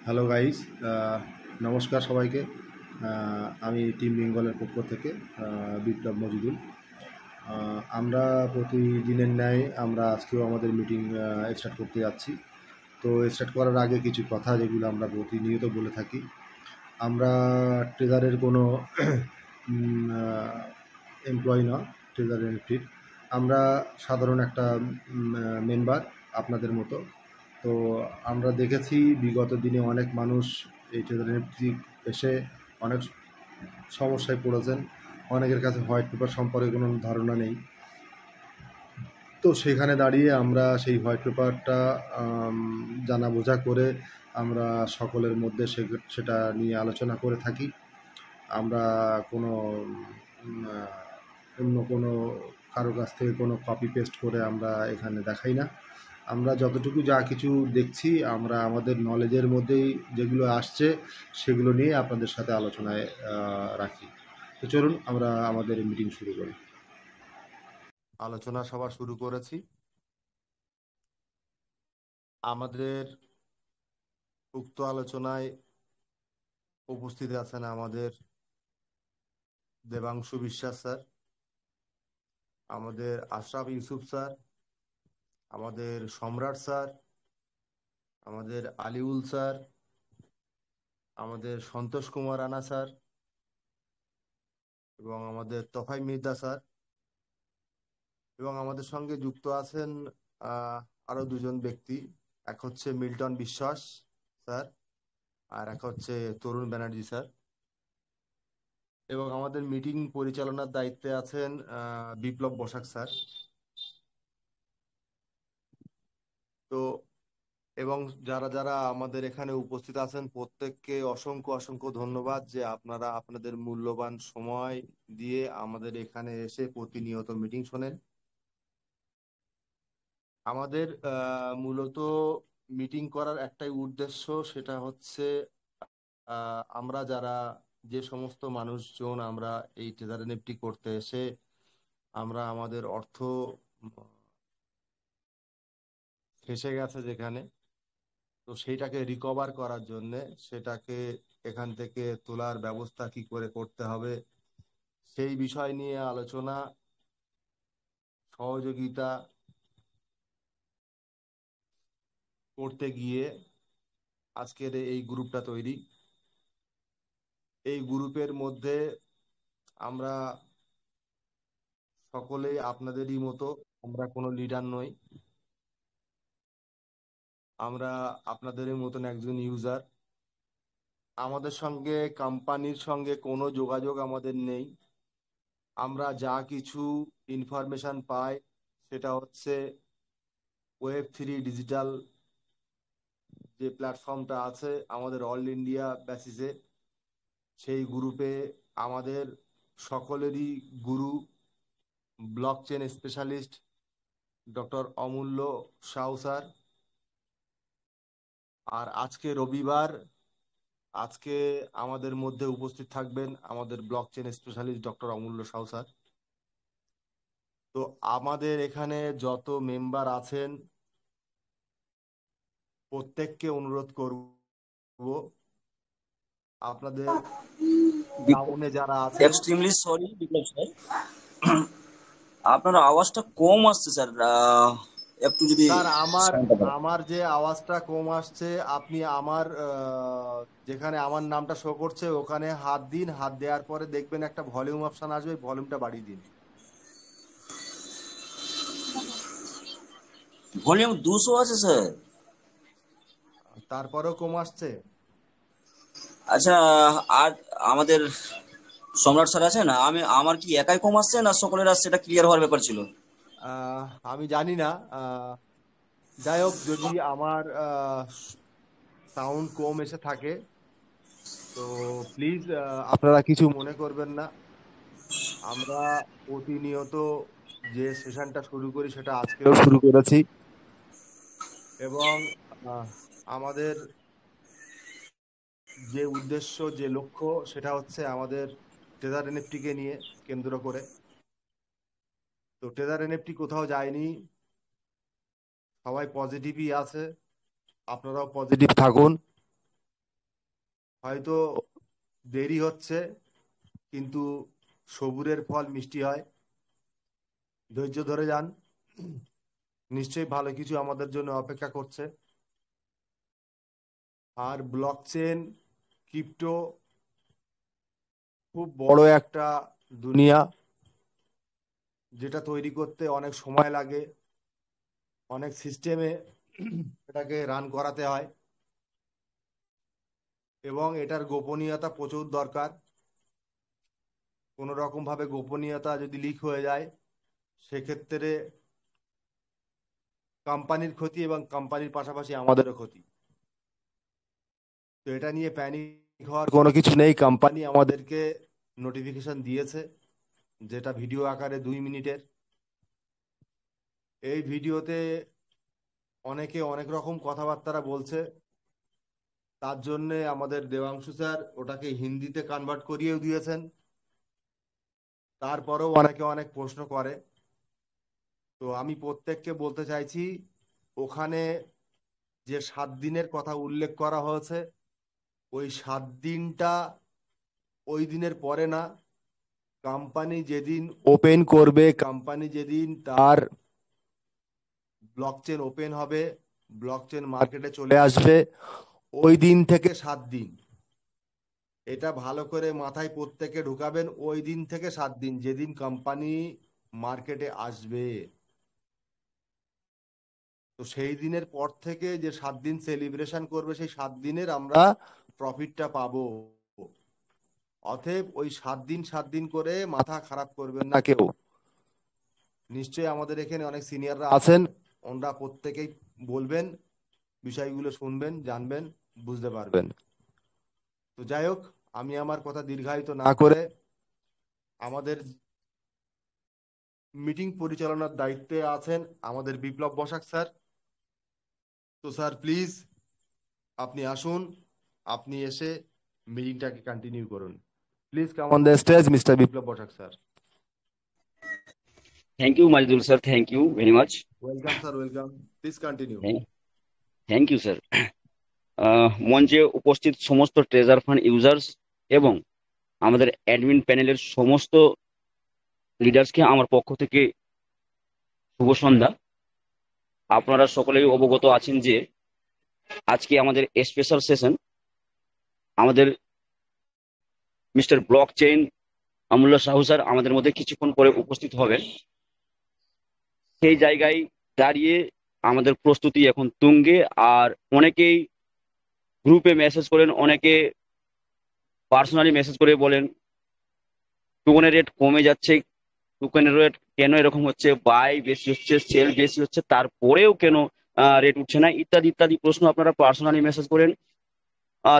Hello guys, নমস্কার সবাইকে। আমি টিম বেঙ্গলের পক্ষ থেকে বিপ্লব মজিদুল। আমরা প্রতিদিনের ন্যায় আমরা আজকেও আমাদের মিটিং স্টার্ট করতে যাচ্ছি। তো স্টার্ট করার আগে কিছু কথা যেগুলো আমরা প্রতিনিয়ত বলে থাকি। আমরা ট্রেজারের কোনো এমপ্লয়ি না, ট্রেজার বেনিফিট। আমরা সাধারণ একটা মেম্বার আপনাদের মতো। তো আমরা দেখেছি বিগত দিনে অনেক মানুষ এই ট্রেজার বেনিফিট এসে অনেক সমস্যায় পড়েছেন। অনেকের কাছে হোয়াইট পেপার সম্পর্কে কোনো ধারণা নেই। তো সেখানে দাঁড়িয়ে আমরা সেই হোয়াইট পেপারটা জানা বোঝা করে আমরা সকলের মধ্যে সেটা নিয়ে আলোচনা করে থাকি। আমরা কোনো অন্য কোনো কারো কাছ থেকে কোনো কপি পেস্ট করে আমরা এখানে দেখাই না। আমরা যতটুকু যা কিছু দেখছি আমরা আমাদের নলেজের মধ্যেই যেগুলো আসছে সেগুলো নিয়ে আপনাদের সাথে আলোচনায় রাখি। তো চলুন আমরা আমাদের মিটিং শুরু করি। আলোচনা সভা শুরু করেছি। আমাদের উক্ত আলোচনায় উপস্থিত আছেন আমাদের দেবাংশু বিশ্বাস স্যার, আমাদের আশরাফ ইউসুফ স্যার, আমাদের সম্রাট স্যার, আমাদের আলিউল স্যার, আমাদের সন্তোষ কুমার রানা স্যার এবং আমাদের তফাই মির্জা স্যার, এবং আমাদের সঙ্গে যুক্ত আছেন আহ আরো দুজন ব্যক্তি। এক হচ্ছে মিল্টন বিশ্বাস স্যার, আর এক হচ্ছে তরুণ ব্যানার্জি স্যার। এবং আমাদের মিটিং পরিচালনার দায়িত্বে আছেন বিপ্লব বসাক স্যার। তো এবং যারা যারা আমাদের এখানে উপস্থিত আছেন প্রত্যেককে অসংখ্য অসংখ্য ধন্যবাদ যে আপনারা আপনাদের মূল্যবান সময় দিয়ে আমাদের এখানে এসে প্রতিনিয়ত মিটিং শোনেন। আমাদের মূলত মিটিং করার একটাই উদ্দেশ্য, সেটা হচ্ছে আমরা যারা যে সমস্ত মানুষজন আমরা এই ট্রেজার এনএফটি করতে এসে আমরা আমাদের অর্থ ফেঁসে গেছে যেখানে, তো সেইটাকে রিকভার করার জন্য সেটাকে এখান থেকে তোলার ব্যবস্থা কি করে করতে হবে সেই বিষয় নিয়ে আলোচনা, সহযোগিতা করতে গিয়ে আজকের এই গ্রুপটা তৈরি। এই গ্রুপের মধ্যে আমরা সকলেই আপনাদেরই মতো, আমরা কোনো লিডার নই, আমরা আপনাদেরই মতন একজন ইউজার। আমাদের সঙ্গে কোম্পানির সঙ্গে কোনো যোগাযোগ আমাদের নেই। আমরা যা কিছু ইনফরমেশন পাই সেটা হচ্ছে ওয়েব 3 ডিজিটাল যে প্ল্যাটফর্মটা আছে আমাদের অল ইন্ডিয়া বেসিসে, সেই গ্রুপে আমাদের সকলেরই গুরু ব্লক চেন স্পেশালিস্ট ডক্টর অমূল্য সাউ স্যার। আর আজকে রবিবার, আজকে আমাদের মধ্যে উপস্থিত থাকবেন আমাদের ব্লক চেন স্পেশালিস্ট ডক্টর অমূল্য সাউ স্যার। তো আমাদের এখানে যত মেম্বার আছেন প্রত্যেককে অনুরোধ করব আপনাদের টাউনে যারা আছেন। এক্সট্রিমলি সরি বিপ্লব স্যার, আপনার আওয়াজটা কম আসছে স্যার। একটু যদি স্যার আমার সাউন্ডটা বাড়ান। আমার যে আওয়াজটা কম আসছে, আপনি আমার যেখানে আমার নামটা শো করছে ওখানে হাত দিন, হাত দেওয়ার পরে দেখবেন একটা ভলিউম অপশন আসবে, ভলিউমটা বাড়িয়ে দিন। ভলিউম 200 আছে স্যার। তারপরেও কম আসছে। আচ্ছা, আর আমাদের সম্রাট স্যার আছেন, আমার কি একাই কম আসছে না সকলের আসছে, এটা ক্লিয়ার হওয়ার ব্যাপার ছিল। আমি জানি না। যাই হোক, যদি আমার সাউন্ড কম এসে থাকে তো প্লিজ আপনারা কিছু মনে করবেন না। আমরা প্রতিনিয়ত যে সেশনটা শুরু করি সেটা আজকেও শুরু করেছি, এবং আহ, আমাদের যে উদ্দেশ্য যে লক্ষ্য সেটা হচ্ছে আমাদের ট্রেজার এনএফটি কে নিয়ে কেন্দ্র করে। তো ট্রেজার এনএফটি কোথাও যায়নি, সবাই পজিটিভই আছে, আপনারাও পজিটিভ থাকুন। হয়তো দেরি হচ্ছে, কিন্তু সবুরের ফল মিষ্টি হয়। ধৈর্য ধরে যান, নিশ্চয়ই ভালো কিছু আমাদের জন্য অপেক্ষা করছে। আর ব্লকচেন, ক্রিপ্টো খুব বড় একটা দুনিয়া, যেটা তৈরি করতে অনেক সময় লাগে, অনেক সিস্টেমে এটাকে রান করাতে হয়, এবং এটার গোপনীয়তা প্রচুর দরকার। কোনো রকম ভাবে গোপনীয়তা যদি লিক হয়ে যায়, সেক্ষেত্রে কোম্পানির ক্ষতি এবং কোম্পানির পাশাপাশি আমাদেরও ক্ষতি। তো এটা নিয়ে প্যানিক হওয়ার কোনো কিছু নেই। কোম্পানি আমাদেরকে নোটিফিকেশন দিয়েছে, যেটা ভিডিও আকারে 2 মিনিটের। এই ভিডিওতে অনেকে অনেক রকম কথাবার্তা বলছে, তার জন্য আমাদের দেবাংশু স্যার ওটাকে হিন্দিতে কনভার্ট করিয়েও দিয়েছেন। তারপরেও অনেকে অনেক প্রশ্ন করে। তো আমি প্রত্যেককে বলতে চাইছি, ওখানে যে 7 দিনের কথা উল্লেখ করা হয়েছে, ওই 7 দিনটা ওই দিনের পরে না। কোম্পানি যেদিন ওপেন করবে, কোম্পানি যেদিন তার ব্লকচেন ওপেন হবে, ব্লকচেন মার্কেটে চলে আসবে, ওই দিন থেকে 7 দিন, এটা ভালো করে মাথায় প্রত্যেকে ঢুকাবেন। ওই দিন থেকে 7 দিন, যেদিন কোম্পানি মার্কেটে আসবে, তো সেই দিনের পর থেকে যে 7 দিন সেলিব্রেশন করবে, সেই 7 দিনের আমরা প্রফিটটা পাবো। অতএব ওই 7 দিন 7 দিন করে মাথা খারাপ করবেন না কেউ। নিশ্চয়ই আমাদের এখানে অনেক সিনিয়ররা আছেন, ওনারা প্রত্যেকেই বলবেন, বিষয়গুলো শুনবেন, জানবেন, বুঝতে পারবেন। তো যাই হোক, আমি আমার কথা দীর্ঘায়িত না করে আমাদের মিটিং পরিচালনার দায়িত্বে আছেন আমাদের বিপ্লব বসাক স্যার। তো স্যার প্লিজ আপনি আসুন, আপনি এসে মিটিংটাকে কন্টিনিউ করুন। Please come on the stage mister Biplab Basak sir. Thank you Majdul sir, thank you very much. Welcome sir, welcome. Please continue. Thank you sir. মঞ্চে উপস্থিত সমস্ত ট্রেজার ফান্ড ইউজার্স এবং আমাদের অ্যাডমিন প্যানেলের সমস্ত লিডার্সকে আমার পক্ষ থেকে শুভ সন্ধ্যা। আপনারা সকলেই অবগত আছেন যে আজকে আমাদের স্পেশাল সেশন, আমাদের মিস্টার ব্লক চেইন অমূল্য সাহু স্যার আমাদের মধ্যে কিছুক্ষণ পরে উপস্থিত হবেন। সেই জায়গায় দাঁড়িয়ে আমাদের প্রস্তুতি এখন তুঙ্গে। আর অনেকেই গ্রুপে মেসেজ করেন, অনেকে পার্সোনালি মেসেজ করে বলেন টোকনের রেট কমে যাচ্ছে, টোকেনের রেট কেন এরকম হচ্ছে, বাই বেশি হচ্ছে, সেল বেশি হচ্ছে, তারপরেও কেন রেট উঠছে না, ইত্যাদি ইত্যাদি প্রশ্ন আপনারা পার্সোনালি মেসেজ করেন।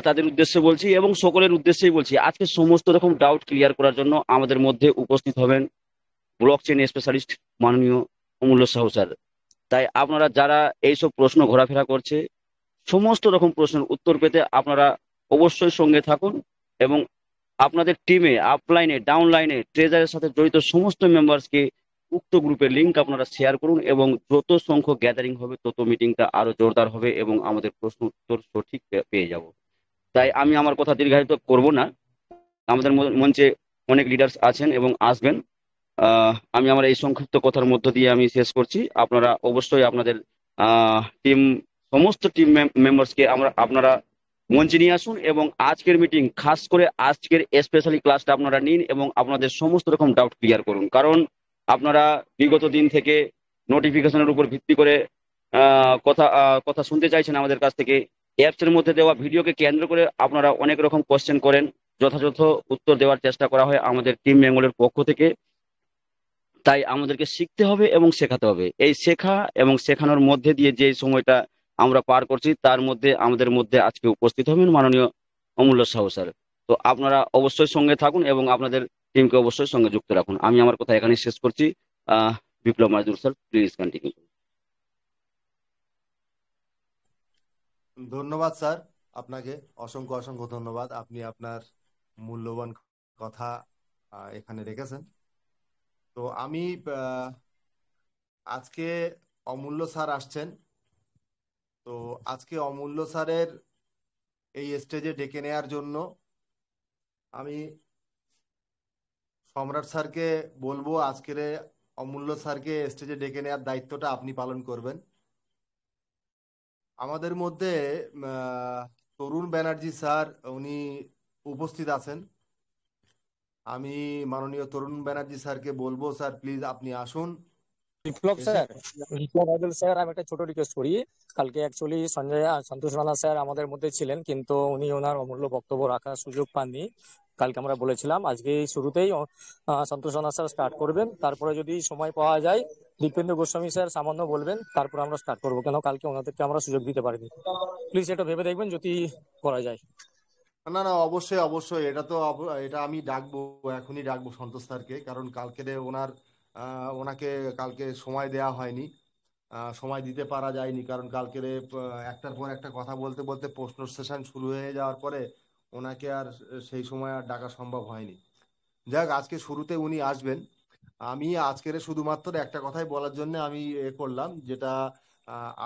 তাদের উদ্দেশ্যে বলছি এবং সকলের উদ্দেশ্যেই বলছি, আজকে সমস্ত রকম ডাউট ক্লিয়ার করার জন্য আমাদের মধ্যে উপস্থিত হবেন ব্লক চেইন স্পেশালিস্ট মাননীয় অমূল্য সাহু স্যার। তাই আপনারা যারা এইসব প্রশ্ন ঘোরাফেরা করছে, সমস্ত রকম প্রশ্নের উত্তর পেতে আপনারা অবশ্যই সঙ্গে থাকুন এবং আপনাদের টিমে আপলাইনে ডাউনলাইনে ট্রেজারের সাথে জড়িত সমস্ত মেম্বার্সকে উক্ত গ্রুপের লিংক আপনারা শেয়ার করুন এবং যত সংখ্যক গ্যাদারিং হবে তত মিটিংটা আরো জোরদার হবে এবং আমাদের প্রশ্ন উত্তর সঠিক পেয়ে যাব। তাই আমি আমার কথা দীর্ঘায়িত করব না। আমাদের মঞ্চে অনেক লিডার্স আছেন এবং আসবেন। আমি আমার এই সংক্ষিপ্ত কথার মধ্য দিয়ে আমি শেষ করছি। আপনারা অবশ্যই আপনাদের টিম, সমস্ত টিম মেম্বার্সকে আপনারা মঞ্চে নিয়ে আসুন এবং আজকের মিটিং, খাস করে আজকের স্পেশালি ক্লাসটা আপনারা নিন এবং আপনাদের সমস্ত রকম ডাউট ক্লিয়ার করুন। কারণ আপনারা বিগত দিন থেকে নোটিফিকেশনের উপর ভিত্তি করে কথা শুনতে চাইছেন আমাদের কাছ থেকে। অ্যাপস এর মধ্যে দেওয়া ভিডিওকে কেন্দ্র করে আপনারা অনেক রকম কোশ্চেন করেন, যথাযথ উত্তর দেওয়ার চেষ্টা করা হয় আমাদের টিম বেঙ্গলের পক্ষ থেকে। তাই আমাদেরকে শিখতে হবে এবং শেখাতে হবে। এই শেখা এবং শেখানোর মধ্যে দিয়ে যে সময়টা আমরা পার করছি, তার মধ্যে আমাদের মধ্যে আজকে উপস্থিত হবেন মাননীয় অমূল্য সাহু স্যার। তো আপনারা অবশ্যই সঙ্গে থাকুন এবং আপনাদের টিমকে অবশ্যই সঙ্গে যুক্ত রাখুন। আমি আমার কথা এখানে শেষ করছি। বিপ্লব মাজদুর স্যার, প্লিজ কন্টিনিউ। ধন্যবাদ স্যার, আপনাকে অসংখ্য অসংখ্য ধন্যবাদ। আপনি আপনার মূল্যবান কথা এখানে রেখেছেন। তো আমি আজকে অমূল্য স্যার আসছেন। তো আজকে অমূল্য স্যারের এই স্টেজে ডেকে নেয়ার জন্য। আমি সম্রাট স্যারকে বলবো আজকের অমূল্য স্যারকে স্টেজে ডেকে নেওয়ার দায়িত্বটা আপনি পালন করবেন। আমাদের মধ্যে আহ, তরুণ ব্যানার্জি স্যার উনি উপস্থিত আছেন। আমি মাননীয় তরুণ ব্যানার্জি স্যারকে বলবো, স্যার প্লিজ আপনি আসুন। বিপ্লব এসে স্যার, বিপ্লব আদল স্যার, আমি একটা ছোট রিকোয়েস্ট করি। কালকে অ্যাকচুয়ালি সন্তোষ রানা স্যার আমাদের মধ্যে ছিলেন, কিন্তু উনি ওনার অমূল্য বক্তব্য রাখার সুযোগ পাননি। কালকে আমরা বলেছিলাম আজকে শুরুতেই সন্তোষ রানা স্যার স্টার্ট করবেন, তারপরে যদি সময় পাওয়া যায় দীপেন্দ্র গোস্বামী স্যার সামান্য বলবেন, তারপর আমরা স্টার্ট করবো, কেন কালকে ওনাদেরকে আমরা সুযোগ দিতে পারিনি। প্লিজ এটা ভেবে দেখবেন যদি করা যায়। না না, অবশ্যই অবশ্যই, এটা তো এটা আমি ডাকবো, এখনই ডাকবো সন্তোষ স্যারকে, কারণ কালকে ওনাকে কালকে সময় দেয়া হয়নি, সময় দিতে পারা যায়নি, কারণ কালকের একটার পর একটা কথা বলতে বলতে প্রশ্ন সেশন শুরু হয়ে যাওয়ার পরে ওনাকে আর সেই সময় আর ডাকা সম্ভব হয়নি। যাক, আজকে শুরুতে উনি আসবেন। আমি আজকের শুধুমাত্র একটা কথাই বলার জন্য আমি করলাম, যেটা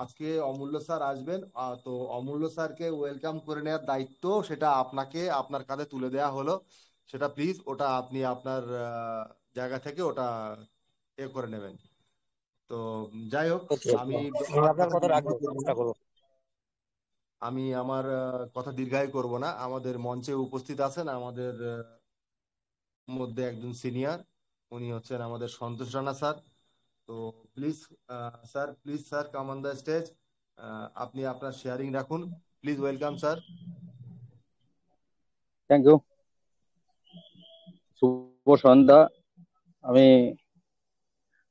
আজকে অমূল্য স্যার আসবেন, তো অমূল্য স্যারকে ওয়েলকাম করে নেওয়ার দায়িত্ব সেটা আপনাকে আপনার কাঁধে তুলে দেওয়া হলো। সেটা প্লিজ ওটা আপনি আপনার জায়গা থেকে ওটা করে নেবেন। তো যাই হোক, ওকে, আমি আমি আমার আপনার কথা কথা রাখবো, দীর্ঘায়িত করব না। চেষ্টা করবো। আমি আমার কথা দীর্ঘায়িত করব না। আমাদের মঞ্চে উপস্থিত আছেন আমাদের মধ্যে একজন সিনিয়র, উনি হচ্ছেন আমাদের সন্তোষ রানা স্যার। তো please sir, please sir, come on the stage. আপনি আপনার শেয়ারিং রাখুন। Please welcome sir. Thank you. শুভ সন্ধ্যা। আমি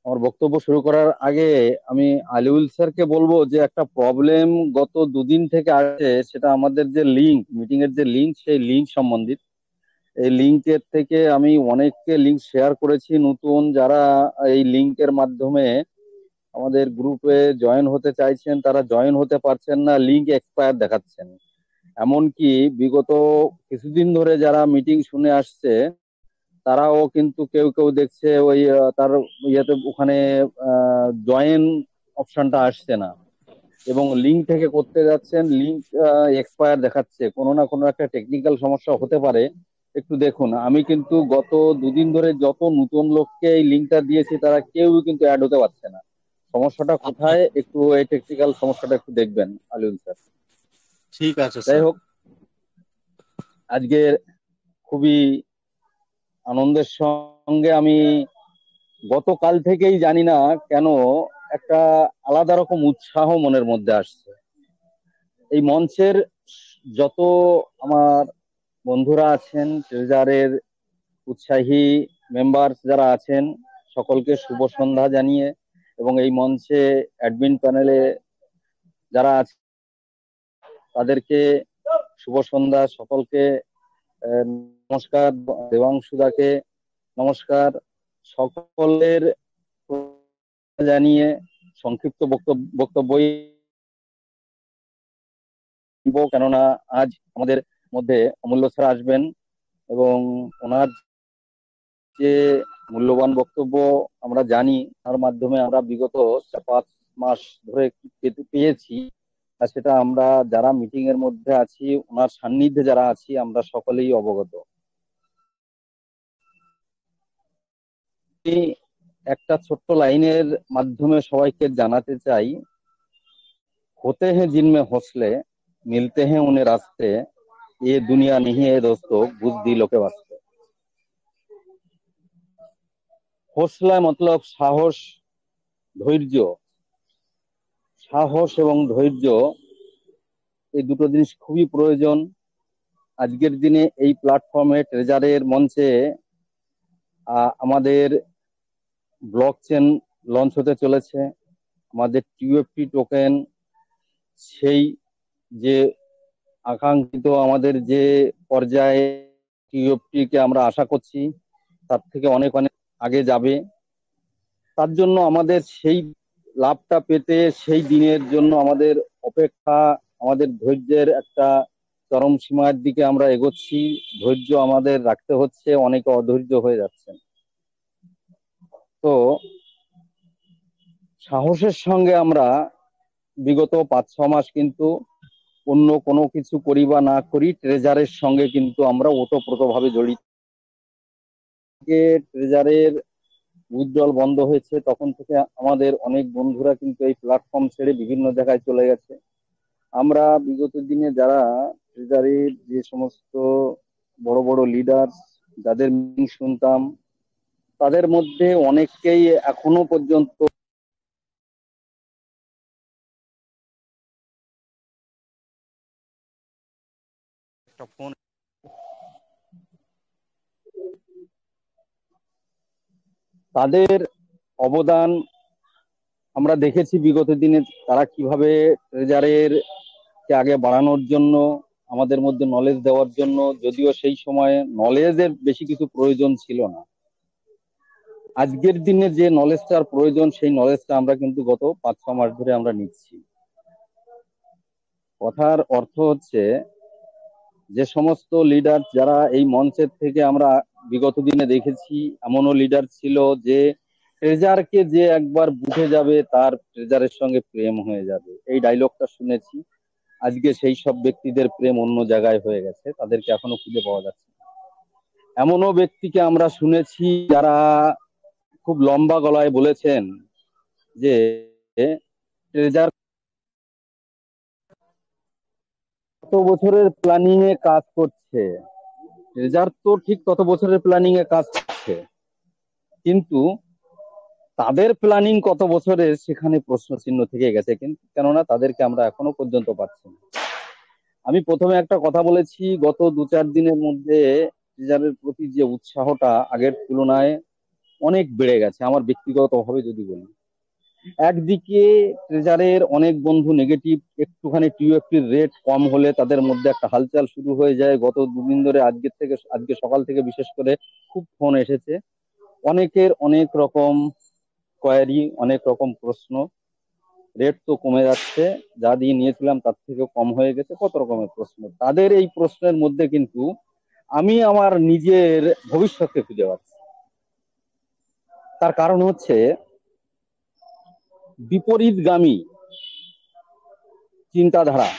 আমার বক্তব্য শুরু করার আগে আমি আলিউল স্যারকে বলবো যে একটা প্রবলেম গত দুদিন থেকে আছে, সেটা আমাদের যে লিঙ্ক, মিটিং এর যে লিঙ্ক, সেই লিঙ্ক সম্বন্ধিত। এই লিঙ্কের থেকে আমি অনেককে লিঙ্ক শেয়ার করেছি, নতুন যারা এই লিঙ্কের মাধ্যমে আমাদের গ্রুপে জয়েন হতে চাইছেন তারা জয়েন হতে পারছেন না, লিঙ্ক এক্সপায়ার দেখাচ্ছেন। এমনকি বিগত কিছুদিন ধরে যারা মিটিং শুনে আসছে তারাও কিন্তু কেউ কেউ দেখছে ওই তার ইয়েতে ওখানে জয়েন অপশনটা আসছে না, এবং লিঙ্ক থেকে করতে যাচ্ছেন, লিঙ্ক এক্সপায়ার দেখাচ্ছে। কোনো না কোনো একটা টেকনিক্যাল সমস্যা হতে পারে, একটু দেখুন। আমি কিন্তু গত দুদিন ধরে যত নতুন লোককে এই লিঙ্কটা দিয়েছি তারা কেউ কিন্তু অ্যাড হতে পারছে না। সমস্যাটা আচ্ছা, কোথায়, একটু এই টেকনিক্যাল সমস্যাটা একটু দেখবেন আলিউল স্যার। ঠিক আছে যাই স্যার। হোক, আজকের খুবই আনন্দের সঙ্গে আমি গতকাল থেকেই জানি না কেন একটা আলাদা রকম উৎসাহ মনের মধ্যে আসছে। এই মঞ্চের যত আমার বন্ধুরা আছেন, ট্রেজারের উৎসাহী মেম্বার যারা আছেন, সকলকে শুভ সন্ধ্যা জানিয়ে, এবং এই মঞ্চে অ্যাডমিন প্যানেলে যারা আছে তাদেরকে শুভ সন্ধ্যা। সকলকে নমস্কার। দেবাংশুদাকে নমস্কার। সকলের জানিয়ে সংক্ষিপ্ত বক্তব্যই দিব, কেননা আজ আমাদের মধ্যে অমূল্য স্যার আসবেন, এবং ওনার যে মূল্যবান বক্তব্য আমরা জানি, তার মাধ্যমে আমরা বিগত 4-5 মাস ধরে পেয়েছি, আর সেটা আমরা যারা মিটিং এর মধ্যে আছি, ওনার সান্নিধ্যে যারা আছি, আমরা সকলেই অবগত। আমি একটা ছোট্ট লাইনের মাধ্যমে সবাইকে জানাতে চাই, होते हैं जिनमें हौसले, मिलते हैं उन्हें रास्ते, ये दुनिया नहीं है दोस्तों बुजदिलों के वास्ते। हौसला मतलब সাহস, ধৈর্য। সাহস এবং ধৈর্য এই দুটো জিনিস খুবই প্রয়োজন। আজকের দিনে এই প্ল্যাটফর্মে ট্রেজারের মঞ্চে আমাদের ব্লক চেন লঞ্চ হতে চলেছে। আমাদের টিউএফটি টোকেন, সেই যে আকাঙ্ক্ষিত আমাদের যে পর্যায়ে টিউএফটি কে আমরা আশা করছি, তার থেকে অনেক অনেক আগে যাবে। তার জন্য আমাদের সেই লাভটা পেতে, সেই দিনের জন্য আমাদের অপেক্ষা, আমাদের ধৈর্যের একটা চরম সীমার দিকে আমরা এগোচ্ছি। ধৈর্য আমাদের রাখতে হচ্ছে, অনেকে অধৈর্য হয়ে যাচ্ছেন। তো সাহসের সঙ্গে আমরা বিগত 5-6 মাস কিন্তু অন্য কোনো কিছু করি বা না করি, ট্রেজারের সঙ্গে কিন্তু আমরা ওতপ্রোতভাবে জড়িত। ট্রেজারের উইথড্রল বন্ধ হয়েছে তখন থেকে আমাদের অনেক বন্ধুরা কিন্তু এই প্ল্যাটফর্ম ছেড়ে বিভিন্ন জায়গায় চলে গেছে। আমরা বিগত দিনে যারা ট্রেজারের যে সমস্ত বড় বড় লিডার, যাদের মিটিং শুনতাম, তাদের মধ্যে অনেককেই এখনো পর্যন্ত একটা ফোন, তাদের অবদান আমরা দেখেছি বিগত দিনে, তারা কিভাবে ট্রেজারের কে আগে বাড়ানোর জন্য, আমাদের মধ্যে নলেজ দেওয়ার জন্য, যদিও সেই সময় নলেজের বেশি কিছু প্রয়োজন ছিল না, আজকের দিনে যে নলেজটার প্রয়োজন সেই নলেজটা আমরা কিন্তু গত 5-6 মাস ধরে আমরা নিচ্ছি। কথার অর্থ হচ্ছে যে সমস্ত লিডার যারা এই মঞ্চের থেকে আমরা বিগত দিনে দেখেছি, এমনও লিডার ছিল যে ট্রেজারকে যে একবার বুঝে যাবে তার ট্রেজারের সঙ্গে প্রেম হয়ে যাবে, এই ডায়লগটা শুনেছি। আজকে সেই সব ব্যক্তিদের প্রেম অন্য জায়গায় হয়ে গেছে, তাদেরকে এখনো খুঁজে পাওয়া যাচ্ছে না। এমনও ব্যক্তিকে আমরা শুনেছি যারা খুব লম্বা গলায় বলেছেন যে ট্রেজার কত বছরের প্ল্যানিং এ কাজ করছে, ট্রেজার তো ঠিক তত বছরের প্ল্যানিং এ কাজ করছে, কিন্তু তাদের প্ল্যানিং কত বছরের সেখানে প্রশ্ন চিহ্ন থেকে গেছে, কিন্তু কেননা তাদেরকে আমরা এখনো পর্যন্ত পাচ্ছি না। আমি প্রথমে একটা কথা বলেছি, গত 2-4 দিনের মধ্যে ট্রেজারের প্রতি যে উৎসাহটা আগের তুলনায় অনেক বেড়ে গেছে, আমার ব্যক্তিগতভাবে যদি বলি। একদিকে ট্রেজারের অনেক বন্ধু নেগেটিভ, একটুখানি টিউএফটির রেট কম হলে তাদের মধ্যে একটা হালচাল শুরু হয়ে যায়। গত 2 দিন ধরে আজকে সকাল থেকে বিশেষ করে খুব ফোন এসেছে, অনেকের অনেক রকম কোয়ারি, অনেক রকম প্রশ্ন। রেট তো কমে যাচ্ছে, যা দিয়ে নিয়েছিলাম তার থেকেও কম হয়ে গেছে, কত রকমের প্রশ্ন। তাদের এই প্রশ্নের মধ্যে কিন্তু আমি আমার নিজের ভবিষ্যৎকে খুঁজে পাচ্ছি। তার কারণ হচ্ছে বিপরীতগামী চিন্তাধারা।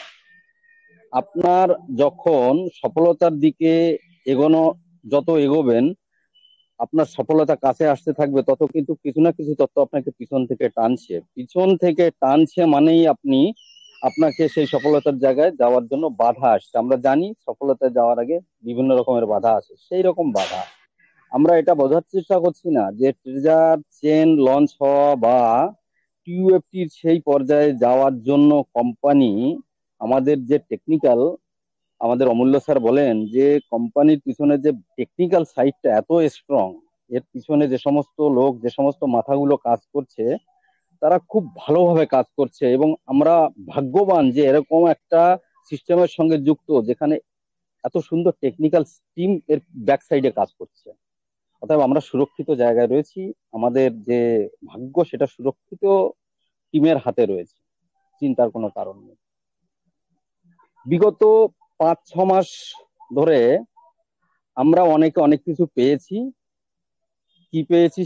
আপনার যখন সফলতার দিকে যত এগোবেন, আপনার সফলতা কাছে আসতে থাকবে, তত কিন্তু কিছু না কিছু তত্ত্ব আপনাকে পিছন থেকে টানছে মানেই আপনাকে সেই সফলতার জায়গায় যাওয়ার জন্য বাধা আসছে। আমরা জানি সফলতায় যাওয়ার আগে বিভিন্ন রকমের বাধা আসে, সেই রকম বাধা। আমরা এটা বোঝার চেষ্টা করছি না যে ট্রেজার চেন লঞ্চ হওয়া বা টিউএফটির সেই পর্যায়ে যাওয়ার জন্য কোম্পানি আমাদের যে টেকনিক্যাল, আমাদের অমূল্য স্যার বলেন যে কোম্পানির পিছনে যে টেকনিক্যাল সাইডটা এত স্ট্রং, এর পিছনে যে সমস্ত লোক, যে সমস্ত মাথাগুলো কাজ করছে, তারা খুব ভালোভাবে কাজ করছে। এবং আমরা ভাগ্যবান যে এরকম একটা সিস্টেমের সঙ্গে যুক্ত, যেখানে এত সুন্দর টেকনিক্যাল টিম এর ব্যাক সাইডে কাজ করছে। অতএব আমরা সুরক্ষিত জায়গায় রয়েছি, আমাদের যে ভাগ্য সেটা সুরক্ষিত টিমের হাতে রয়েছে, চিন্তার কোনো কারণ নেই। বিগত 5-6 মাস ধরে আমরা অনেকে অনেক কিছু পেয়েছি। কি পেয়েছি?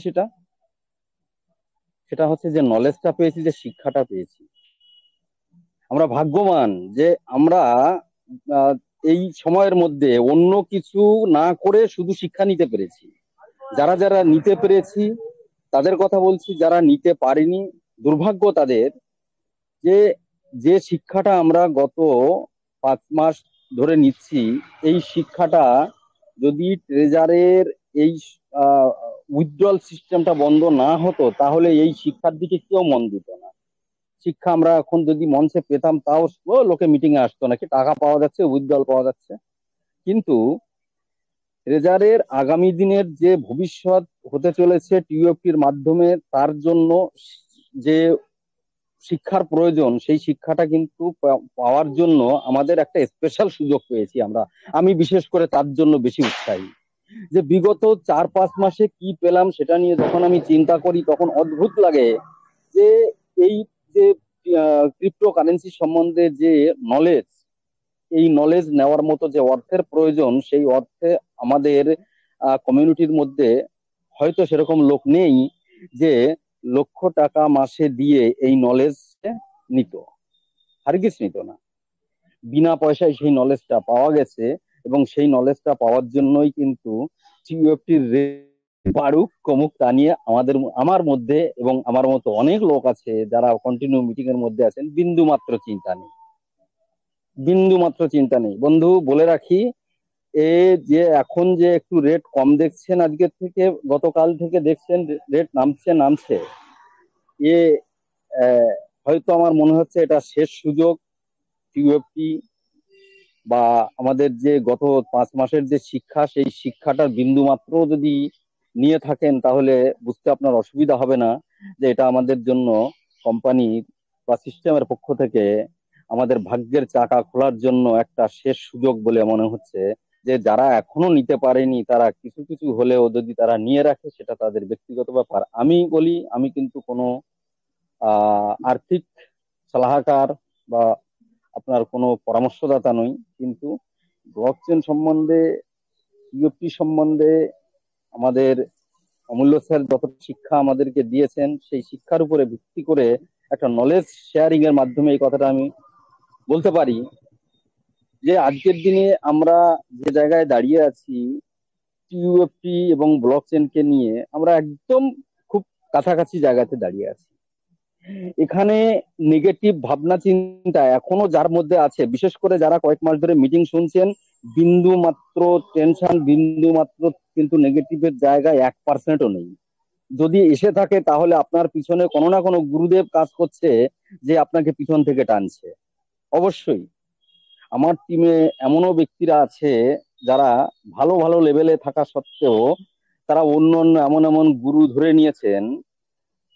সেটা হচ্ছে যে নলেজটা পেয়েছি, যে শিক্ষাটা পেয়েছি। আমরা ভাগ্যবান যে আমরা এই সময়ের মধ্যে অন্য কিছু না করে শুধু শিক্ষা নিতে পেরেছি। যারা যারা নিতে পেরেছি তাদের কথা বলছি, যারা নিতে পারিনি দুর্ভাগ্য তাদের। যে শিক্ষাটা আমরা গত 5 মাস ধরে নিচ্ছি, এই শিক্ষাটা যদি ট্রেজারের এই উইথড্রল সিস্টেমটা বন্ধ না হতো, তাহলে এই শিক্ষার দিকে কেউ মন দিত না। শিক্ষা আমরা এখন যদি মঞ্চে পেতাম, তাও লোকে মিটিং এ আসতো নাকি, টাকা পাওয়া যাচ্ছে, উইথড্রল পাওয়া যাচ্ছে। কিন্তু ট্রেজারের আগামী দিনের যে ভবিষ্যৎ হতে চলেছে টিউএফটির মাধ্যমে, তার জন্য যে শিক্ষার প্রয়োজন, সেই শিক্ষাটা কিন্তু পাওয়ার জন্য আমাদের একটা স্পেশাল সুযোগ পেয়েছি আমি বিশেষ করে তার জন্য বেশি উৎসাহী। যে বিগত 4-5 মাসে কি পেলাম সেটা নিয়ে যখন আমি চিন্তা করি, তখন অদ্ভুত লাগে যে এই যে ক্রিপ্টো কারেন্সি সম্বন্ধে যে নলেজ, এই নলেজ নেওয়ার মতো যে অর্থের প্রয়োজন, সেই অর্থে আমাদের কমিউনিটির মধ্যে হয়তো সেরকম লোক নেই যে লক্ষ টাকা মাসে দিয়ে এই নলেজ নিত, হারগিজ নিত না। বিনা পয়সায় সেই নলেজটা পাওয়া গেছে, এবং সেই নলেজটা পাওয়ার জন্যই কিন্তু টিইউএফটির বাড়ুক কমুক তা নিয়ে আমার মধ্যে এবং আমার মতো অনেক লোক আছে যারা কন্টিনিউ মিটিং এর মধ্যে আছেন, বিন্দু মাত্র চিন্তা নেই, বিন্দু মাত্র চিন্তা নেই। বন্ধু বলে রাখি, এ যে এখন যে একটু রেট কম দেখছেন, আজকের থেকে গতকাল থেকে দেখছেন রেট নামছে নামছে, এ হয়তো আমার মনে হচ্ছে এটা শেষ সুযোগ। টিইউএফটি বা আমাদের যে গত 5 মাসের যে শিক্ষা, সেই শিক্ষাটার বিন্দু মাত্র যদি নিয়ে থাকেন তাহলে বুঝতে আপনার অসুবিধা হবে না যে এটা আমাদের জন্য কোম্পানি বা সিস্টেমের পক্ষ থেকে আমাদের ভাগ্যের চাকা খোলার জন্য একটা শেষ সুযোগ বলে মনে হচ্ছে। যে যারা এখনো নিতে পারেনি তারা কিছু কিছু হলেও যদি তারা নিয়ে রাখে, সেটা তাদের ব্যক্তিগত ব্যাপার। আমি বলি, আমি কিন্তু কোনো আর্থিক সলাহকার বা আপনার কোনো পরামর্শদাতা নই, কিন্তু ব্লকচেন সম্বন্ধে, ইউএফটি সম্বন্ধে আমাদের অমূল্য স্যার যত শিক্ষা আমাদেরকে দিয়েছেন, সেই শিক্ষার উপরে ভিত্তি করে একটা নলেজ শেয়ারিং এর মাধ্যমে এই কথাটা আমি বলতে পারি যে আজকের দিনে আমরা যে জায়গায় দাঁড়িয়ে আছি, টিইউএফটি এবং ব্লকচেনকে নিয়ে আমরা একদম খুব কাছাকাছি জায়গাতে দাঁড়িয়ে আছি। এখানে নেগেটিভ ভাবনা চিন্তা এখনো যার মধ্যে আছে, বিশেষ করে যারা কয়েক মাস ধরে মিটিং শুনছেন, বিন্দু মাত্র টেনশন, বিন্দু মাত্র কিন্তু নেগেটিভের জায়গায় 1%ও নেই। যদি এসে থাকে তাহলে আপনার পিছনে কোনো না কোনো গুরুদেব কাজ করছে যে আপনাকে পিছন থেকে টানছে। অবশ্যই আমার টিমে এমনও ব্যক্তিরা আছে যারা ভালো ভালো লেভেলে থাকা সত্ত্বেও তারা অন্য অন্য এমন এমন গুরু ধরে নিয়েছেন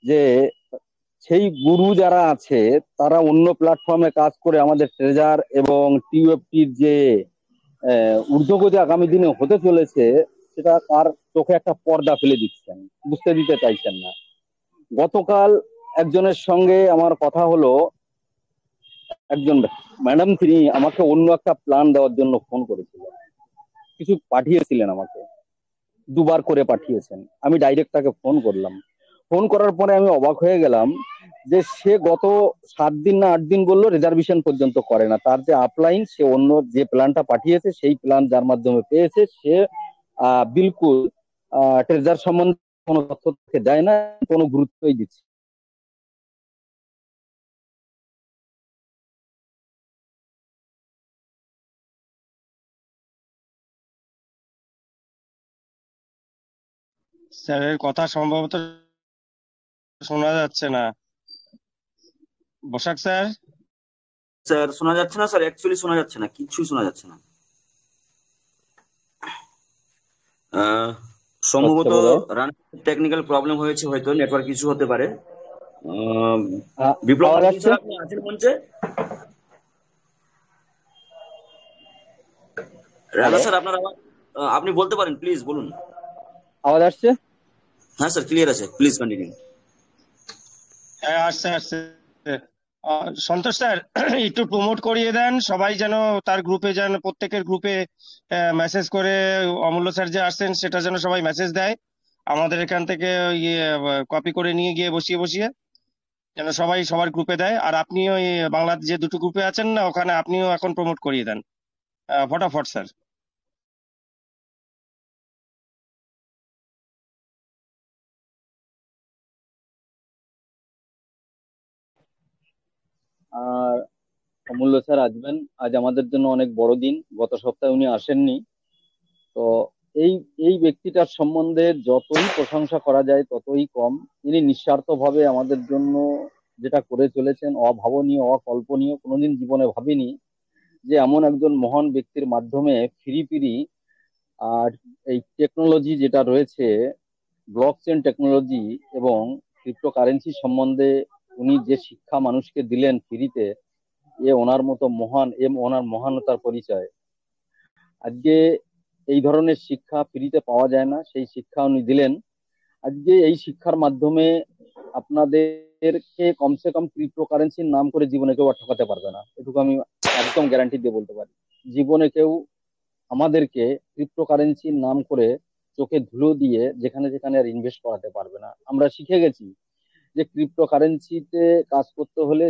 যে সেই গুরু যারা আছে তারা অন্য প্ল্যাটফর্মে কাজ করে আমাদের ট্রেজার এবং টিইউএফটির যে ঊর্ধ্বগতি আগামী দিনে হতে চলেছে সেটা তার চোখে একটা পর্দা ফেলে দিচ্ছেন, বুঝতে দিতে চাইছেন না। গতকাল একজনের সঙ্গে আমার কথা হলো, একজন ম্যাডাম, তিনি আমাকে অন্য একটা প্ল্যান দেওয়ার জন্য ফোন করেছিলেন, কিছু পাঠিয়েছিলেন আমাকে, 2বার করে পাঠিয়েছেন। আমি ডাইরেক্ট তাকে ফোন করলাম। ফোন করার পরে আমি অবাক হয়ে গেলাম যে সে গত 7 দিন না 8 দিন বললো রিজার্ভেশন পর্যন্ত করে না। তার যে আপলাইন, সে অন্য যে প্ল্যানটা পাঠিয়েছে সেই প্ল্যান যার মাধ্যমে পেয়েছে, সে বিলকুল ট্রেজার সম্বন্ধে কোনো তথ্য দেয় না, কোনো গুরুত্বই দিচ্ছে। স্যারের কথা সম্ভবত শোনা যাচ্ছে না। বসাক স্যার, স্যার শোনা যাচ্ছে না স্যার, অ্যাকচুয়ালি শোনা যাচ্ছে না, কিছুই শোনা যাচ্ছে না। আহ, সম্ভবত হচ্ছে বোধহয়। রান টেকনিক্যাল প্রবলেম হয়েছে, হয়তো নেটওয়ার্ক ইস্যু হতে পারে। বিপ্লব আওয়াজ মন্ডল আসছে? স্যার, আপনি আছেন মঞ্চে? রাজা হ্যালো, স্যার, আপনার আওয়াজ আপনি বলতে পারেন, প্লিজ বলুন। আওয়াজ আসছে? হ্যাঁ স্যার, ক্লিয়ার আছে, প্লিজ কন্টিনিউ। হ্যাঁ আসছে আসছে। সন্তোষ স্যার, একটু প্রমোট করিয়ে দেন, সবাই যেন তার গ্রুপে, যেন প্রত্যেকের গ্রুপে মেসেজ করে অমূল্য স্যার যে আসছেন সেটা যেন সবাই মেসেজ দেয়। আমাদের এখান থেকে ইয়ে কপি করে নিয়ে গিয়ে বসিয়ে বসিয়ে যেন সবাই সবার গ্রুপে দেয়। আর আপনিও ওই বাংলার যে দুটো গ্রুপে আছেন না, ওখানে আপনিও এখন প্রমোট করিয়ে দেন ফটাফট স্যার। আর অমূল্য স্যার আসবেন, আজ আমাদের জন্য অনেক বড় দিন। গত সপ্তাহে উনি আসেননি। তো এই এই ব্যক্তিটার সম্বন্ধে যতই প্রশংসা করা যায় ততই কম। তিনি নিঃস্বার্থভাবে আমাদের জন্য যেটা করে চলেছেন, অভাবনীয়, অকল্পনীয়। কোনোদিন জীবনে ভাবিনি যে এমন একজন মহান ব্যক্তির মাধ্যমে ফিরি ফিরি আর এই টেকনোলজি যেটা রয়েছে, ব্লকচেন টেকনোলজি এবং ক্রিপ্টোকারেন্সি সম্বন্ধে উনি যে শিক্ষা মানুষকে দিলেন ফ্রিতে, ওনার মতো মহান, ওনার মহানতার পরিচয়। আজকে এই ধরনের শিক্ষা ফ্রিতে পাওয়া যায় না, সেই শিক্ষা উনি দিলেন। আজকে এই শিক্ষার মাধ্যমে আপনাদেরকে কমসে কম ক্রিপ্টোকারেন্সির নাম করে জীবনে কেউ আর ঠকাতে পারবে না, এটুকু আমি একদম গ্যারান্টি দিয়ে বলতে পারি। জীবনে কেউ আমাদেরকে ক্রিপ্টোকারেন্সির নাম করে চোখে ধুলো দিয়ে যেখানে যেখানে আর ইনভেস্ট করাতে পারবে না। আমরা শিখে গেছি যে ক্রিপ্টোকারেন্সিতে কাজ করতে হলে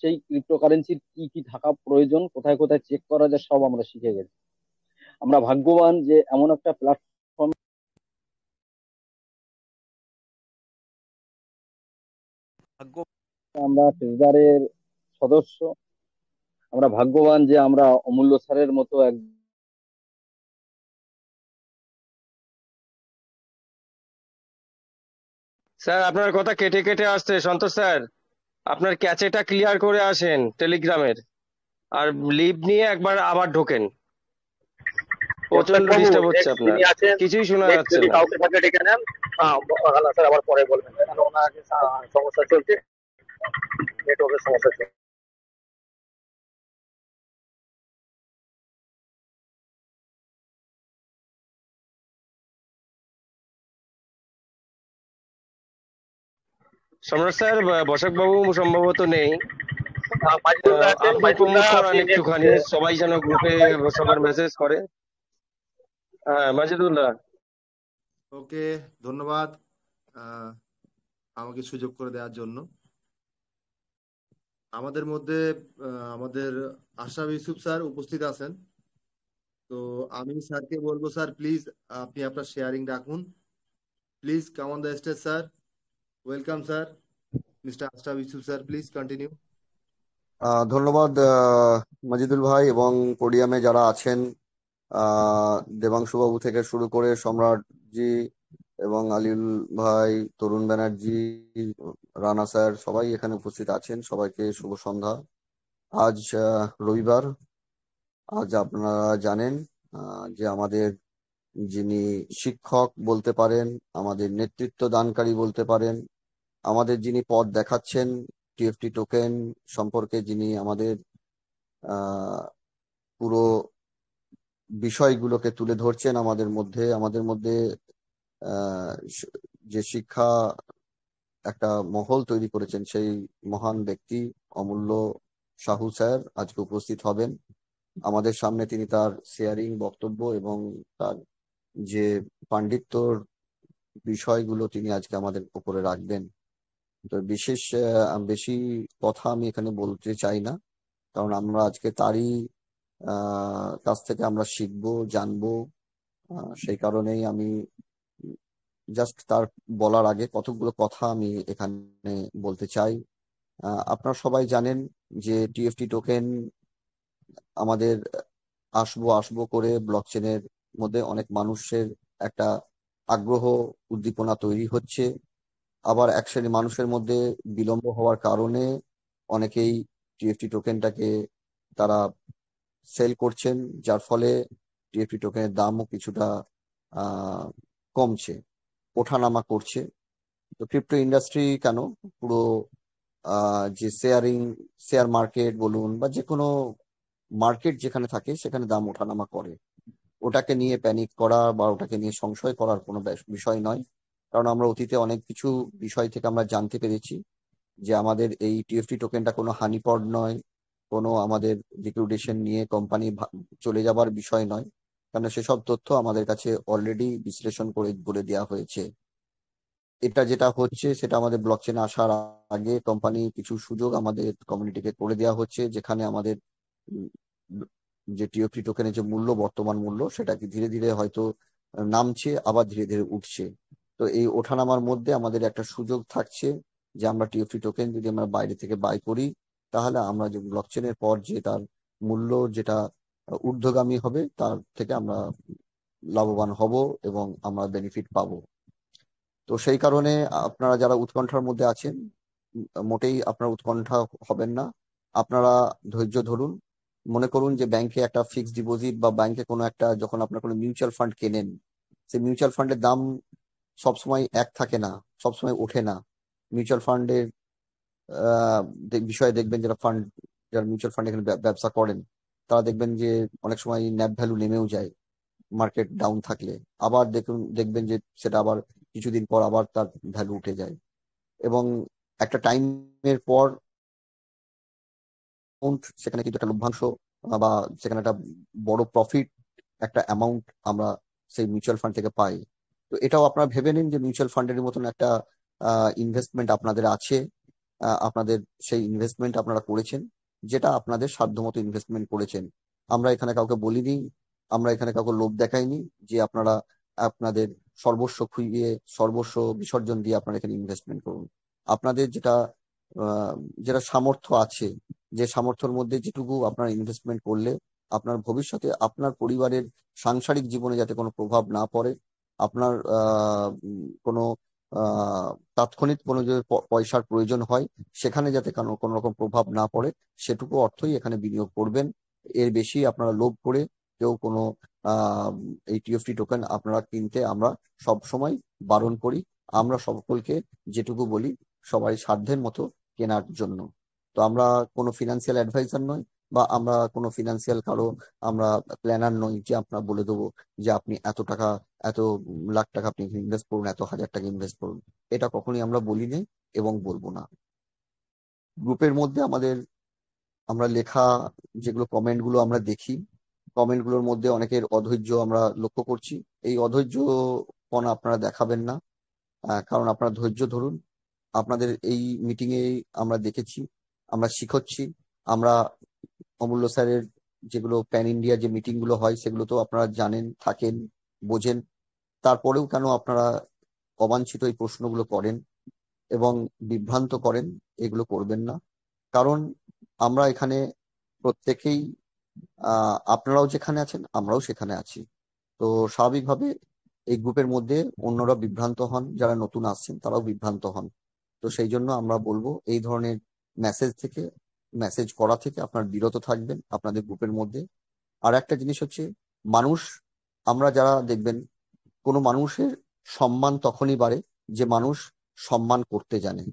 সেই ক্রিপ্টোকারেন্সির কি কি থাকা প্রয়োজন, কোথায় কোথায় চেক করা যায়, সব আমরা শিখে গেছি। আমরা ভাগ্যবান যে এমন একটা প্ল্যাটফর্ম আমরা ট্রেজারের সদস্য। আমরা ভাগ্যবান যে আমরা অমূল্য স্যারের মতো এক স্যার আপনার কথা কেটে কেটে আসছে সন্তোষ স্যার। আপনার ক্যাচেটা ক্লিয়ার করে আসেন টেলিগ্রামের, আর লিভ নিয়ে একবার আবার ঢোকেন। প্রচন্ড বাবু ডিস্টার্ব হচ্ছে নেক্সট আপনার, যিনি আছেন, কিছুই শোনা নেক্সট যাচ্ছে যদি না। কাউকে থাকে ডেকে নেন। হ্যাঁ স্যার, আবার পরে বলবেন, কারণ ওনার সমস্যা চলছে, নেটওয়ার্কের সমস্যা চলছে। সম্রাট স্যার, বসাক বাবু সম্ভবত নেই। মাজিদুল্লাহ আছেন, আপনি প্রমোট মাজিদুল্লাহ করান আপনি নেক্সট। একটুখানি, সবাই যেন গ্রুপে সবার মেসেজ করে। হ্যাঁ মাজিদুল্লাহ। ওকে, ধন্যবাদ আহ, আমাকে সুযোগ করে দেওয়ার জন্য। আমাদের মধ্যে আমাদের আশরাফ ইউসুফ স্যার উপস্থিত আছেন। তো আমি স্যারকে বলবো, স্যার প্লিজ আপনি আপনার শেয়ারিং রাখুন। Please come on the stage sir. Welcome sir, mister Ashraf Yusuf sir, please continue. ধন্যবাদ মাজিদুল ভাই এবং পোডিয়ামে যারা আছেন, দেবাংশু বাবু থেকে শুরু করে সম্রাট জি এবং আলিউল ভাই, তরুণ ব্যানার্জি, রানা স্যার, সবাই এখানে উপস্থিত আছেন। সবাইকে শুভ সন্ধ্যা। আজ রবিবার। আজ আপনারা জানেন যে আমাদের যিনি শিক্ষক বলতে পারেন, আমাদের নেতৃত্ব দানকারী বলতে পারেন, আমাদের যিনি পথ দেখাচ্ছেন টিএফটি টোকেন সম্পর্কে, যিনি আমাদের পুরো বিষয়গুলোকে তুলে ধরছেন আমাদের মধ্যে যে শিক্ষা একটা মহল তৈরি করেছেন, সেই মহান ব্যক্তি অমূল্য সাহু স্যার আজকে উপস্থিত হবেন আমাদের সামনে। তিনি তার শেয়ারিং বক্তব্য এবং তার যে পাণ্ডিত্যর বিষয়গুলো তিনি আজকে আমাদের উপরে রাখবেন। তো বিশেষ বেশি কথা আমি এখানে বলতে চাই না, কারণ আমরা আজকে তারই কাছ থেকে আমরা শিখবো, জানবো। সেই কারণেই আমি জাস্ট তার বলার আগে কতগুলো কথা আমি এখানে বলতে চাই। আপনারা সবাই জানেন যে টিএফটি টোকেন আমাদের আসবো আসবো করে ব্লকচেনের মধ্যে অনেক মানুষের একটা আগ্রহ উদ্দীপনা তৈরি হচ্ছে। আবার এক শ্রেণীর মানুষের মধ্যে বিলম্ব হওয়ার কারণে অনেকেই টিএফটি টোকেনটাকে তারা সেল করছেন, যার ফলে টিএফটি টোকেনের দামও কিছুটা কমছে, ওঠানামা করছে। তো ক্রিপ্টো ইন্ডাস্ট্রি কেন, পুরো যে শেয়ার মার্কেট বলুন বা যে কোনো মার্কেট যেখানে থাকে সেখানে দাম ওঠানামা করে। ওটাকে নিয়ে প্যানিক করা বা ওটাকে নিয়ে সংশয় করার কোনো বিষয় নয়, কারণ আমরা অতীতে অনেক কিছু বিষয় থেকে আমরা জানতে পেরেছি যে আমাদের এই টিএফটি টোকেনটা কোনো হানিপড নয়, কোনো আমাদের লিকুইডেশন নিয়ে কোম্পানি চলে যাবার বিষয় নয়, কারণ সেসব তথ্য আমাদের কাছে অলরেডি বিশ্লেষণ করে বলে দেওয়া হয়েছে। এটা যেটা হচ্ছে সেটা আমাদের ব্লকচেনে আসার আগে কোম্পানি কিছু সুযোগ আমাদের কমিউনিটিকে করে দেওয়া হচ্ছে, যেখানে আমাদের উম, যে টিএফটি টোকেনের যে মূল্য, বর্তমান মূল্য, সেটা কি ধীরে ধীরে হয়তো নামছে, আবার ধীরে ধীরে উঠছে। তো এই ওঠানামার মধ্যে আমাদের একটা সুযোগ থাকছে যে আমরা টিএফটি টোকেন যদি আমরা বাইরে থেকে বাই করি, তাহলে আমরা যে ব্লকচেনের পর যে তার মূল্য যেটা ঊর্ধ্বগামী হবে, তার থেকে আমরা লাভবান হব এবং আমরা বেনিফিট পাবো। তো সেই কারণে আপনারা যারা উৎকণ্ঠার মধ্যে আছেন, মোটেই আপনারা উৎকণ্ঠা হবেন না। আপনারা ধৈর্য ধরুন। মনে করুন যে ব্যাংকে একটা ফিক্সড ডিপোজিট বা ব্যাংকে কোনো একটা, যখন আপনার কোনো মিউচুয়াল ফান্ড কেনেন, সেই মিউচুয়াল ফান্ডের দাম সবসময় এক থাকে না, সবসময় ওঠে না। মিউচুয়াল ফান্ডের বিষয়ে দেখবেন যারা মিউচুয়াল ফান্ড এখানে ব্যবসা করেন, তারা দেখবেন যে অনেক সময় ন্যাপ ভ্যালু নেমেও যায় মার্কেট ডাউন থাকলে। আবার দেখবেন যে সেটা আবার কিছুদিন পর আবার তার ভ্যালু উঠে যায়, এবং একটা টাইমের পর সেখানে কিন্তু একটা লভ্যাংশ বা সেখানে একটা বড় প্রফিট, একটা অ্যামাউন্ট আমরা সেই মিউচুয়াল ফান্ড থেকে পাই। তো এটাও আপনারা ভেবে নিন যে মিউচুয়াল ফান্ডের মতন একটা ইনভেস্টমেন্ট আপনাদের আছে, আপনাদের সেই ইনভেস্টমেন্ট আপনারা করেছেন, যেটা আপনাদের সাধ্যমতো ইনভেস্টমেন্ট করেছেন। আমরা এখানে কাউকে বলিনি, আমরা এখানে কাউকে লোভ দেখাইনি যে আপনারা আপনাদের সর্বস্ব খুইয়ে সর্বস্ব বিসর্জন দিয়ে আপনারা এখানে ইনভেস্টমেন্ট করুন। আপনাদের যেটা সামর্থ্য আছে, যে সামর্থ্যের মধ্যে যেটুকু আপনারা ইনভেস্টমেন্ট করলে আপনার ভবিষ্যতে আপনার পরিবারের সাংসারিক জীবনে যাতে কোনো প্রভাব না পড়ে, আপনার কোনো তাৎক্ষণিক কোনো যে পয়সার প্রয়োজন হয় সেখানে যাতে কোনো রকম প্রভাব না পড়ে, সেটুকু অর্থই এখানে বিনিয়োগ করবেন। এর বেশি আপনারা লোভ করে কেউ কোনো এই টিএফটি টোকেন আপনারা কিনতে আমরা সব সময় বারণ করি। আমরা সকলকে যেটুকু বলি সবাই সাধ্যের মতো কেনার জন্য। তো আমরা কোনো ফিনান্সিয়াল অ্যাডভাইজার নই, বা আমরা কোনো ফিনান্সিয়াল কারো আমরা প্ল্যানার নই যে আপনার বলে দেবো যে আপনি এত টাকা, এত লাখ টাকা আপনি ইনভেস্ট করুন, এত হাজার টাকা ইনভেস্ট করুন। এটা কখনোই আমরা বলি নাই এবং বলবো না। গ্রুপের মধ্যে আমরা লেখা যেগুলো কমেন্ট গুলো আমরা দেখি, কমেন্ট গুলোর মধ্যে অনেকের অধৈর্য আমরা লক্ষ্য করছি। এই অধৈর্যপনা আপনারা দেখাবেন না, কারণ আপনারা ধৈর্য ধরুন। আপনাদের এই মিটিং এ আমরা দেখেছি, আমরা শিখছি। আমরা অমূল্য স্যারের যেগুলো প্যান ইন্ডিয়া যে মিটিং গুলো হয় সেগুলো তো আপনারা জানেন, থাকেন, বোঝেন। তারপরেও কেন আপনারা অবাঞ্ছিত এই প্রশ্নগুলো করেন এবং বিভ্রান্ত করেন? এগুলো করবেন না, কারণ আমরা এখানে প্রত্যেকেই আপনারাও যেখানে আছেন আমরাও সেখানে আছি। তো স্বাভাবিকভাবে এই গ্রুপের মধ্যে অন্যরা বিভ্রান্ত হন, যারা নতুন আসছেন তারাও বিভ্রান্ত হন। তো সেই জন্য আমরা বলবো এই ধরনের মেসেজ করা থেকে আপনার বিরত থাকবেন আপনাদের গ্রুপের মধ্যে। আর একটা জিনিস হচ্ছে, মানুষ, আমরা যারা দেখবেন, কোনো মানুষের সম্মান তখনই বাড়ে যে মানুষ সম্মান করতে জানে।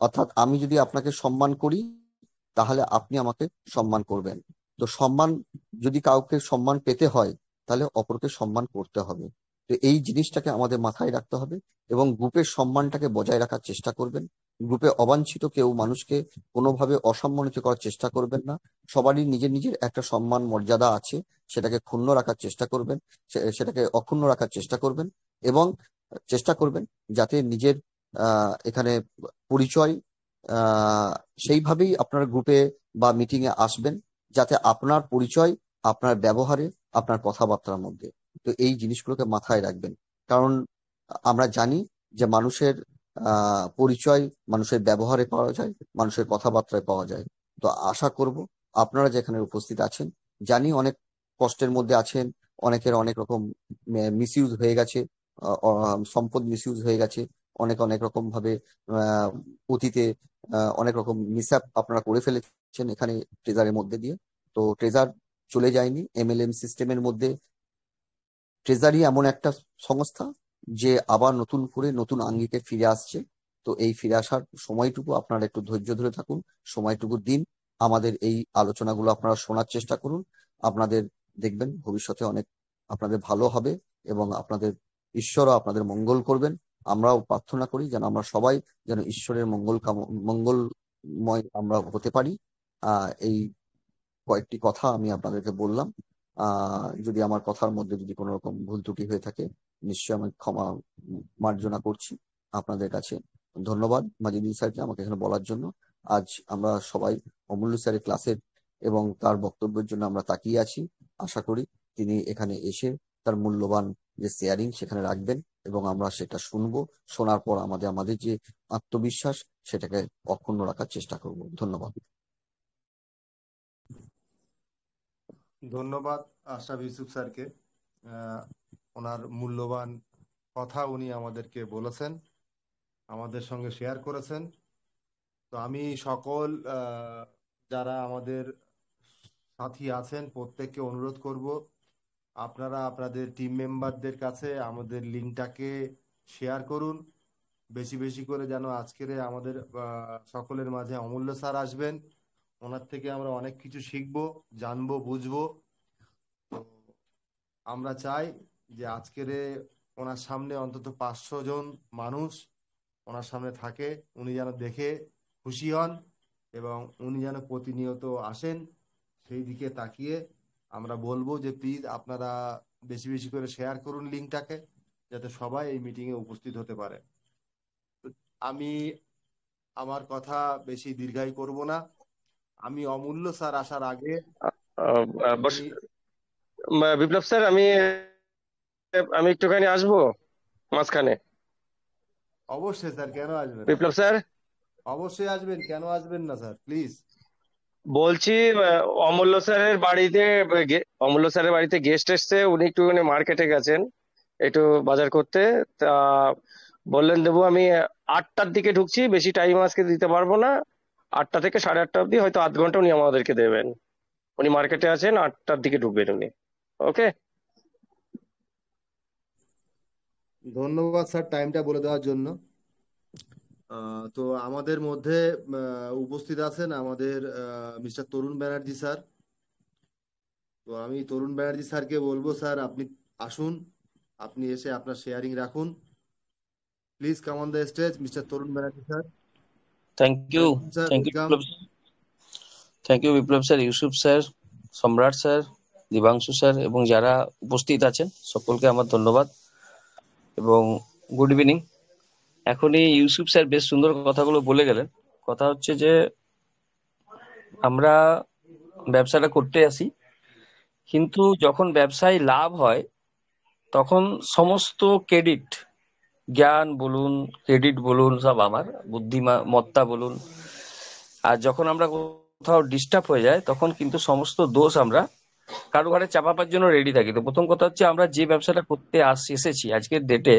অর্থাৎ আমি যদি আপনাকে সম্মান করি তাহলে আপনি আমাকে সম্মান করবেন। তো যদি কাউকে সম্মান পেতে হয় তাহলে অপরকে সম্মান করতে হবে। তো এই জিনিসটাকে আমাদের মাথায় রাখতে হবে এবং গ্রুপের সম্মানটাকে বজায় রাখার চেষ্টা করবেন। গ্রুপে অবাঞ্ছিত কেউ মানুষকে কোনোভাবে অসম্মানিত করার চেষ্টা করবেন না। সবারই নিজের নিজের একটা সম্মান মর্যাদা আছে, সেটাকে ক্ষুণ্ণ রাখার চেষ্টা করবেন, সেটাকে অক্ষুণ্ণ রাখার চেষ্টা করবেন এবং চেষ্টা করবেন যাতে নিজের এখানে পরিচয় আহ সেইভাবেই আপনার গ্রুপে বা মিটিং এ আসবেন যাতে আপনার পরিচয় আপনার ব্যবহারে, আপনার কথাবার্তার মধ্যে। তো এই জিনিসগুলোকে মাথায় রাখবেন, কারণ আমরা জানি যে মানুষের পরিচয় মানুষের ব্যবহারে পাওয়া যায়, মানুষের কথাবার্তায় পাওয়া যায়। তো আশা করব আপনারা যেখানে উপস্থিত আছেন, জানি অনেক কষ্টের মধ্যে আছেন, অনেকের অনেক রকম মিসইউজ হয়ে গেছে, সম্পদ মিসইউজ হয়ে গেছে, অনেক অনেক রকম ভাবে আহ, অতীতে অনেক রকম মিসঅ্যাপ আপনারা করে ফেলেছেন এখানে ট্রেজারের মধ্যে দিয়ে। তো ট্রেজার চলে যায়নি এমএলএম সিস্টেমের মধ্যে। ট্রেজারি এমন একটা সংস্থা যে আবার নতুন করে নতুন আঙ্গিকে ফিরে আসছে। তো এই ফিরে আসার সময়টুকু আপনারা একটু ধৈর্য ধরে থাকুন, সময়টুকু দিন, আমাদের এই আলোচনাগুলো আপনারা শোনার চেষ্টা করুন। আপনাদের দেখবেন ভবিষ্যতে অনেক আপনাদের ভালো হবে এবং আপনাদের ঈশ্বরও আপনাদের মঙ্গল করবেন। আমরাও প্রার্থনা করি যেন আমরা সবাই যেন ঈশ্বরের মঙ্গলময় আমরা হতে পারি। এই কয়েকটি কথা আমি আপনাদেরকে বললাম। যদি আমার কথার মধ্যে যদি কোনো রকম ভুল ত্রুটি হয়ে থাকে নিশ্চয়ই আমি ক্ষমা মার্জনা করছি আপনাদের কাছে। ধন্যবাদ মাজিদুল স্যারকে আমাকে এখানে বলার জন্য। আজ আমরা সবাই অমূল্য স্যারের ক্লাসের এবং তার বক্তব্যের জন্য আমরা তাকিয়ে আছি। আশা করি তিনি এখানে এসে তার মূল্যবান যে শেয়ারিং সেখানে রাখবেন এবং আমরা সেটা শুনবো। শোনার পর আমাদের যে আত্মবিশ্বাস সেটাকে অক্ষুণ্ণ রাখার চেষ্টা করব। ধন্যবাদ। ধন্যবাদ আশরাফ ইউসুফ স্যারকে। ওনার মূল্যবান কথা উনি আমাদেরকে বলেছেন, আমাদের সঙ্গে শেয়ার করেছেন। তো আমি সকল যারা আমাদের সাথী আছেন প্রত্যেককে অনুরোধ করব, আপনারা আপনাদের টিম মেম্বারদের কাছে আমাদের লিঙ্কটাকে শেয়ার করুন বেশি বেশি করে, যেন আজকের আমাদের সকলের মাঝে অমূল্য স্যার আসবেন। ওনার থেকে আমরা অনেক কিছু শিখবো, জানবো, বুঝবো। তো আমরা চাই যে আজকের ওনার সামনে অন্তত 500 জন মানুষ ওনার সামনে থাকে, উনি যেন দেখে খুশি হন এবং উনি যেন প্রতিনিয়ত আসেন। সেই দিকে তাকিয়ে আমরা বলবো যে প্লিজ আপনারা বেশি বেশি করে শেয়ার করুন লিঙ্কটাকে, যাতে সবাই এই মিটিংয়ে উপস্থিত হতে পারে। আমি আমার কথা বেশি দীর্ঘায়ী করব না। আমি অমূল্য স্যার আসার আগে আহ, আহ, আমি বিপ্লব স্যার, আমি আমি একটুখানি আসবো মাঝখানে। অবশ্যই স্যার, কেন আসবেন না? বিপ্লব স্যার, অবশ্যই আসবেন, কেন আসবেন না স্যার, প্লিজ। বলছি অমূল্য স্যারের বাড়িতে অমূল্য স্যারের বাড়িতে গেস্ট এসছে, উনি একটুখানি মার্কেটে গেছেন একটু বাজার করতে। তা বললেন দেবু, আমি 8টার দিকে ঢুকছি, বেশি টাইম আজকে দিতে পারবো না। 8টা থেকে 8:30 অব্দি হয়তো আধ ঘন্টা উনি আমাদেরকে দেবেন। উনি মার্কেটে আছেন, 8টার দিকে ঢুকবেন উনি। ওকে। ধন্যবাদ স্যার টাইমটা বলে দেওয়ার জন্য। তো আমাদের মধ্যে উপস্থিত আছেন আমাদের মিস্টার তরুণ ব্যানার্জি স্যার। তো আমি তরুণ ব্যানার্জি স্যারকে বলবো, স্যার আপনি আসুন, আপনি এসে আপনার শেয়ারিং রাখুন। Please come on the stage mister Tarun Banerjee sir. Thank you welcome sir, thank you welcome. Biplab sir, Yusuf sir, Samrat sir, Dibanshu sir এবং যারা উপস্থিত আছেন সকলকে আমার ধন্যবাদ এবং গুড ইভিনিং। এখনই ইউসুফ স্যার বেশ সুন্দর কথাগুলো বলে গেলেন। কথা হচ্ছে যে আমরা ব্যবসাটা করতে আসি, কিন্তু যখন ব্যবসায় লাভ হয় তখন সমস্ত ক্রেডিট, জ্ঞান বলুন, ক্রেডিট বলুন, সব আমার বুদ্ধিমত্তা বলুন। আর যখন আমরা কোথাও ডিস্টার্ব হয়ে যায় তখন কিন্তু সমস্ত দোষ আমরা কারো ঘাড়ে চাপাবার জন্য রেডি থাকি। তো প্রথম কথা হচ্ছে, আমরা যে ব্যবসাটা করতে এসেছি আজকের ডেটে,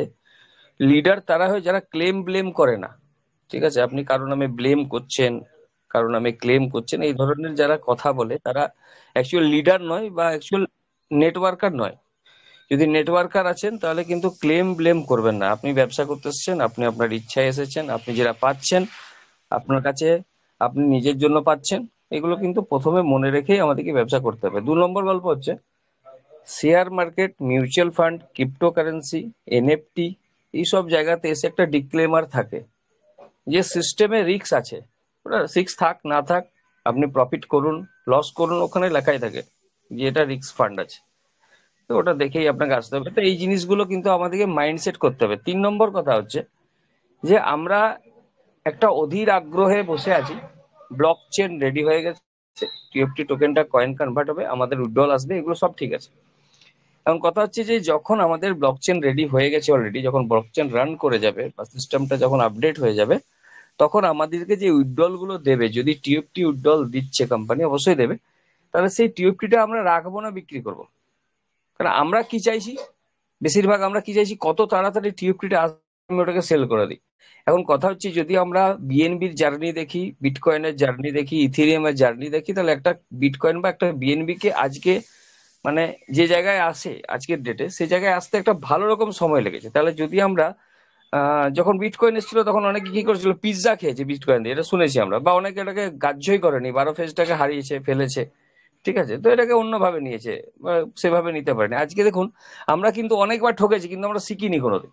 লিডার তারা হয় যারা ক্লেম ব্লেম করে না। ঠিক আছে, আপনি কারো নামে ব্লেম করছেন, কারো নামে ক্লেম করছেন, এই ধরনের যারা কথা বলে তারা অ্যাকচুয়াল লিডার নয় বা অ্যাকচুয়াল নেটওয়ার্কার নয়। যদি নেটওয়ার্কার আছেন তাহলে কিন্তু ক্লেম ব্লেম করবেন না। আপনি ব্যবসা করতে এসেছেন, আপনি আপনার ইচ্ছায় এসেছেন, আপনি যেটা পাচ্ছেন আপনার কাছে আপনি নিজের জন্য পাচ্ছেন। এগুলো কিন্তু প্রথমে মনে রেখেই আমাদেরকে ব্যবসা করতে হবে। 2 নম্বর গল্প হচ্ছে share market, mutual fund, cryptocurrency, NFT, এইসব জায়গাতে এসে একটা ডিক্লেমার থাকে যে সিস্টেমে রিস্ক আছে। ওটা রিস্ক থাক না থাক, আপনি প্রফিট করুন লস করুন, ওখানে লেখাই থাকে যে এটা রিস্ক ফান্ড আছে। তো ওটা দেখেই আপনাকে আসতে হবে। তো এই জিনিসগুলো কিন্তু আমাদেরকে মাইন্ডসেট করতে হবে। 3 নম্বর কথা হচ্ছে যে আমরা একটা অধীর আগ্রহে বসে আছি, ব্লক চেন রেডি হয়ে গেছে, টিএফটি টোকেনটা কয়েন কনভার্ট হবে, আমাদের উইথড্রল আসবে, এগুলো সব ঠিক আছে। এখন কথা হচ্ছে যে যখন আমাদের ব্লক চেন রেডি হয়ে গেছে অলরেডি, যখন ব্লক চেন রান করে যাবে বা সিস্টেমটা যখন আপডেট হয়ে যাবে, তখন আমাদেরকে যে উইথড্রল গুলো দেবে, যদি টিএফটি উইথড্রল দিচ্ছে কোম্পানি অবশ্যই দেবে, তাহলে সেই টিএফটিটা আমরা রাখবো না, বিক্রি করবো। কারণ আমরা কি চাইছি, বেশিরভাগ আমরা কি চাইছি, কত তাড়াতাড়ি টিএফটিটা আসবে আমি ওটাকে সেল করে দিই। এখন কথা হচ্ছে যদি আমরা বিএনবির জার্নি দেখি, বিটকয়েনের জার্নি দেখি, ইথেরিয়ামের জার্নি দেখি, তাহলে একটা বিটকয়েন বা একটা বিএনবি কে আজকে মানে যে জায়গায় আসে আজকের ডেটে, সেই জায়গায় আসতে একটা ভালো রকম সময় লেগেছে। তাহলে যদি আমরা যখন বিটকয়েন এসেছিল তখন অনেকে কি করেছিল, পিৎজা খেয়েছে বিটকয়েন দিয়ে, এটা শুনেছি আমরা, বা অনেকে এটাকে গ্রাহ্যই করেনি, 12 ফেজটাকে হারিয়েছে ফেলেছে। ঠিক আছে, তো এটাকে অন্যভাবে নিয়েছে, বা সেভাবে নিতে পারেনি। আজকে দেখুন, আমরা কিন্তু অনেকবার ঠকেছি, কিন্তু আমরা শিখিনি কোনোদিন।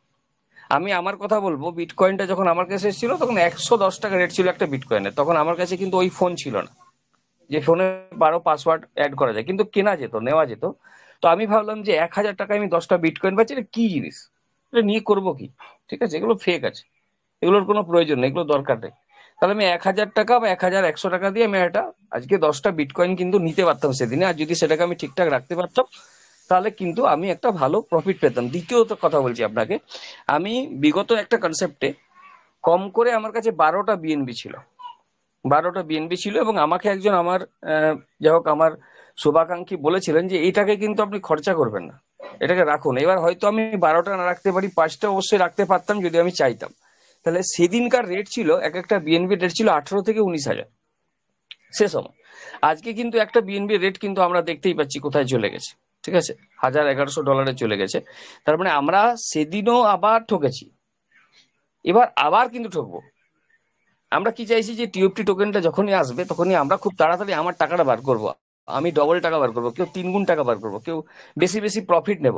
আমি আমার কথা বলবো, বিটকয়েনটা যখন আমার কাছে এসেছিল তখন 110 টাকা রেট ছিল একটা বিটকয়েনের। তখন আমার কাছে কিন্তু ওই ফোন ছিল না যে ফোনে 12 পাসওয়ার্ড অ্যাড করা যায়, কিন্তু কেনা যেত, নেওয়া যেত। তো আমি ভাবলাম যে 1000 টাকায় আমি 10টা বিটকয়েন পাচ্ছি, এটা কি জিনিস, এটা নিয়ে করবো কি? ঠিক আছে, এগুলো ফেক আছে, এগুলোর কোনো প্রয়োজন নেই, এগুলো দরকার নেই। তাহলে আমি 1000 টাকা বা 1100 টাকা দিয়ে আমি এটা আজকে 10টা বিটকয়েন কিন্তু নিতে পারতাম সেদিনে। আর যদি সেটাকে আমি ঠিকঠাক রাখতে পারতাম তাহলে কিন্তু আমি একটা ভালো প্রফিট পেতাম। দ্বিতীয়ত কথা বলছি আপনাকে, আমি বিগত একটা কনসেপ্টে কম করে আমার কাছে 12টা বিএনবি ছিল, 12টা বিএনবি ছিল, এবং আমাকে একজন আমার যাই হোক আমার শুভাকাঙ্ক্ষী বলেছিলেন যে এইটাকে কিন্তু আপনি খরচা করবেন না, এটাকে রাখুন। এবার হয়তো আমি 12টা না রাখতে পারি, 5টা অবশ্যই রাখতে পারতাম যদি আমি চাইতাম। তাহলে সেদিনকার রেট ছিল, এক একটা বিএনবি রেট ছিল 18 থেকে 19 হাজার সে সময়। আজকে কিন্তু একটা বিএনবি রেট কিন্তু আমরা দেখতেই পাচ্ছি কোথায় চলে গেছে। ঠিক আছে, $1100 চলে গেছে। তার মানে আমরা সেদিনও আবার ঠকেছি, এবার আবার কিন্তু ঠকবো। আমরা কি চাইছি যে টিএফটি টোকেনটা যখনই আসবে তখনই আমরা খুব তাড়াতাড়ি আমার টাকাটা বার করব, আমি ডবল টাকা বার করবো, কেউ 3 গুণ টাকা বার করবো, কেউ বেশি বেশি প্রফিট নেব।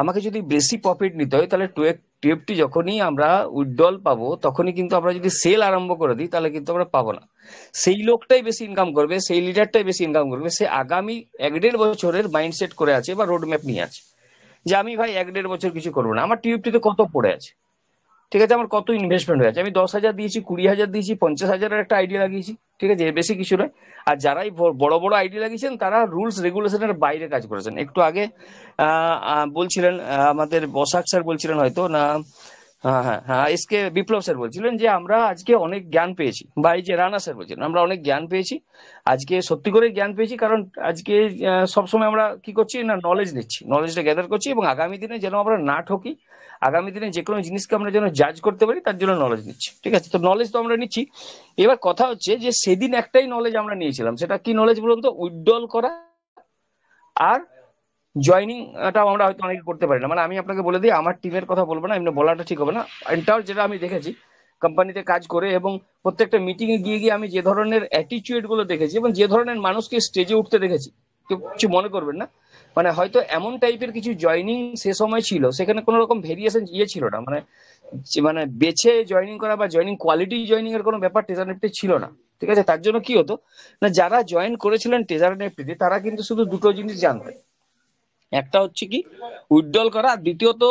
আমাকে যদি বেশি প্রফিট নিতে হয় তাহলে টিএফটি যখনই আমরা উইথড্রল পাবো তখনই কিন্তু আমরা যদি সেল আরম্ভ করে দিই তাহলে কিন্তু আমরা পাবো না। সেই লোকটাই বেশি ইনকাম করবে, সেই লিডারটাই বেশি ইনকাম করবে, সে আগামী 1-1.5 বছরের মাইন্ডসেট করে আছে বা রোড ম্যাপ নিয়ে আছে যে আমি ভাই 1-1.5 বছর কিছু করবো না, আমার টিএফটিতে কত পড়ে আছে। ঠিক আছে, আমার কত ইনভেস্টমেন্ট হয়ে আছে, আমি 10,000 দিয়েছি, 20,000 দিয়েছি, 50,000-এর একটা আইডিয়া লাগিয়েছি, ঠিক আছে, এর বেশি কিছু নয়। আর যারাই বড় বড় আইডিয়া লাগিয়েছেন তারা রুলস রেগুলেশনের বাইরে কাজ করেছেন। একটু আগে বলছিলেন আমাদের বসাক স্যার বলছিলেন হয়তো না, হ্যাঁ হ্যাঁ হ্যাঁ, এসকে বিপ্লব স্যার বলছিলেন যে আমরা আজকে অনেক জ্ঞান পেয়েছি, বা এই যে রানা স্যার বলছিলেন আমরা অনেক জ্ঞান পেয়েছি আজকে, সত্যি করে জ্ঞান পেয়েছি। কারণ আজকে সবসময় আমরা কি করছি না, নলেজ নিচ্ছি, নলেজটা গ্যাদার করছি, এবং আগামী দিনে যেন আমরা না ঠকি, আগামী দিনে যে কোনো জিনিসকে আমরা যেন জাজ করতে পারি তার জন্য নলেজ নিচ্ছি। ঠিক আছে, তো নলেজ তো আমরা নিচ্ছি। এবার কথা হচ্ছে যে সেদিন একটাই নলেজ আমরা নিয়েছিলাম, সেটা কি নলেজ বলুন তো? উইথড্রল করা আর জয়নিংটাও আমরা হয়তো অনেকে করতে পারি না। মানে আমি আপনাকে বলে দিই, আমার টিমের কথা বলবো না, এমনি বলাটা ঠিক হবে না, এন্টার যেটা আমি দেখেছি কোম্পানিতে কাজ করে এবং প্রত্যেকটা মিটিং এ গিয়ে গিয়ে আমি যে ধরনের অ্যাটিচিউড গুলো দেখেছি এবং যে ধরনের মানুষকে স্টেজে উঠতে দেখেছি, কেউ কিছু মনে করবেন না, মানে হয়তো এমন টাইপের কিছু জয়নিং সে সময় ছিল, সেখানে কোনো রকম ভেরিয়েশন ছিল না, মানে মানে বেছে জয়নিং করা বা জয়নিং কোয়ালিটি জয়নিং এর কোনো ব্যাপার টেজার নেফটে ছিল না। ঠিক আছে, তার জন্য কি হতো না, যারা জয়েন করেছিলেন টেজার নেফটিতে তারা কিন্তু শুধু দুটো জিনিস জানতেন, একটা হচ্ছে কি উইথড্রল করা, আর দ্বিতীয়ত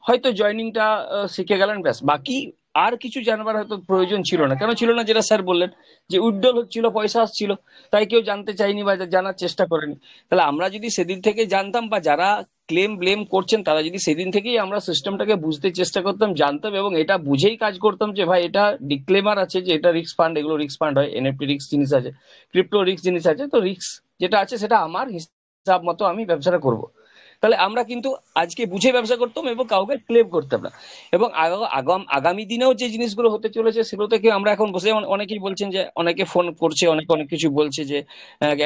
হয়তো জয়নিংটা শিখে গেলেন, ব্যাস, বাকি আর কিছু জানবার হয়তো প্রয়োজন ছিল না। কেন ছিল না? যেটা স্যার বললেন যে উইথড্রল হচ্ছিল, পয়সা আসছিল, তাই কেউ জানতে চায়নি বা জানার চেষ্টা করেনি। তাহলে আমরা যদি সেদিন থেকে জানতাম, বা যারা ক্লেম ব্লেম করছেন তারা যদি সেদিন থেকেই আমরা সিস্টেমটাকে বুঝতে চেষ্টা করতাম, জানতাম এবং এটা বুঝেই কাজ করতাম যে ভাই এটা ডিক্লেমার আছে যে এটা রিস্ক ফান্ড, এগুলো রিস্ক ফান্ড হয়, এনএফটি রিস্ক জিনিস আছে, ক্রিপ্টো রিস্ক জিনিস আছে, তো রিস্ক যেটা আছে সেটা আমার হিসাব মতো আমি ব্যবসাটা করব, তাহলে আমরা কিন্তু আজকে বুঝে ব্যবসা করতাম এবং কাউকে ক্লেম করতাম না। এবং আগামী দিনেও যে জিনিসগুলো হতে চলেছে সেগুলো থেকে আমরা এখন বসে, অনেকেই বলছেন যে অনেকে ফোন করছে, অনেকে অনেক কিছু বলছে যে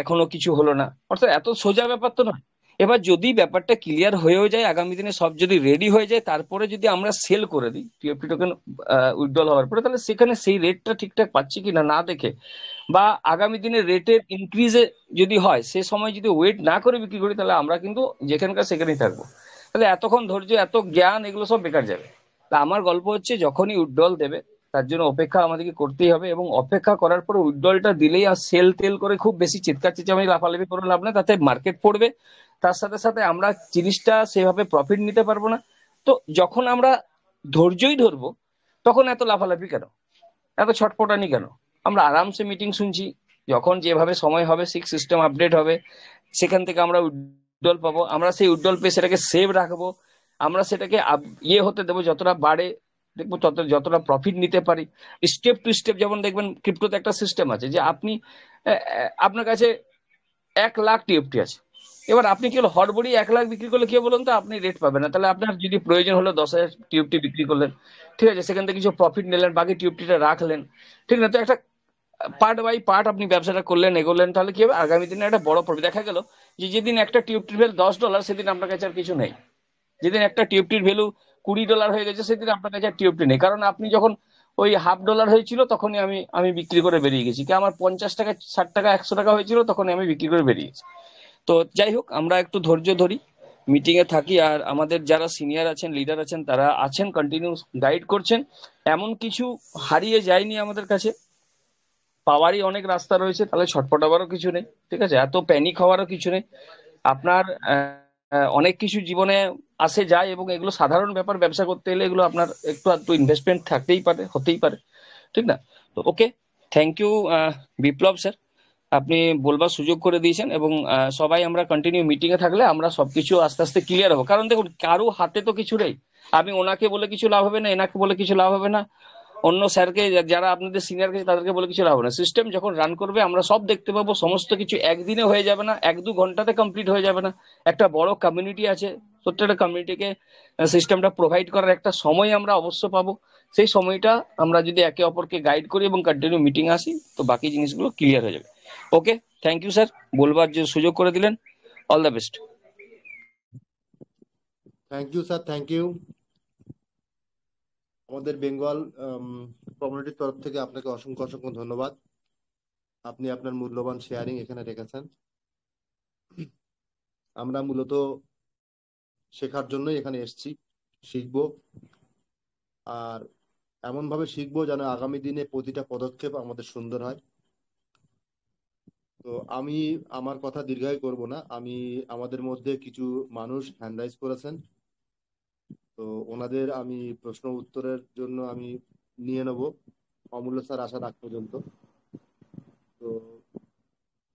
এখনো কিছু হলো না, অর্থাৎ এত সোজা ব্যাপার তো নয়। এবার যদি ব্যাপারটা ক্লিয়ার হয়েও যায়, আগামী দিনে সব যদি রেডি হয়ে যায়, তারপরে যদি আমরা সেল করে দিই টিএফটি টোকেন উইথড্রল হওয়ার পরে, তাহলে সেখানে সেই রেটটা ঠিকঠাক পাচ্ছি কিনা না দেখে, বা আগামী দিনে রেটের ইনক্রিজে যদি হয় সে সময় যদি ওয়েট না করে বিক্রি করি, তাহলে আমরা কিন্তু যেখানকার সেখানেই থাকবো। তাহলে এতক্ষণ ধৈর্য, এত জ্ঞান, এগুলো সব বেকার যাবে। তা আমার গল্প হচ্ছে, যখনই উইথড্রল দেবে তার জন্য অপেক্ষা আমাদেরকে করতেই হবে, এবং অপেক্ষা করার পর উইথড্রলটা দিলেই আর সেল তেল করে খুব বেশি চিৎকার চেঁচামেচি লাফালাফি করে লাভ নেই, তাতে মার্কেট পড়বে, তার সাথে সাথে আমরা জিনিসটা সেভাবে প্রফিট নিতে পারবো না। তো যখন আমরা ধৈর্যই ধরবো, তখন এত লাফালাফি কেন, এত ছটপটানি কেন? আমরা আরামসে মিটিং শুনছি, যখন যেভাবে সময় হবে সিস্টেম আপডেট হবে, সেখান থেকে আমরা উইথড্রল পাবো, আমরা সেই উইথড্রল পেয়ে সেটাকে সেভ রাখবো, আমরা সেটাকে ইয়ে হতে দেবো, যতটা বাড়ে দেখবো যতটা প্রফিট নিতে পারি, স্টেপ টু স্টেপ। যেমন দেখবেন ক্রিপ্টোতে একটা সিস্টেম আছে যে আপনি আপনার কাছে 1,00,000 টিএফটি আছে, এবার আপনি কি হলো হড়বড়ি 1,00,000 বিক্রি করলে কি বলুন তো, আপনি রেট পাবেন না। তাহলে আপনার যদি প্রয়োজন হলো 10,000 টিএফটি বিক্রি করলেন, ঠিক আছে, সেখান থেকে কিছু প্রফিট নিলেন, বাকি টিএফটিটা রাখলেন, ঠিক না? তো একটা পার্ট বাই পার্ট আপনি ব্যবসাটা করলেন, এগোলেন, তাহলে কি হবে, আগামী দিনে একটা বড় প্রফিট। দেখা গেল যে যেদিন একটা টিউবটির ভ্যালু $10, সেদিন আপনার কাছে আর কিছু নেই। যেদিন একটা টিউবটির ভ্যালু $20 হয়ে গেছে, সেদিন আপনার কাছে আর টিউবটি নেই, কারণ আপনি যখন ওই $0.50 হয়েছিল তখনই আমি আমি বিক্রি করে বেরিয়ে গেছি, কি আমার 50 টাকা, 60 টাকা, 100 টাকা হয়েছিল তখনই আমি বিক্রি করে বেরিয়ে গেছি। তো যাই হোক, আমরা একটু ধৈর্য ধরি, মিটিং এ থাকি, আর আমাদের যারা সিনিয়র আছেন, লিডার আছেন, তারা আছেন, কন্টিনিউ গাইড করছেন, এমন কিছু হারিয়ে যায়নি আমাদের কাছে, পাওয়ারই অনেক রাস্তা রয়েছে, তাহলে ছটপটাবারও কিছু নেই। ঠিক আছে, এত প্যানিক হওয়ারও কিছু নেই। আপনার অনেক কিছু জীবনে আসে যায়, এবং এগুলো সাধারণ ব্যাপার, ব্যবসা করতে এলে এগুলো আপনার একটু আধটু ইনভেস্টমেন্ট থাকতেই পারে, হতেই পারে, ঠিক না? তো ওকে, থ্যাংক ইউ বিপ্লব স্যার, আপনি বলবার সুযোগ করে দিয়েছেন, এবং সবাই আমরা কন্টিনিউ মিটিং এ থাকলে আমরা সবকিছু আস্তে আস্তে ক্লিয়ার হবো। কারণ দেখুন, কারো হাতে তো কিছু নেই, আমি ওনাকে বলে কিছু লাভ হবে না, এনাকে বলে কিছু লাভ হবে না, অন্য স্যারকে, যারা আপনাদের সিনিয়র গেছে তাদেরকে বলে কিছু লাভ হবে না। সিস্টেম যখন রান করবে আমরা সব দেখতে পাবো, সমস্ত কিছু একদিনে হয়ে যাবে না, 1-2 ঘন্টাতে কমপ্লিট হয়ে যাবে না। একটা বড় কমিউনিটি আছে, প্রত্যেকটা কমিউনিটিকে সিস্টেমটা প্রোভাইড করার একটা সময় আমরা অবশ্য পাবো। সেই সময়টা আমরা যদি একে অপরকে গাইড করি এবং কন্টিনিউ মিটিং আসি, তো বাকি জিনিসগুলো ক্লিয়ার হয়ে যাবে। ওকে, থ্যাংক ইউ স্যার, বলবার যে সুযোগ করে দিলেন, all the best. Thank you sir, thank you. আমাদের বেঙ্গল কমিউনিটির তরফ থেকে আপনাকে অসংখ্য অসংখ্য ধন্যবাদ। আপনি আপনার মূল্যবান শেয়ারিং এখানে রেখেছেন। আমরা মূলত শেখার জন্যই এখানে এসেছি, শিখবো, আর এমনভাবে শিখবো যেন আগামী দিনে প্রতিটা পদক্ষেপ আমাদের সুন্দর হয়। তো আমি আমার কথা দীর্ঘায়ু করব না, আমাদের মধ্যে কিছু মানুষ হ্যান্ড রাইজ করেছেন, তো ওনাদের আমি প্রশ্ন উত্তরের জন্য আমি নিয়ে নেব অমূল্য স্যার আসার আগ পর্যন্ত। তো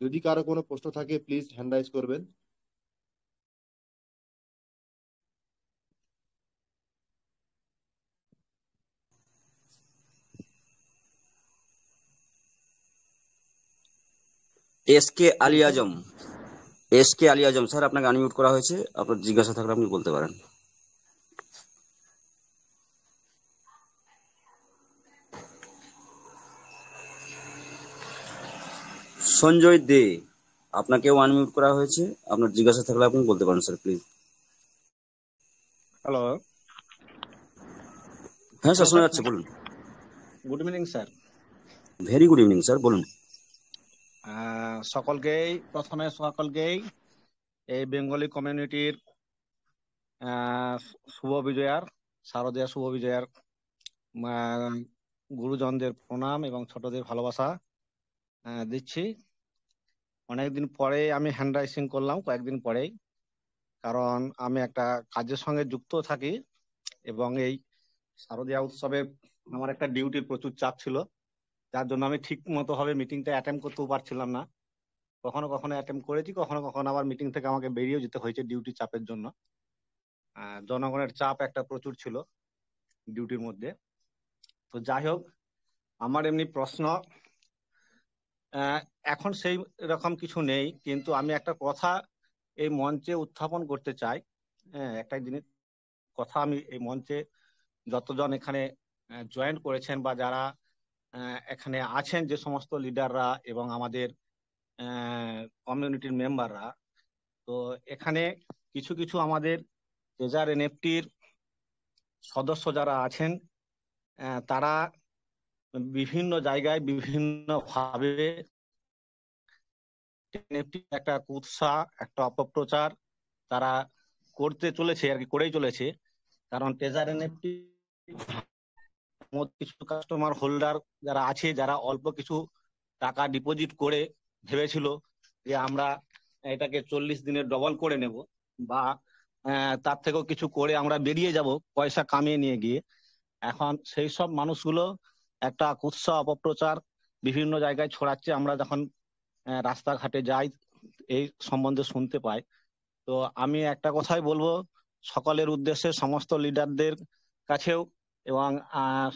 যদি কারো কোনো প্রশ্ন থাকে প্লিজ হ্যান্ড রাইজ করবেন। এস কে আলী আজম স্যার, আপনাকে আনমিউট করা হয়েছে, আপনার জিজ্ঞাসা থাকলে আপনি বলতে পারেন। সঞ্জয় দে, আপনাকেও আনমিউট করা হয়েছে, আপনার জিজ্ঞাসা থাকলে আপনি বলতে পারেন স্যার প্লিজ। হ্যালো হ্যাঁ স্যার, হ্যালো শোনা স্যার, যাচ্ছে, বলুন। Good evening sir. Very good evening sir, বলুন। সকলকেই এই বেঙ্গলি কমিউনিটির শুভ বিজয়ার, শারদীয় শুভ বিজয়ার গুরুজনদের প্রণাম এবং ছোটদের ভালোবাসা দিচ্ছি। অনেকদিন পরে আমি হ্যান্ড রাইজিং করলাম, কয়েকদিন পরেই, কারণ আমি একটা কাজের সঙ্গে যুক্ত থাকি এবং এই শারদীয়া উৎসবে আমার একটা ডিউটির প্রচুর চাপ ছিল, যার জন্য আমি ঠিক মতো ভাবে মিটিংটা অ্যাটেন্ড করতেও পারছিলাম না। কখনো কখনো অ্যাটেন্ড করেছি, কখনো কখনো আবার মিটিং থেকে আমাকে বেরিয়েও যেতে হয়েছে ডিউটি চাপের জন্য। জনগণের চাপ একটা প্রচুর ছিল ডিউটির মধ্যে। তো যাই হোক, আমার এমনি প্রশ্ন এখন সেই রকম কিছু নেই, কিন্তু আমি একটা কথা এই মঞ্চে উত্থাপন করতে চাই। একটা জিনিস কথা, আমি এই মঞ্চে যতজন এখানে জয়েন করেছেন বা যারা এখানে আছেন, যে সমস্ত লিডাররা এবং আমাদের কমিউনিটির মেম্বাররা, তো এখানে কিছু কিছু আমাদের ট্রেজার এনএফটির সদস্য যারা আছেন, তারা বিভিন্ন জায়গায় বিভিন্ন ভাবে এনএফটি একটা কুৎসা, একটা অপপ্রচার তারা করতে চলেছে, আর কি করেই চলেছে। কারণ ট্রেজার এনএফটি কিছু কাস্টমার হোল্ডার যারা আছে, যারা অল্প কিছু টাকা ডিপোজিট করে ভেবেছিল যে আমরা এটাকে 40 দিনের ডবল করে নেব, বা তার থেকেও কিছু করে আমরা বেরিয়ে যাব পয়সা কামিয়ে নিয়ে গিয়ে। এখন সেই সব মানুষগুলো একটা কুৎসা অপপ্রচার বিভিন্ন জায়গায় ছড়াচ্ছে। আমরা যখন রাস্তাঘাটে যাই এই সম্বন্ধে শুনতে পাই। তো আমি একটা কথাই বলবো সকলের উদ্দেশ্যে, সমস্ত লিডারদের কাছেও এবং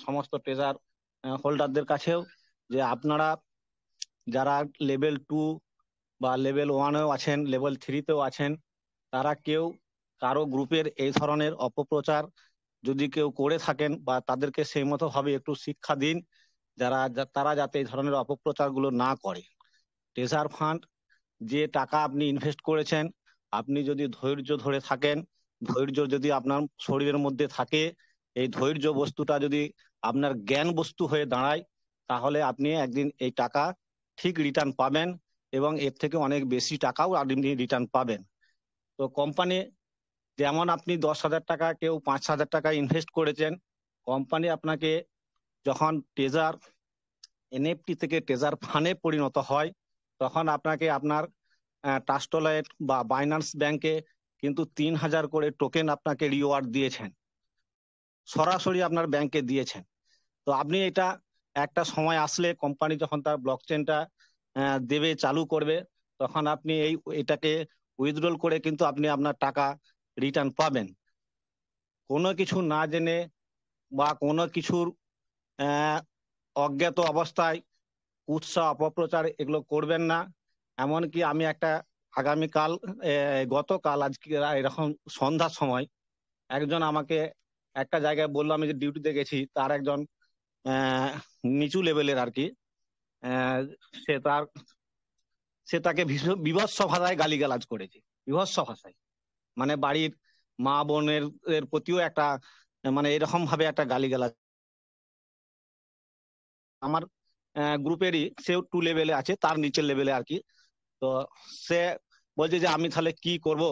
সমস্ত ট্রেজার হোল্ডারদের কাছেও, যে আপনারা যারা লেভেল 2 বা লেভেল 1-এও আছেন, লেভেল 3-তেও আছেন, তারা কেউ কারো গ্রুপের এই ধরনের অপপ্রচার যদি কেউ করে থাকেন, বা তাদেরকে সেই মতো ভাবে একটু শিক্ষা দিন, তারা যাতে এই ধরনের অপপ্রচারগুলো না করে। ট্রেজার ফান্ড, যে টাকা আপনি ইনভেস্ট করেছেন, আপনি যদি ধৈর্য ধরে থাকেন, ধৈর্য যদি আপনার শরীরের মধ্যে থাকে, এই ধৈর্য বস্তুটা যদি আপনার জ্ঞান বস্তু হয়ে দাঁড়ায়, তাহলে আপনি একদিন এই টাকা ঠিক রিটার্ন পাবেন, এবং এর থেকে অনেক বেশি টাকাও আপনি রিটার্ন পাবেন। তো কোম্পানি যেমন আপনি 10,000 টাকা, কেউ 5,000 টাকা ইনভেস্ট করেছেন, কোম্পানি আপনাকে যখন ট্রেজার এনএফটি থেকে ট্রেজার ফান্ডে পরিণত হয়, তখন আপনাকে আপনার ট্রাস্টওয়ালেট বা বাইন্যান্স ব্যাংকে কিন্তু 3,000 করে টোকেন আপনাকে রিওয়ার্ড দিয়েছেন, সরাসরি আপনার ব্যাংকে দিয়েছেন। তো আপনি এটা একটা সময় আসলে, কোম্পানি যখন তার ব্লক চেনটা দেবে, চালু করবে, তখন আপনি এটাকে উইথড্রল করে কিন্তু আপনি আপনার টাকা রিটার্ন পাবেন। কোনো কিছু না জেনে বা কোনো কিছুর অজ্ঞাত অবস্থায় কুৎসা অপপ্রচার এগুলো করবেন না। এমনকি আমি একটা আগামীকাল, গতকাল, আজকে এরকম সন্ধ্যার সময় একজন আমাকে একটা জায়গায় বললো, আমি যে ডিউটিতে গেছি, তার একজন নিচু লেভেলের আর কি, সে তাকে বিভৎস ভাষায় গালিগালাজ করেছে, বিভৎস ভাষায়, মানে বাড়ির মা বোনের প্রতিও একটা মানে এরকম ভাবে একটা গালিগালাজ। আমার গ্রুপেরই, সেও 2 লেভেলে আছে, তার নিচের লেভেলে আর কি। তো সে বলছে যে আমি তাহলে কি করব,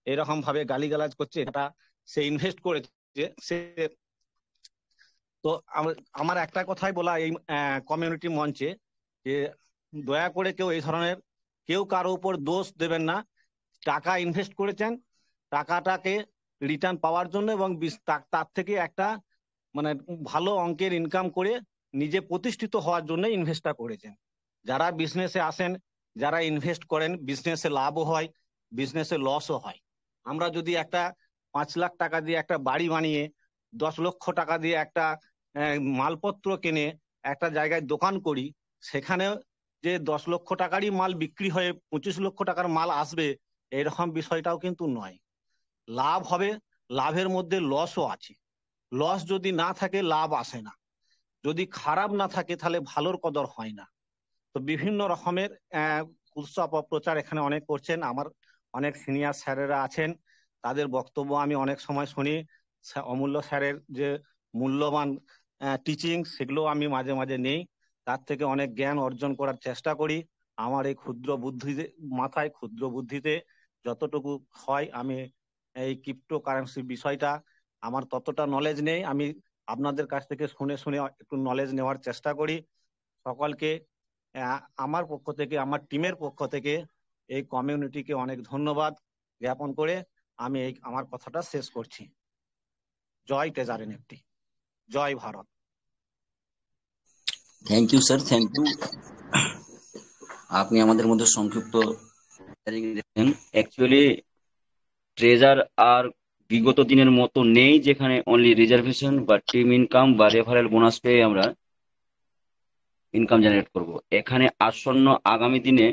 এরকম ভাবে গালিগালাজ করছে, এটা সে ইনভেস্ট করেছে সে। তো আমার একটা কথাই বলা এই কমিউনিটি মঞ্চে, যে দয়া করে কেউ এই ধরনের, কেউ কারো উপর দোষ দেবেন না। টাকা ইনভেস্ট করেছেন, টাকাটাকে রিটার্ন পাওয়ার জন্য এবং তার থেকে একটা মানে ভালো অঙ্কের ইনকাম করে নিজে প্রতিষ্ঠিত হওয়ার জন্য ইনভেস্টটা করেছেন। যারা বিজনেসে আসেন, যারা ইনভেস্ট করেন, বিজনেসে লাভও হয়, বিজনেসে লসও হয়। আমরা যদি একটা 5 লাখ টাকা দিয়ে একটা বাড়ি বানিয়ে 10 লক্ষ টাকা দিয়ে একটা মালপত্র কিনে একটা জায়গায় দোকান করি, সেখানে যে 10 লক্ষ টাকারই মাল বিক্রি হয়ে 25 লক্ষ টাকার মাল আসবে, এরকম বিষয়টাও কিন্তু নয়। লাভ হবে, লাভের মধ্যে লসও আছে। লস যদি না থাকে লাভ আসে না, যদি খারাপ না থাকে তাহলে ভালোর কদর হয় না। তো বিভিন্ন রকমের উৎসব অপপ্রচার এখানে অনেক করছেন। আমার অনেক সিনিয়র স্যারেরা আছেন, তাদের বক্তব্য আমি অনেক সময় শুনি। অমূল্য স্যারের যে মূল্যবান টিচিং, সেগুলো আমি মাঝে মাঝে নেই, তার থেকে অনেক জ্ঞান অর্জন করার চেষ্টা করি। আমার এই ক্ষুদ্র বুদ্ধিতে, মাথায় ক্ষুদ্র বুদ্ধিতে যতটুকু হয়, আমি এই ক্রিপ্টো কারেন্সি বিষয়টা আমার ততটা নলেজ নেই, আমি আপনাদের কাছ থেকে শুনে শুনে একটু নলেজ নেওয়ার চেষ্টা করি। সকলকে আমার পক্ষ থেকে, আমার টিমের পক্ষ থেকে এই কমিউনিটিকে অনেক ধন্যবাদ জ্ঞাপন করে আমি এই আমার কথাটা শেষ করছি। জয় ট্রেজার এনএফটি, জয় Bharat. Thank you sir, thank you. আপনি আমাদের মধ্যে সংক্ষিপ্ত অ্যাকচুয়ালি ট্রেজার আর বিগত দিনের মতো নেই, যেখানে অনলি রিজার্ভেশন বা টিম ইনকাম বা রেফারেল বোনাস পেয়ে আমরা ইনকাম জেনারেট করব। এখানে আসন্ন আগামী দিনে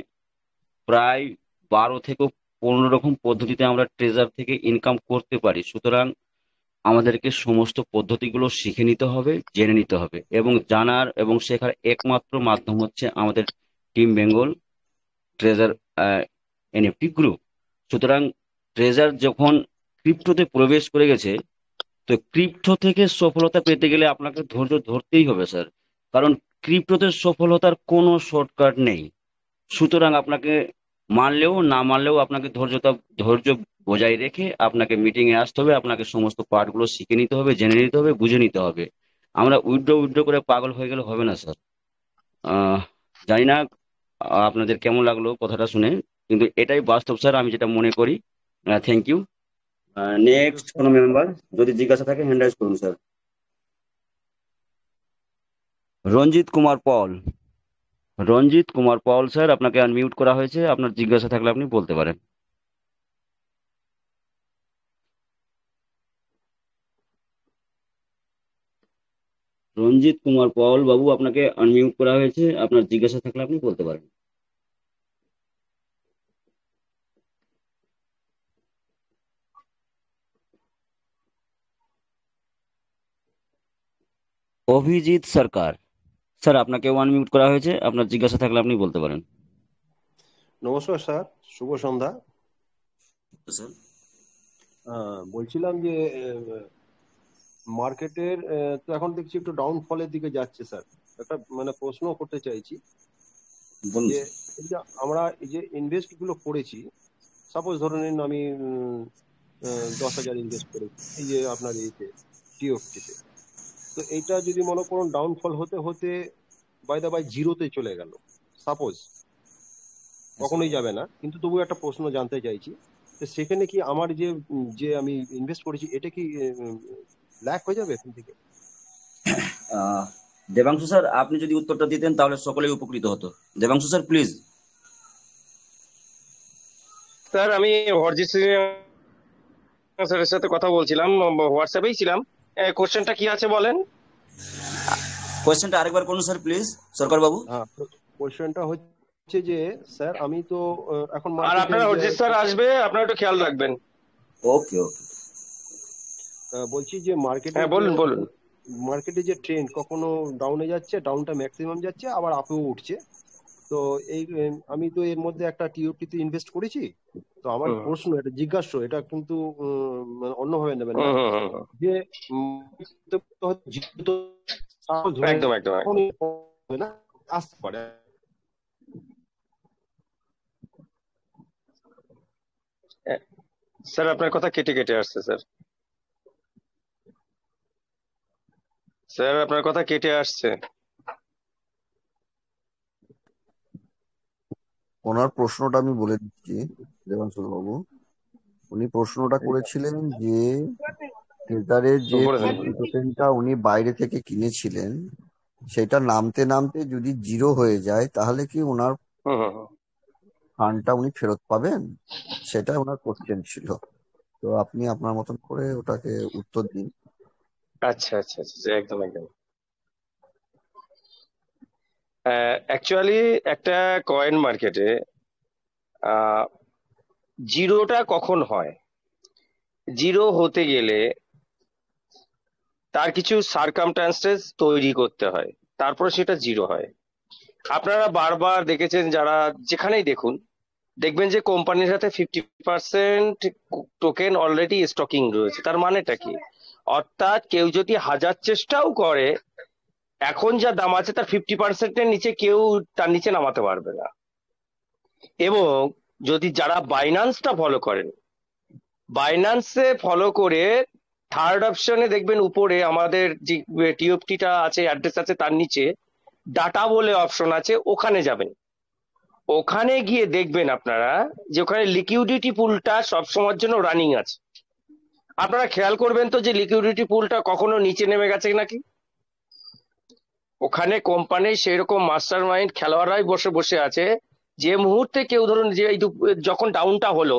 প্রায় 12 থেকে 15 রকম পদ্ধতিতে আমরা ট্রেজার থেকে ইনকাম করতে পারি। সুতরাং আমাদেরকে সমস্ত পদ্ধতিগুলো শিখে নিতে হবে, জেনে নিতে হবে, এবং জানার এবং শেখার একমাত্র মাধ্যম হচ্ছে আমাদের team Bengal treasure NFT group. সুতরাং ট্রেজার যখন ক্রিপ্টোতে প্রবেশ করে গেছে, তো ক্রিপ্টো থেকে সফলতা পেতে গেলে আপনাকে ধৈর্য ধরতেই হবে স্যার, কারণ ক্রিপ্টোতে সফলতার কোনো শর্টকাট নেই। সুতরাং আপনাকে মানলেও না মানলেও আপনাকে ধৈর্য বজায় রেখে আপনাকে মিটিং এ আসতে হবে, আপনাকে সমস্ত পার্টগুলো শিখে নিতে হবে, জেনে নিতে হবে, বুঝে নিতে হবে। আমরা উইথড্র করে পাগল হয়ে গেলে হবে না স্যার। জানি না আপনাদের কেমন লাগলো কথাটা শুনে, কিন্তু এটাই বাস্তব স্যার, আমি যেটা মনে করি। Thank you. নেক্সট কোনো মেম্বার যদি জিজ্ঞাসা থাকে হ্যান্ড রাইজ করুন স্যার। রঞ্জিত কুমার পল। রঞ্জিত কুমার পল স্যার, আপনাকে আনমিউট করা হয়েছে, আপনার জিজ্ঞাসা থাকলে আপনি বলতে পারেন। রঞ্জিত কুমার পল বাবু, আপনাকে আনমিউট করা হয়েছে, আপনার জিজ্ঞাসা থাকলে আপনি বলতে পারেন। অভিজিৎ সরকার স্যার, আপনাকেও আনমিউট করা হয়েছে, আপনার জিজ্ঞাসা থাকলে আপনি বলতে পারেন। নমস্কার স্যার, শুভ সন্ধ্যা। স্যার, বলছিলাম যে মার্কেটের তো এখন দেখছি একটু ডাউনফলের দিকে যাচ্ছে স্যার। একটা মানে প্রশ্ন করতে চাইছি বলুন যে স্যার। এই যে আমরা এই যে ইনভেস্ট গুলো করেছি, সাপোজ ধরে নিন আমি 10,000 ইনভেস্ট করেছি এই যে আপনার এইতে টিওএফটিতে, তো এইটা যদি মনে করুন ডাউনফল হতে হতে বাই দা বাই জিরোতে চলে গেল, সাপোজ, কখনোই যাবে না, কিন্তু তবু একটা প্রশ্ন জানতে চাইছি যে সেখানে কি আমার যে যে আমি ইনভেস্ট করেছি এটা কি ল্যাক হয়ে যাবে এখান থেকে? দেবাংশু স্যার, আপনি যদি উত্তরটা দিতেন তাহলে সকলেই উপকৃত হতো। Debangshu sir please. স্যার আমি অরিজিৎ স্যারের সাথে কথা বলছিলাম, হোয়াটসঅ্যাপেই ছিলাম। কোশ্চেনটা কি আছে বলেন? কোয়েশ্চেনটা আরেকবার করুন স্যার প্লিজ, সরকার বাবু। হ্যাঁ, কোশ্চেনটা হচ্ছে যে স্যার আমি তো এখন আর মার্কেটে আপনার অরিজিৎ স্যার আসবে, আপনারা একটু খেয়াল রাখবেন। ওকে ওকে। বলছি যে হ্যাঁ বলুন বলুন। মার্কেটে যে ট্রেন্ড কখনো ডাউনে যাচ্ছে, ডাউনটা ম্যাক্সিমাম যাচ্ছে, আবার আপেও উঠছে। তো এই আমি তো এর মধ্যে একটা টিওপি তে ইনভেস্ট করেছি। তো আমার প্রশ্ন, এটা জিজ্ঞাসা, এটা কিন্তু মানে অন্যভাবে নেবেন না, যে একদম একদম একদম। না আসতে পারে। স্যার আপনার কথা কেটে কেটে আসছে স্যার। স্যার আপনার কথা কেটে আসছে। ওনার প্রশ্নটা আমি বলে দিচ্ছি দেবাংশু বাবু। উনি প্রশ্নটা করেছিলেন যে ট্রেজারের যে উপরে দেন। 50 টোকেনটা উনি বাইরে থেকে কিনেছিলেন সেটা নামতে নামতে যদি জিরো হয়ে যায় তাহলে কি ওনার হুম হুম হুম। ফান্ডটা উনি ফেরত পাবেন, সেটা ওনার কোশ্চেন ছিল। তো আপনি আপনার মতন করে ওটাকে উত্তর দিন। আচ্ছা আচ্ছা আচ্ছা, একদম একদম। অ্যাকচুয়ালি একটা কয়েন মার্কেটে জিরোটা কখন হয়? জিরো হতে গেলে তার কিছু সার্কামস্টান্সেস তৈরি করতে হয়, তারপর সেটা জিরো হয়। আপনারা বারবার দেখেছেন, যারা যেখানেই দেখুন, দেখবেন যে কোম্পানির সাথে 50% টোকেন অলরেডি স্টকিং রয়েছে। তার মানেটা কি? অর্থাৎ কেউ যদি 1000 চেষ্টাও করে, এখন যা দাম আছে তার 50%-এর নিচে কেউ তার নিচে নামাতে পারবে না। এবং যদি যারা বাইন্যান্সটা ফলো করেন, বাইন্যান্সে ফলো করে থার্ড অপশনে দেখবেন উপরে আমাদের যে টিওএফটিটা আছে, অ্যাড্রেস আছে, তার নিচে ডাটা বলে অপশন আছে, ওখানে যাবেন। ওখানে গিয়ে দেখবেন আপনারা যে ওখানে লিকুইডিটি পুলটা সবসময়ের জন্য রানিং আছে। আপনারা খেয়াল করবেন তো যে লিকুইডিটি পুলটা কখনো নিচে নেমে গেছে নাকি। ওখানে কোম্পানির সেরকম মাস্টার মাইন্ড খেলোয়াড়রাই বসে বসে আছে। যে মুহূর্তে কেউ ধরুন যে যখন ডাউনটা হলো,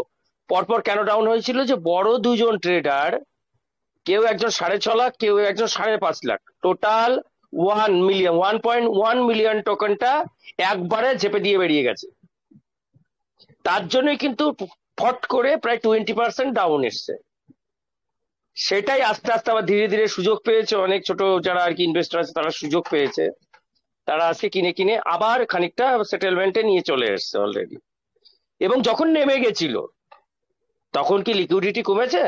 পরপর কেন ডাউন হয়েছিল? যে বড় দুজন ট্রেডার, কেউ একজন 6.5 লাখ, কেউ একজন 5.5 লাখ, টোটাল 1 মিলিয়ন টোকেনটা একবারে চেপে দিয়ে বেরিয়ে গেছে। তার জন্যই কিন্তু ফট করে প্রায় 20% ডাউন এসছে। সেটাই আস্তে আস্তে আবার ধীরে ধীরে সুযোগ পেয়েছে, অনেক ছোট যারা আর কি ইনভেস্টর আছে তারা সুযোগ পেয়েছে, তারা আজকে কিনে কিনে আবার খানিকটা সেটেলমেন্টে নিয়ে চলে এসছে অলরেডি। এবং যখন নেমে গেছিল তখন কি লিকুইডিটি কমেছে?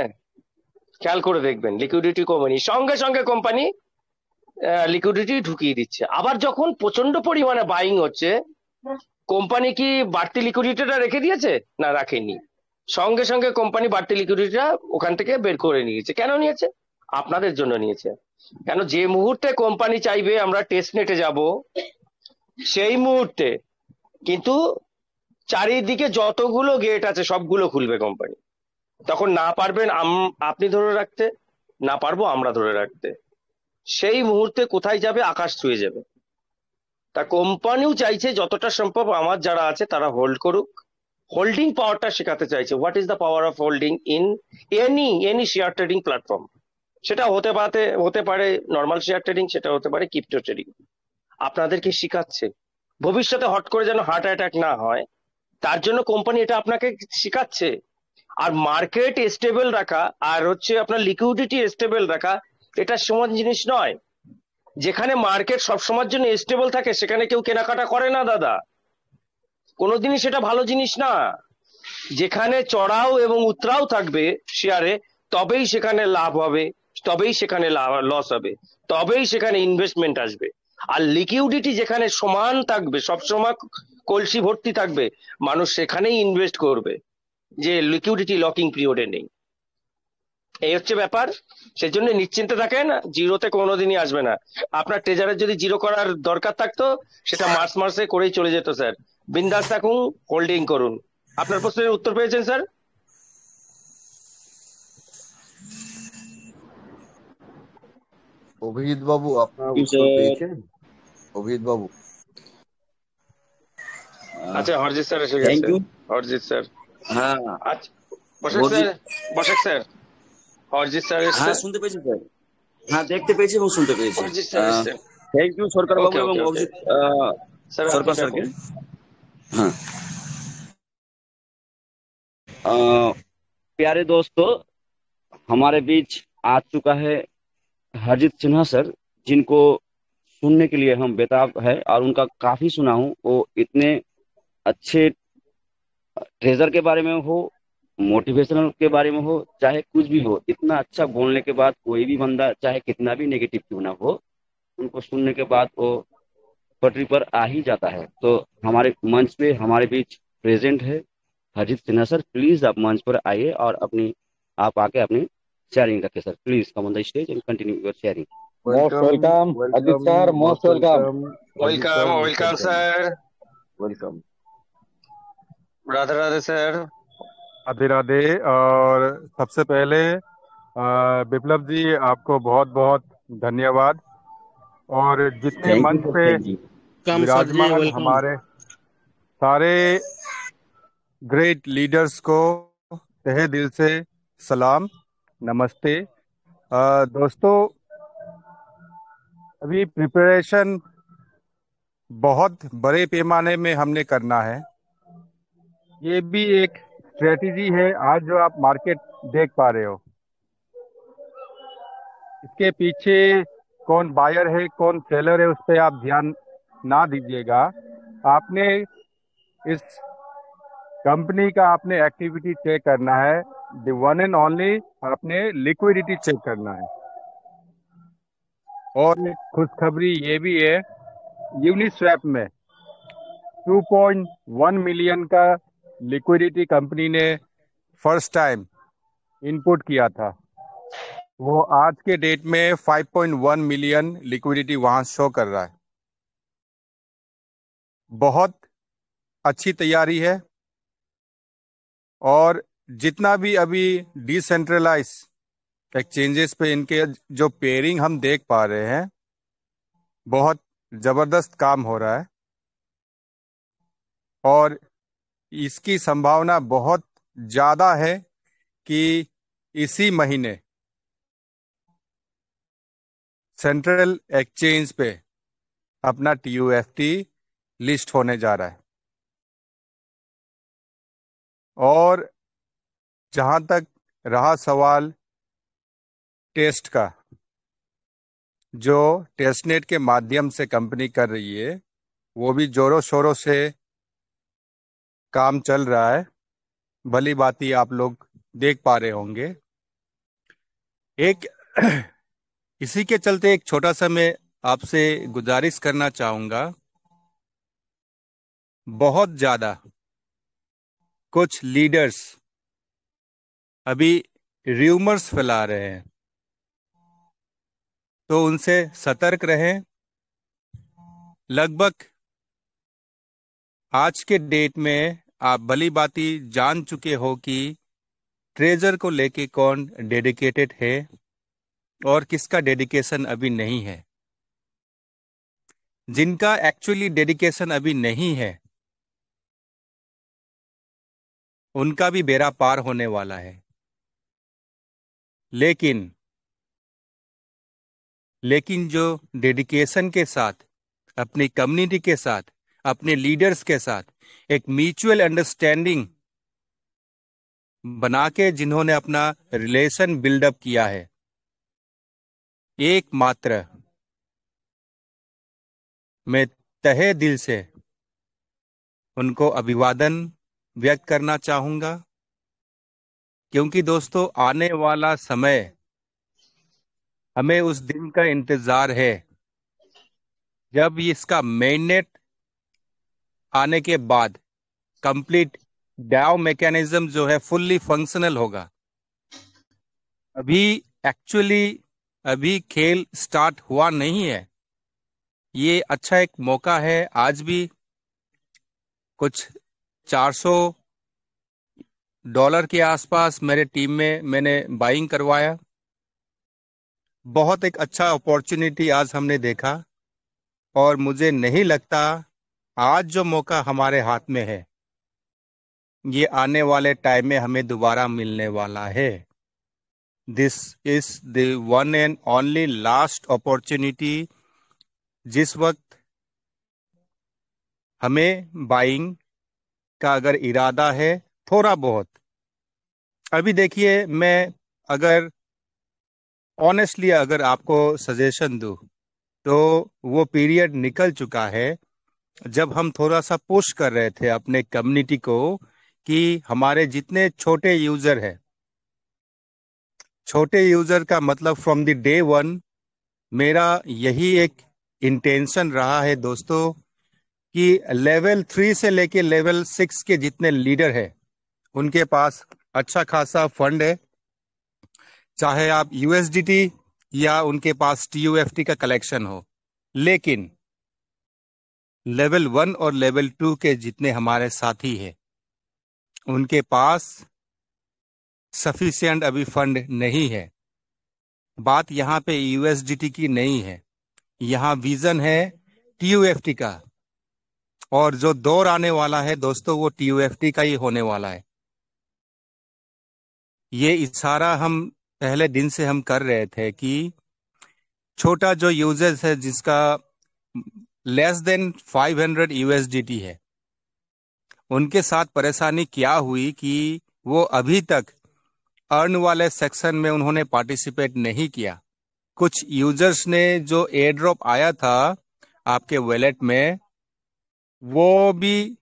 খেয়াল করে দেখবেন লিকুইডিটি কমেনি, সঙ্গে সঙ্গে কোম্পানি লিকুইডিটি ঢুকিয়ে দিচ্ছে। আবার যখন প্রচন্ড পরিমাণে বাইং হচ্ছে, কোম্পানি কি বাড়তি লিকুইডিটিটা রেখে দিয়েছে? না, রাখেনি। সঙ্গে সঙ্গে কোম্পানি বাড়তি লিকুইডিটিটা ওখান থেকে বের করে নিয়েছে। কেন নিয়েছে? আপনাদের জন্য নিয়েছে। কেন? যে মুহূর্তে কোম্পানি চাইবে আমরা টেস্ট নেটে যাব, সেই মুহূর্তে কিন্তু চারিদিকে যতগুলো গেট আছে সবগুলো খুলবে কোম্পানি। তখন না পারবেন আপনি ধরে রাখতে, না পারবো আমরা ধরে রাখতে। সেই মুহূর্তে কোথায় যাবে? আকাশ ছুঁয়ে যাবে। তা কোম্পানিও চাইছে যতটা সম্ভব আমার যারা আছে তারা হোল্ড করুক, হোল্ডিং পাওয়ারটা শেখাতে চাইছে। What is the power of holding in any share trading platform? সেটা হতে পারে নর্মাল শেয়ার ট্রেডিং, সেটা হতে পারে ক্রিপ্টো ট্রেডিং। আপনাদেরকে শিখাচ্ছে। ভবিষ্যতে হট করে যেন হার্ট অ্যাটাক না হয়, তার জন্য কোম্পানি এটা আপনাকে শিখাচ্ছে। আর মার্কেট স্টেবল রাখা আর হচ্ছে আপনার লিকুইডিটি স্টেবল রাখা, এটা সমান জিনিস নয়। যেখানে মার্কেট সবসময়ের জন্য স্টেবল থাকে সেখানে কেউ কেনাকাটা করে না দাদা, কোনোদিনই সেটা ভালো জিনিস না। যেখানে চড়াও এবং উতরাও থাকবে শেয়ারে, তবেই সেখানে লাভ হবে, তবেই সেখানে লস হবে, তবেই সেখানে ইনভেস্টমেন্ট আসবে। আর লিকুইডিটি যেখানে সমান থাকবে, সবসময় কলসি ভর্তি থাকবে, মানুষ সেখানেই ইনভেস্ট করবে, যে লিকুইডিটি লকিং পিরিয়ডে নেই। এই হচ্ছে ব্যাপার। সেজন্য নিশ্চিন্তে থাকেন, জিরোতে কোনোদিনই আসবে না। আপনার ট্রেজারের যদি জিরো করার দরকার থাকতো, সেটা মার্চে করেই চলে যেত স্যার। বিন্দাস থাকুন, হোল্ডিং করুন। আপনার প্রশ্নের উত্তর পেয়েছেন স্যার? অভিজিৎ বাবু আপনার Thank you, উত্তর sir. পেয়েছেন? অভিজিৎ বাবু, আচ্ছা, হরজিৎ স্যার এসে থ্যাংক গেছে। ইউ। হরজিৎ স্যার, হ্যাঁ, আচ্ছা Basak Arijit, sir, Basak sir, Harjit sir এসছে। হ্যাঁ শুনতে পেয়েছি স্যার, হ্যাঁ দেখতে পেয়েছি এবং শুনতে পেয়েছি। হরজিৎ স্যার এসছে। থ্যাংক ইউ সরকার বাবু ওকে এবং ওকে ওকে অভিজিৎ স্যার, আপনি সরকার ডাকুন। স্যারকে। हाँ प्यारे दोस्तों, हमारे बीच आ चुका है हरजीत सिन्हा सर, जिनको सुनने के लिए हम बेताब है और उनका काफी सुना हूँ। वो इतने अच्छे ट्रेजर के बारे में हो, मोटिवेशनल के बारे में हो, चाहे कुछ भी हो, इतना अच्छा बोलने के बाद कोई भी बंदा चाहे कितना भी नेगेटिव क्यों ना हो, उनको सुनने के बाद वो पटरी पर आ ही जाता है। तो हमारे मंच पे हमारे बीच प्रेजेंट है हरजीत सिन्हा सर। प्लीज आप मंच पर आइए और आप आके अपनी शेयरिंग रखें sir. Please come on the stage and continue your sharing. Most welcome Ajit sir, most welcome. Welcome welcome sir, welcome. Radhe Radhe sir. Radhe Radhe. और सबसे पहले विप्लव जी, आपको बहुत बहुत धन्यवाद। और जितने थैंक यू मंच सर, पे थैंक यू। वेलकम सर जी, विराजमान वेलकम। हमारे सारे ग्रेट लीडर्स को तहे दिल से सलाम, नमस्ते। दोस्तों, अभी प्रिपरेशन बहुत बड़े पैमाने में हमने करना है। ये भी एक स्ट्रेटजी है। आज जो आप मार्केट देख पा रहे हो, इसके पीछे कौन बायर है कौन सेलर है उस पर आप ध्यान ना दीजिएगा। आपने इस कंपनी का आपने एक्टिविटी चेक करना है। द वन एंड ओनली आपने लिक्विडिटी चेक करना है। और एक खुशखबरी ये भी है, यूनिस्वैप में 2.1 मिलियन का लिक्विडिटी कंपनी ने फर्स्ट टाइम इनपुट किया था। वो आज के डेट में 5.1 मिलियन लिक्विडिटी वहां शो कर रहा है। बहुत अच्छी तैयारी है। और जितना भी अभी डिसेंट्रलाइज एक्सचेंजेस पे इनके जो पेयरिंग हम देख पा रहे हैं, बहुत जबरदस्त काम हो रहा है। और इसकी संभावना बहुत ज्यादा है कि इसी महीने सेंट्रल एक्सचेंज पे अपना TUFT लिस्ट होने जा रहा है। और जहां तक रहा सवाल टेस्ट का, जो टेस्टनेट के माध्यम से कंपनी कर रही है, वो भी जोरों शोरों से काम चल रहा है। भली बात ही आप लोग देख पा रहे होंगे। एक इसी के चलते एक छोटा सा मैं आपसे गुजारिश करना चाहूंगा। बहुत ज्यादा कुछ लीडर्स अभी र्यूमर्स फैला रहे हैं, तो उनसे सतर्क रहें। लगभग आज के डेट में आप भली बाती जान चुके हो कि ट्रेजर को लेके कौन डेडिकेटेड है और किसका डेडिकेशन अभी नहीं है। जिनका एक्चुअली डेडिकेशन अभी नहीं है, उनका भी बेड़ा पार होने वाला है। लेकिन जो डेडिकेशन के साथ, अपनी कम्युनिटी के साथ, अपने लीडर्स के साथ एक म्यूचुअल अंडरस्टैंडिंग बना के जिन्होंने अपना रिलेशन बिल्डअप किया है, एकमात्र मैं तहे दिल से उनको अभिवादन व्यक्त करना चाहूंगा। क्योंकि दोस्तों, आने वाला समय हमें उस दिन का इंतजार है जब इसका मेननेट आने के बाद कंप्लीट डाउ मैकेनिज्म जो है फुल्ली फंक्शनल होगा। अभी खेल स्टार्ट हुआ नहीं है। ये अच्छा एक मौका है। आज भी कुछ $400 के आसपास मेरे टीम में मैंने बाइंग करवाया। बहुत एक अच्छा अपॉर्चुनिटी आज हमने देखा। और मुझे नहीं लगता आज जो मौका हमारे हाथ में है, ये आने वाले टाइम में हमें दोबारा मिलने वाला है। This is the one and only last opportunity. जिस वक्त हमें बाइंग का अगर इरादा है थोड़ा बहुत, अभी देखिए, मैं अगर ऑनेस्टली अगर आपको सजेशन दूं तो वो पीरियड निकल चुका है जब हम थोड़ा सा पुश कर रहे थे अपने कम्युनिटी को कि हमारे जितने छोटे यूजर हैं, छोटे यूजर का मतलब फ्रॉम द डे वन मेरा यही एक इंटेंशन रहा है दोस्तों कि लेवल 3 से लेके लेवल 6 के जितने लीडर हैं उनके पास अच्छा खासा फंड है, चाहे आप USDT या उनके पास TUFT का कलेक्शन हो। लेकिन लेवल 1 और लेवल 2 के जितने हमारे साथी हैं उनके पास सफिशिएंट अभी फंड नहीं है। बात यहाँ पे यूएसडीटी की नहीं है, यहाँ विजन है टीयूएफटी का, और जो दौर आने वाला है दोस्तों वो टीयूएफटी का ही होने वाला है। ये इशारा हम पहले दिन से हम कर रहे थे कि छोटा जो यूजर्स है जिसका लेस देन 500 यूएसडीटी है, उनके साथ परेशानी क्या हुई कि वो अभी तक अर्न वाले सेक्शन में उन्होंने पार्टिसिपेट नहीं किया। कुछ यूजर्स ने जो एयर ड्रॉप आया था आपके वॉलेट में, वो भी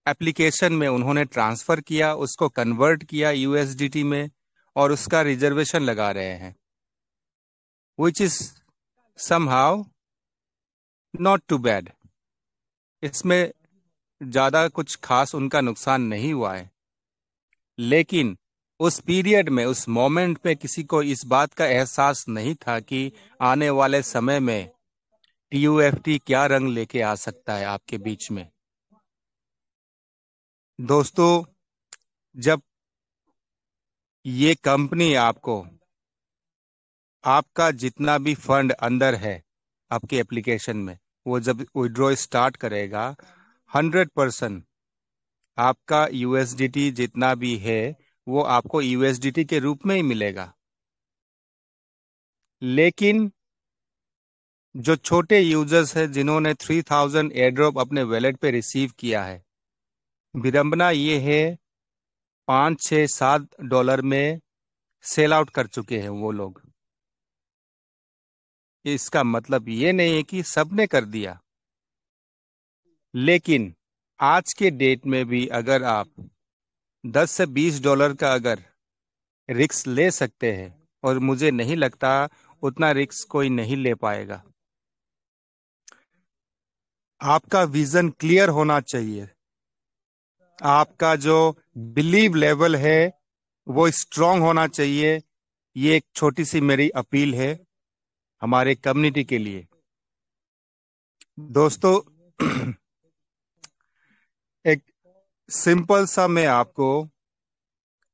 एप्लीकेशन में उन्होंने ट्रांसफर किया, उसको कन्वर्ट किया यूएसडीटी में और उसका रिजर्वेशन लगा रहे हैं, which is somehow not too bad. इसमें ज्यादा कुछ खास उनका नुकसान नहीं हुआ है, लेकिन उस पीरियड में, उस मोमेंट पे किसी को इस बात का एहसास नहीं था कि आने वाले समय में टीयूएफटी क्या रंग लेके आ सकता है आपके बीच में। दोस्तों, जब ये कंपनी आपको आपका जितना भी फंड अंदर है आपके एप्लीकेशन में, वो जब विड्रॉ स्टार्ट करेगा 100% आपका यूएसडीटी जितना भी है वो आपको यूएसडीटी के रूप में ही मिलेगा। लेकिन जो छोटे यूजर्स हैं जिन्होंने 3000 एयरड्रॉप अपने वॉलेट पे रिसीव किया है, विडंबना ये है $5-7 में सेल आउट कर चुके हैं वो लोग। इसका मतलब ये नहीं है कि सबने कर दिया, लेकिन आज के डेट में भी अगर आप $10 से $20 का अगर रिस्क ले सकते हैं, और मुझे नहीं लगता उतना रिस्क कोई नहीं ले पाएगा। आपका विजन क्लियर होना चाहिए, आपका जो बिलीव लेवल है वो स्ट्रांग होना चाहिए। ये एक छोटी सी मेरी अपील है हमारे कम्युनिटी के लिए। दोस्तों, एक सिंपल सा मैं आपको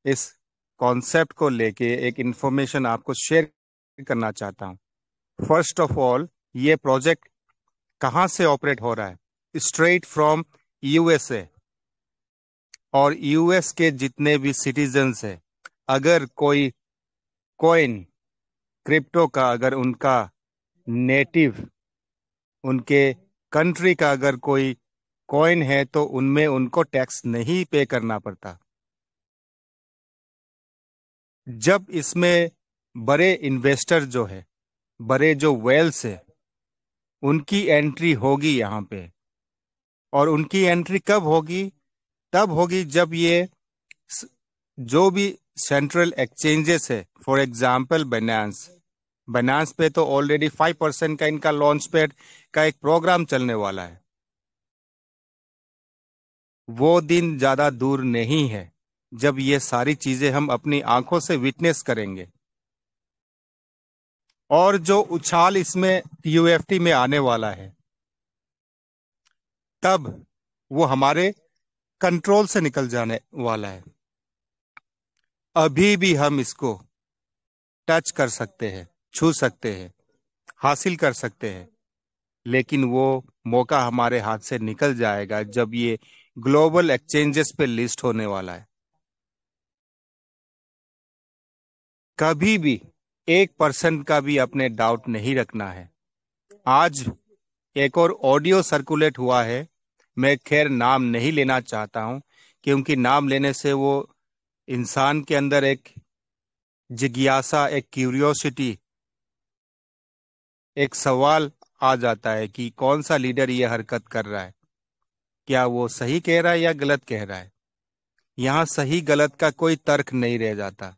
इस कॉन्सेप्ट को लेके एक इंफॉर्मेशन आपको शेयर करना चाहता हूं। फर्स्ट ऑफ ऑल, ये प्रोजेक्ट कहां से ऑपरेट हो रहा है? Straight from USA. और यूएस के जितने भी सिटीजन्स हैं, अगर कोई कॉइन क्रिप्टो का अगर उनका नेटिव, उनके कंट्री का अगर कोई कॉइन है तो उनमें उनको टैक्स नहीं पे करना पड़ता। जब इसमें बड़े इन्वेस्टर जो है, बड़े जो वेल्स है, उनकी एंट्री होगी यहाँ पे, और उनकी एंट्री कब होगी? तब होगी जब ये जो भी सेंट्रल एक्सचेंजेस है, फॉर एग्जांपल बाइनेंस पे तो ऑलरेडी 5% का इनका लॉन्च पैड का एक प्रोग्राम चलने वाला है। वो दिन ज्यादा दूर नहीं है जब ये सारी चीजें हम अपनी आंखों से विटनेस करेंगे, और जो उछाल इसमें यूएफटी में आने वाला है, तब वो हमारे कंट्रोल से निकल जाने वाला है। अभी भी हम इसको टच कर सकते हैं, छू सकते हैं, हासिल कर सकते हैं, लेकिन वो मौका हमारे हाथ से निकल जाएगा जब ये ग्लोबल एक्सचेंजेस पे लिस्ट होने वाला है। कभी भी 1% का भी अपने डाउट नहीं रखना है। आज एक और ऑडियो सर्कुलेट हुआ है, मैं खैर नाम नहीं लेना चाहता हूं, क्योंकि नाम लेने से वो इंसान के अंदर एक जिज्ञासा, एक क्यूरियोसिटी, एक सवाल आ जाता है कि कौन सा लीडर ये हरकत कर रहा है, क्या वो सही कह रहा है या गलत कह रहा है। यहां सही गलत का कोई तर्क नहीं रह जाता।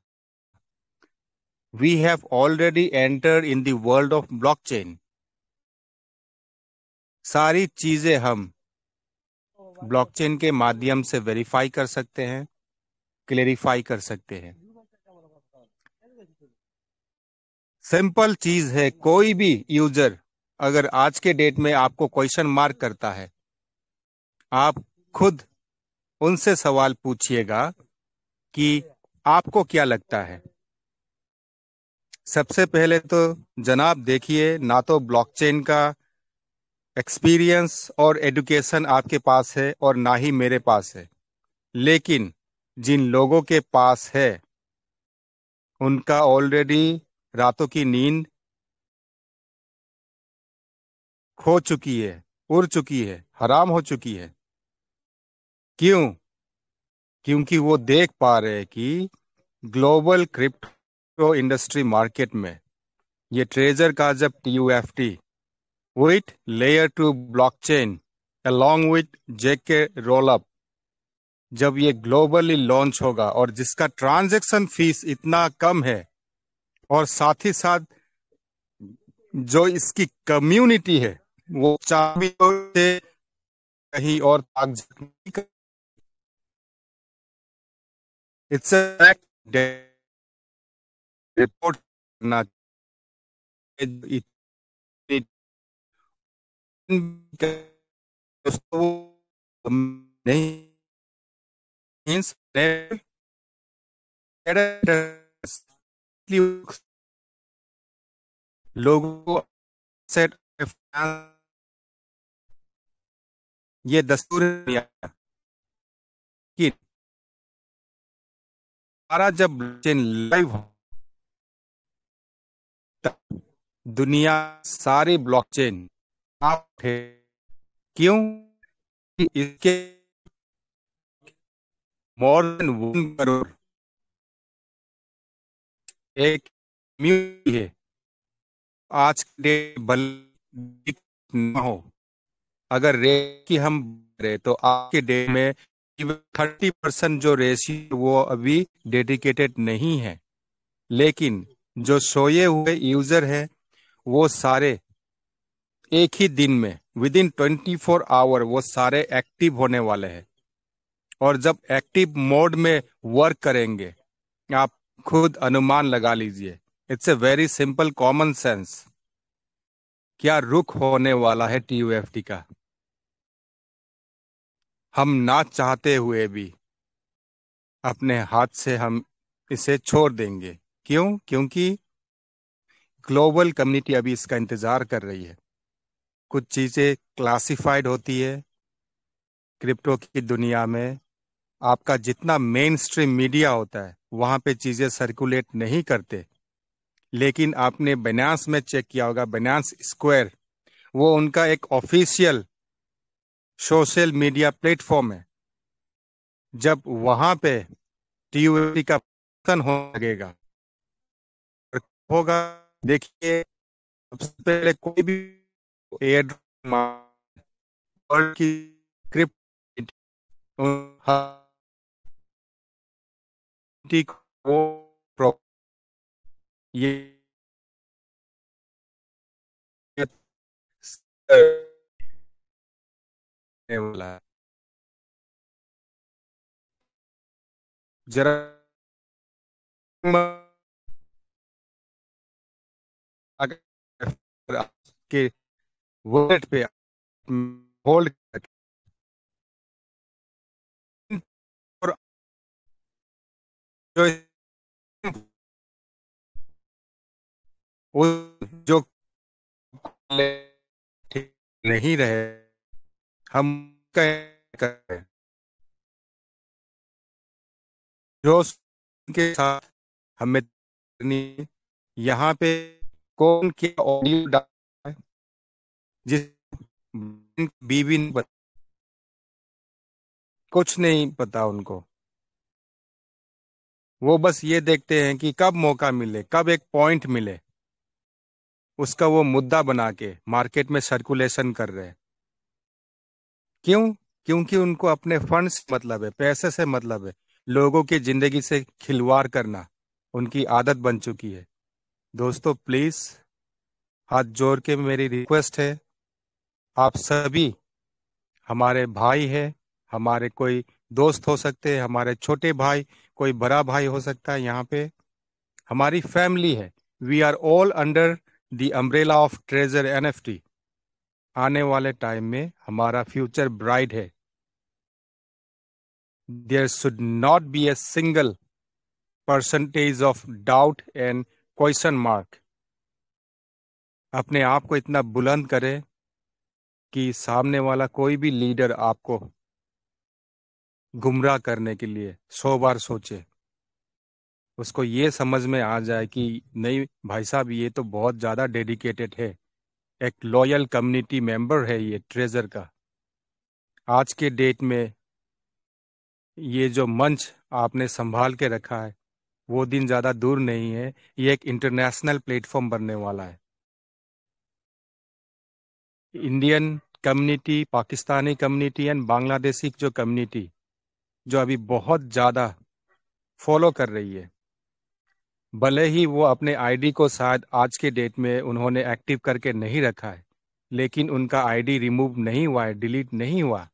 We have already entered in the world of blockchain. सारी चीजें हम ब्लॉकचेन के माध्यम से वेरीफाई कर सकते हैं, क्लेरिफाई कर सकते हैं। सिंपल चीज है, कोई भी यूजर अगर आज के डेट में आपको क्वेश्चन मार्क करता है, आप खुद उनसे सवाल पूछिएगा कि आपको क्या लगता है? सबसे पहले तो जनाब देखिए, ना तो ब्लॉकचेन का एक्सपीरियंस और एजुकेशन आपके पास है और ना ही मेरे पास है, लेकिन जिन लोगों के पास है उनका ऑलरेडी रातों की नींद खो चुकी है, उड़ चुकी है, हराम हो चुकी है। क्यों? क्योंकि वो देख पा रहे हैं कि ग्लोबल क्रिप्टो इंडस्ट्री मार्केट में ये ट्रेजर का जब TUFT with layer 2 blockchain along with JK rollup जब ये ग्लोबली लॉन्च होगा और जिसका ट्रांजैक्शन फीस इतना कम है और साथ ही साथ जो इसकी कम्युनिटी है वो चाबी से कहीं और भाग नहीं, इट्स रिपोर्ट करना नहीं लोगों को सेट ये दस्तूर कि हमारा जब ब्लॉकचेन लाइव हो तब दुनिया सारी ब्लॉकचेन आप थे। क्यों? इसके मोर देन 1 करोड़ एक कम्युनिटी है। आज के डे बल न हो, अगर रेट की हम करें तो आज के डे में 30% जो रेशियो वो अभी डेडिकेटेड नहीं है, लेकिन जो सोए हुए यूजर है वो सारे एक ही दिन में विदिन 24 आवर वो सारे एक्टिव होने वाले हैं। और जब एक्टिव मोड में वर्क करेंगे आप खुद अनुमान लगा लीजिए। It's a very simple common sense. क्या रुख होने वाला है TUFT का? हम ना चाहते हुए भी अपने हाथ से हम इसे छोड़ देंगे। क्यों? क्योंकि ग्लोबल कम्युनिटी अभी इसका इंतजार कर रही है। कुछ चीजें क्लासिफाइड होती है क्रिप्टो की दुनिया में। आपका जितना मेन स्ट्रीम मीडिया होता है वहां पे चीजें सर्कुलेट नहीं करते, लेकिन आपने बाइनेंस में चेक किया होगा, बाइनेंस स्क्वायर वो उनका एक ऑफिशियल सोशल मीडिया प्लेटफॉर्म है। जब वहां पे TUFT का पतन हो लगेगा होगा, देखिए सबसे पहले कोई भी एयर वर्ल्ड की क्रिप्टो वो ये वाला है। जरा अगर आपके वर्ड पे होल्ड और जो वो जो ठीक नहीं रहे हम कहें जो के साथ हमें यहाँ पे कौन क्या ऑडियो डाला है जिस बीवी नहीं पता, कुछ नहीं पता उनको। वो बस ये देखते हैं कि कब मौका मिले, कब एक पॉइंट मिले, उसका वो मुद्दा बना के मार्केट में सर्कुलेशन कर रहे हैं। क्यों? क्योंकि उनको अपने फंड से मतलब है, पैसे से मतलब है। लोगों की जिंदगी से खिलवाड़ करना उनकी आदत बन चुकी है। दोस्तों प्लीज हाथ जोड़ के मेरी रिक्वेस्ट है, आप सभी हमारे भाई हैं, हमारे कोई दोस्त हो सकते हैं, हमारे छोटे भाई, कोई बड़ा भाई हो सकता है, यहाँ पे हमारी फैमिली है। We are all under the umbrella of treasure NFT। आने वाले टाइम में हमारा फ्यूचर ब्राइट है। There should not be a single percentage of doubt and question mark. अपने आप को इतना बुलंद करे कि सामने वाला कोई भी लीडर आपको गुमराह करने के लिए 100 बार सोचे, उसको ये समझ में आ जाए कि नहीं भाई साहब ये तो बहुत ज़्यादा डेडिकेटेड है, एक लॉयल कम्युनिटी मेंबर है ये ट्रेजर का। आज के डेट में ये जो मंच आपने संभाल के रखा है वो दिन ज़्यादा दूर नहीं है, ये एक इंटरनेशनल प्लेटफॉर्म बनने वाला है। Indian community, Pakistani community and Bangladeshi जो कम्युनिटी जो अभी बहुत ज़्यादा फॉलो कर रही है, भले ही वो अपने आईडी को शायद आज के डेट में उन्होंने एक्टिव करके नहीं रखा है, लेकिन उनका आईडी रिमूव नहीं हुआ है, डिलीट नहीं हुआ।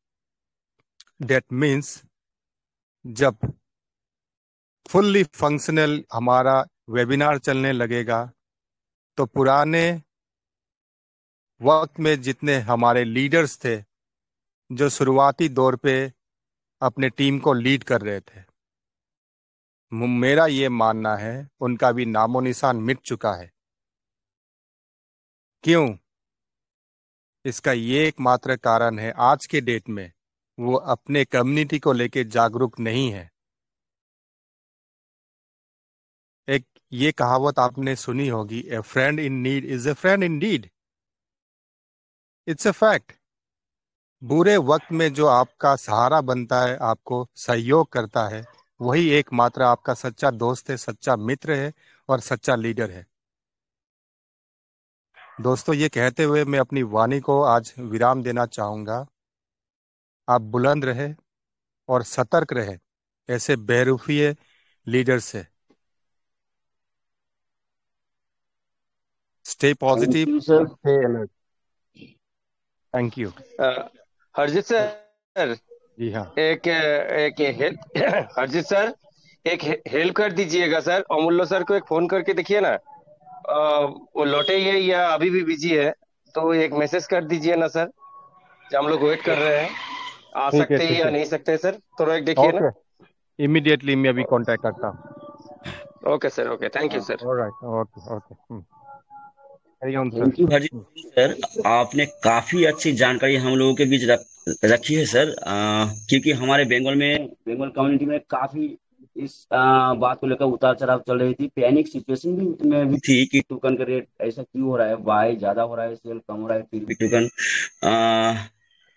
दैट मीन्स जब फुल्ली फंक्शनल हमारा वेबिनार चलने लगेगा तो पुराने वक्त में जितने हमारे लीडर्स थे जो शुरुआती दौर पे अपने टीम को लीड कर रहे थे, मेरा ये मानना है उनका भी नामो निशान मिट चुका है। क्यों? इसका ये एकमात्र कारण है आज के डेट में वो अपने कम्युनिटी को लेके जागरूक नहीं है। एक ये कहावत आपने सुनी होगी, a friend in need is a friend indeed. It's a fact. बुरे वक्त में जो आपका सहारा बनता है, आपको सहयोग करता है, वही एकमात्र आपका सच्चा दोस्त है, सच्चा मित्र है और सच्चा लीडर है। दोस्तों, ये कहते हुए मैं अपनी वाणी को आज विराम देना चाहूंगा। आप बुलंद रहे और सतर्क रहे ऐसे बेरुखिए लीडर से। Stay thank positive, you sir. Stay alert. Thank you. Harjeet sir, जी हाँ। एक एक हेल्प हरजीत सर, एक हेल्प कर दीजिएगा सर, अमूल्य सर को एक फोन करके देखिए ना, वो लौटे ही है या अभी भी बिजी है, तो एक मैसेज कर दीजिए ना सर, हम लोग वेट कर रहे हैं, आ ठीक है, सकते हैं ठीक या है। नहीं सकते सर, थोड़ा एक देखिए ना। ओके, इमीडिएटली मैं अभी कांटेक्ट करता हूँ। Okay sir, okay, thank you sir. Alright, okay okay. Carry on sir. Thank you Harjeet sir, आपने काफी अच्छी जानकारी हम लोगों के बीच रखी है सर। क्योंकि हमारे बंगाल कम्युनिटी में काफी इस बात को लेकर उतार चढ़ाव चल रही थी, पैनिक सिचुएशन में भी थी कि टोकन का रेट ऐसा क्यों हो रहा है, बाय ज्यादा हो रहा है, सेल कम हो रहा है, फिर भी टोकन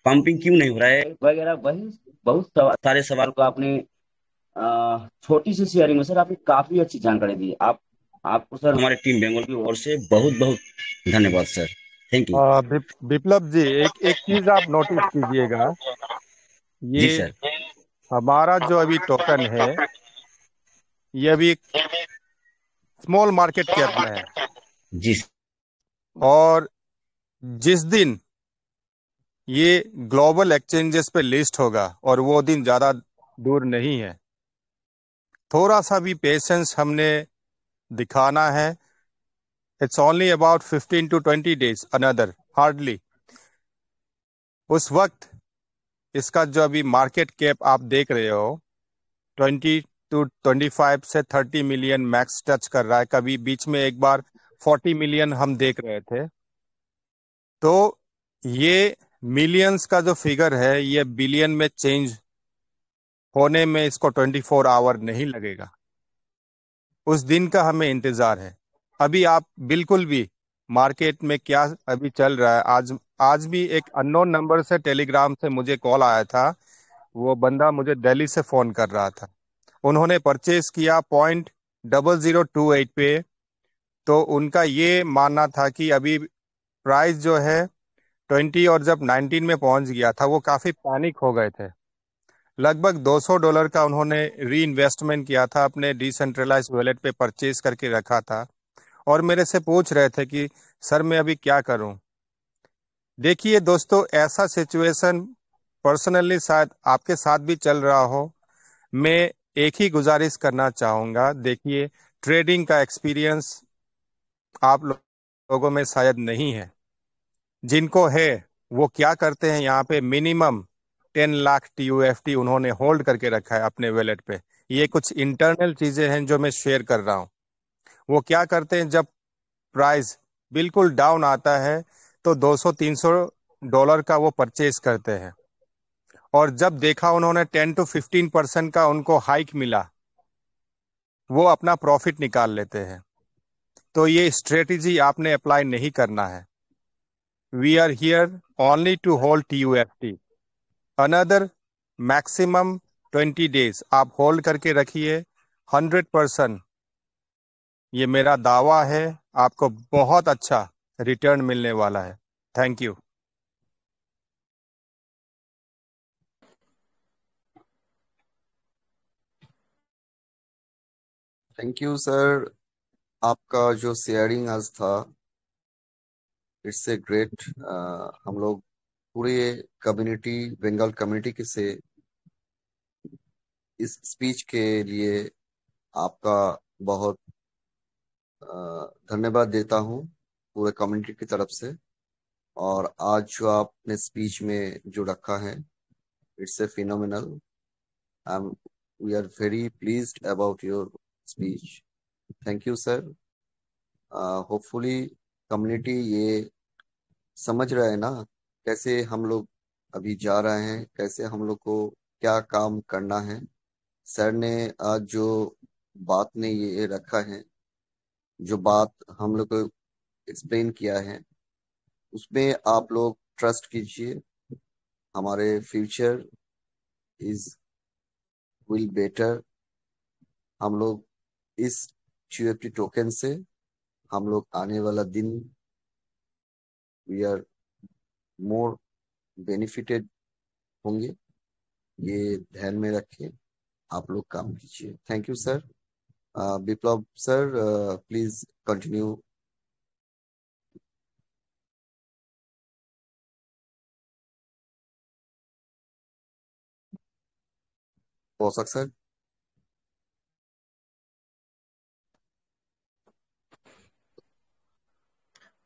पंपिंग क्यों नहीं हो रहा है वगैरह। वही बहुत सारे सवाल को आपने छोटी सी शेयरिंग में सर आपने काफी अच्छी जानकारी दी। आपको सर हमारे टीम बंगाल की ओर से बहुत बहुत धन्यवाद sir. Thank you. Viplav ji, एक एक चीज आप नोटिस कीजिएगा, जी ये सर। हमारा जो अभी टोकन है ये अभी स्मॉल मार्केट कैप में है, जी और जिस दिन ये ग्लोबल एक्सचेंजेस पे लिस्ट होगा, और वो दिन ज्यादा दूर नहीं है, थोड़ा सा भी पेशेंस हमने दिखाना है। It's only about 15 to 20 days, another hardly. उस वक्त इसका जो अभी मार्केट कैप आप देख रहे हो 20 to 25 से 30 मिलियन मैक्स टच कर रहा है। कभी बीच में एक बार 40 मिलियन हम देख रहे थे। तो ये मिलियंस का जो फिगर है ये बिलियन में चेंज होने में इसको 24 आवर नहीं लगेगा। उस दिन का हमें इंतजार है। अभी आप बिल्कुल भी मार्केट में क्या अभी चल रहा है, आज भी एक अननोन नंबर से टेलीग्राम से मुझे कॉल आया था। वो बंदा मुझे दिल्ली से फोन कर रहा था। उन्होंने परचेज किया 0.0028 पे। तो उनका ये मानना था कि अभी प्राइस जो है 20 और जब 19 में पहुंच गया था वो काफी पैनिक हो गए थे। लगभग $200 का उन्होंने री इन्वेस्टमेंट किया था, अपने डिसेंट्रलाइज वॉलेट पे परचेज करके रखा था, और मेरे से पूछ रहे थे कि सर मैं अभी क्या करूं। देखिए दोस्तों, ऐसा सिचुएशन पर्सनली शायद आपके साथ भी चल रहा हो। मैं एक ही गुजारिश करना चाहूंगा, देखिए ट्रेडिंग का एक्सपीरियंस आप लोगों में शायद नहीं है। जिनको है वो क्या करते हैं, यहाँ पे मिनिमम 10 लाख TUFT उन्होंने होल्ड करके रखा है अपने वॉलेट पे। ये कुछ इंटरनल चीजें हैं जो मैं शेयर कर रहा हूँ। वो क्या करते हैं, जब प्राइस बिल्कुल डाउन आता है तो $200-300 का वो परचेज करते हैं, और जब देखा उन्होंने 10-15% का उनको हाइक मिला, वो अपना प्रॉफिट निकाल लेते हैं। तो ये स्ट्रेटेजी आपने अप्लाई नहीं करना है। We are here only to hold TUFT another maximum 20 days आप होल्ड करके रखिए। 100% ये मेरा दावा है, आपको बहुत अच्छा रिटर्न मिलने वाला है। Thank you. Thank you sir, आपका जो शेयरिंग आज था इट्स ए ग्रेट। हम लोग पूरे कम्युनिटी, बंगाल कम्युनिटी के से इस स्पीच के लिए आपका बहुत धन्यवाद देता हूँ पूरे कम्युनिटी की तरफ से। और आज जो आपने स्पीच में जो रखा है it's a phenomenal. We are very pleased about your speech. Thank you sir. Hopefully community ये समझ रहा है ना कैसे हम लोग अभी जा रहे हैं, कैसे हम लोग को क्या काम करना है। सर ने आज जो बात ने ये रखा है, जो बात हम लोग को एक्सप्लेन किया है, उसमें आप लोग ट्रस्ट कीजिए। हमारे फ्यूचर इज विल बेटर। हम लोग इस QFT टोकन से हम लोग आने वाला दिन वी आर मोर बेनिफिटेड होंगे। ये ध्यान में रखें, आप लोग काम कीजिए। Thank you sir. Viplav sir, please continue. Poshak sir.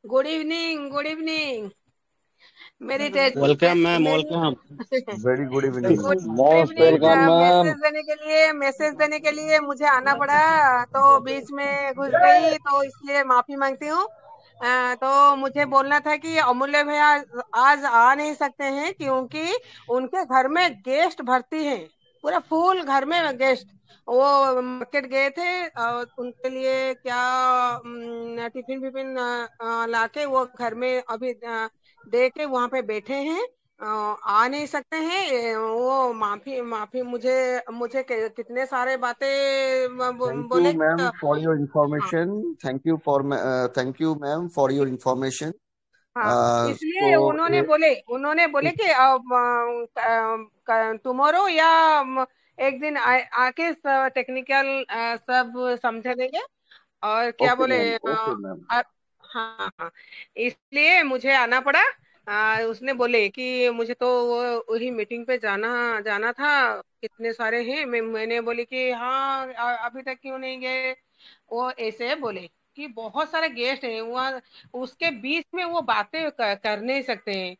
Good evening, good evening. मेरी welcome ma'am, welcome. Very good evening. Good most evening. Welcome ma'am. Message देने के लिए मुझे आना पड़ा, तो बीच में घुस गई, तो इसलिए माफी मांगती हूँ। तो मुझे बोलना था कि अमूल्य भैया आज आ नहीं सकते हैं क्योंकि उनके घर में गेस्ट भर्ती हैं, पूरा फुल घर में गेस्ट। वो मार्केट गए थे और उनके लिए क्या टिफिन विफिन लाके वो घर में अभी दे के वहां पे बैठे हैं। आ नहीं सकते हैं। वो माफी माफी मुझे मुझे कितने सारे बातें थैंक यू बोले ma'am for your information. Thank you ma'am for your information. हाँ, तो इसलिए उन्होंने बोले कि टुमारो या एक दिन आके टेक्निकल सब समझा देंगे। और क्या ओके बोले मैम, ओके मैम। हाँ हाँ, इसलिए मुझे आना पड़ा। उसने बोले कि मुझे तो वो वही मीटिंग पे जाना जाना था, कितने सारे हैं। मैंने बोली कि हाँ अभी तक क्यों नहीं गए। वो ऐसे बोले कि बहुत सारे गेस्ट हैं वहाँ, उसके बीच में वो बातें कर नहीं सकते हैं,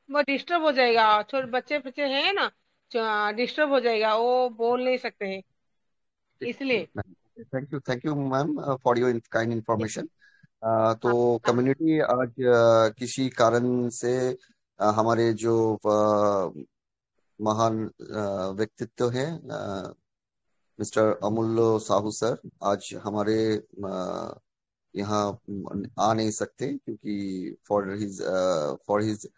वो डिस्टर्ब हो जाएगा। छोटे बच्चे बच्चे हैं ना, डिस्टर्ब हो जाएगा, वो बोल नहीं सकते हैं इसलिए। Thank you ma'am for your kind information. तो हाँ हाँ कम्युनिटी आज किसी कारण से हमारे जो महान व्यक्तित्व हैं मिस्टर अमूल्य साहू सर आज हमारे यहाँ आ नहीं सकते क्योंकि फॉर हिज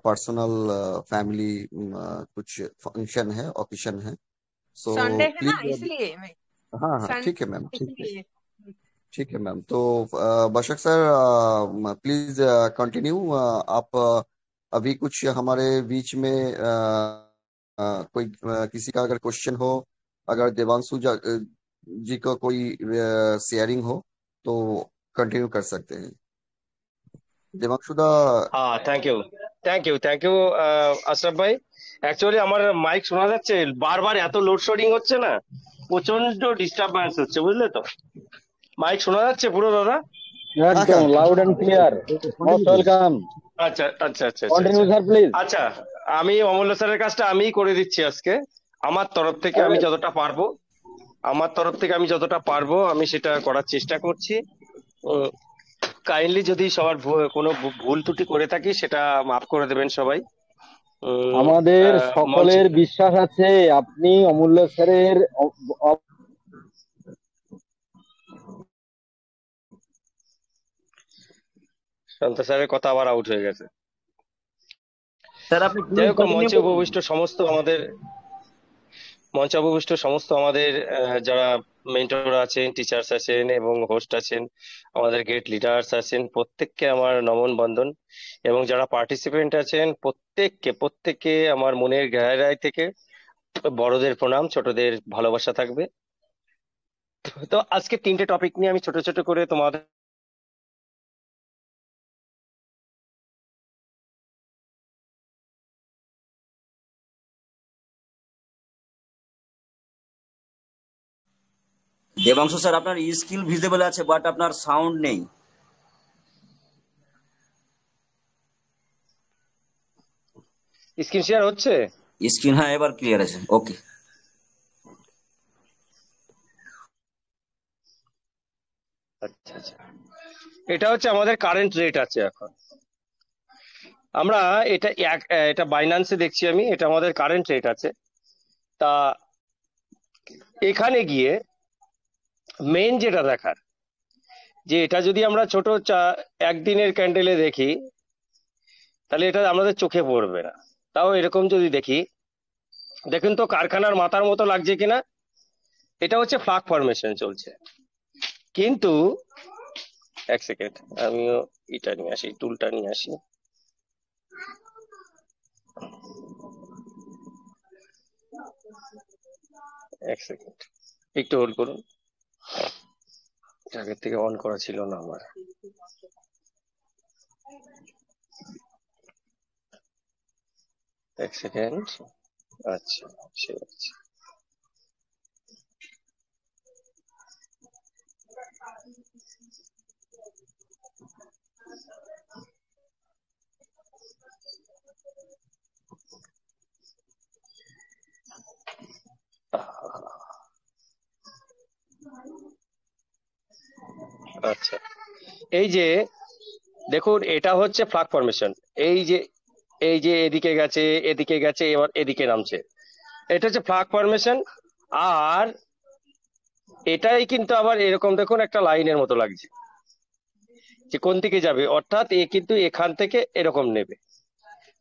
पर्सनल फैमिली कुछ फंक्शन है, ओकेशन है। सो संडे है ना, प्लीज। इसलिए हाँ हाँ, ठीक है मैम, संडे ठीक है, इसलिए। ठीक है मैम। तो बशक सर प्लीज कंटिन्यू। आप अभी कुछ हमारे बीच में कोई किसी का अगर क्वेश्चन हो, अगर देवांशु जी का कोई शेयरिंग हो तो कंटिन्यू कर सकते हैं। देवांशु दा। হ্যাঁ, থ্যাংক ইউ আশরাফ ভাই। অ্যাকচুয়ালি আমার মাইক শোনা যাচ্ছে? বারবার এত লোডশেডিং হচ্ছে না, প্রচন্ড ডিস্টারবেন্স হচ্ছে, বুঝলে তো। মাইক শোনা যাচ্ছে পুরো দাদা? हाँ एकदम हाँ, loud and clear. Most continue. Welcome. আচ্ছা আচ্ছা আচ্ছা আচ্ছা कंटिन्यू আচ্ছা सर प्लीज। আচ্ছা আমি অমূল্য স্যারের কাজটা আমিই করে দিচ্ছি আজকে। আমার তরফ থেকে আমি যতটা পারবো, আমি সেটা করার চেষ্টা করছি। কাইন্ডলি যদি সবার কোনো ভুল ত্রুটি করে থাকি সেটা মাফ করে দেবেন সবাই। আমাদের মঞ্চে সকলের বিশ্বাস আছে আপনি অমূল্য স্যারের শান্ত স্যারের কথা আবার আউট হয়ে গেছে। স্যার আপনি যাই প্লিজ হোক, কন্টিনিউ করুন। মঞ্চে উপবিষ্ট সমস্ত আমাদের যারা মেন্টর আছেন, টিচার্স আছেন এবং হোস্ট আছেন, আমাদের গেট লিডার্স আছেন, প্রত্যেককে আমার নমন বন্দন। এবং যারা পার্টিসিপেন্ট আছেন প্রত্যেককে আমার মনের গহরাই থেকে বড়দের প্রণাম, ছোটদের ভালোবাসা থাকবে। তো আজকে 3টে টপিক নিয়ে আমি ছোট ছোট করে তোমাদের দেবাংশু স্যার আপনার স্কিল ভিজিবল আছে বাট আপনার সাউন্ড নেই। স্ক্রিন শেয়ার হচ্ছে। স্ক্রিন হ্যাঁ এবার ক্লিয়ার আছে, ওকে। আচ্ছা আচ্ছা, এটা হচ্ছে আমাদের কারেন্ট রেট আছে এখন। আমরা এটা বাইন্যান্সে দেখছি আমি, এটা আমাদের কারেন্ট রেট আছে। তা এখানে গিয়ে মেন যেটা দেখার, যে এটা যদি আমরা ছোট একদিনের ক্যান্ডেলে দেখি তাহলে এটা আমাদের চোখে পড়বে না। তাও এরকম যদি দেখি, দেখুন তো কারখানার মাথার মতো লাগছে কিনা। এটা হচ্ছে ফ্লাগ ফরমেশন চলছে, কিন্তু এক সেকেন্ড আমিও এটা নিয়ে আসি, টুলটা নিয়ে আসি। এক সেকেন্ড একটু হোল্ড করুন, আগের থেকে অন করা ছিল না আমার। এক সেকেন্ড। আচ্ছা ঠিক আছে। আচ্ছা, এই যে দেখুন এটা হচ্ছে ফ্লাগ ফরমেশন। এই যে এদিকে গেছে এবার এদিকে নামছে, এটা হচ্ছে ফ্লাগ ফরমেশন। আর এটাই কিন্তু আবার এরকম দেখুন একটা লাইনের মতো লাগছে যে কোন দিকে যাবে, অর্থাৎ এ কিন্তু এখান থেকে এরকম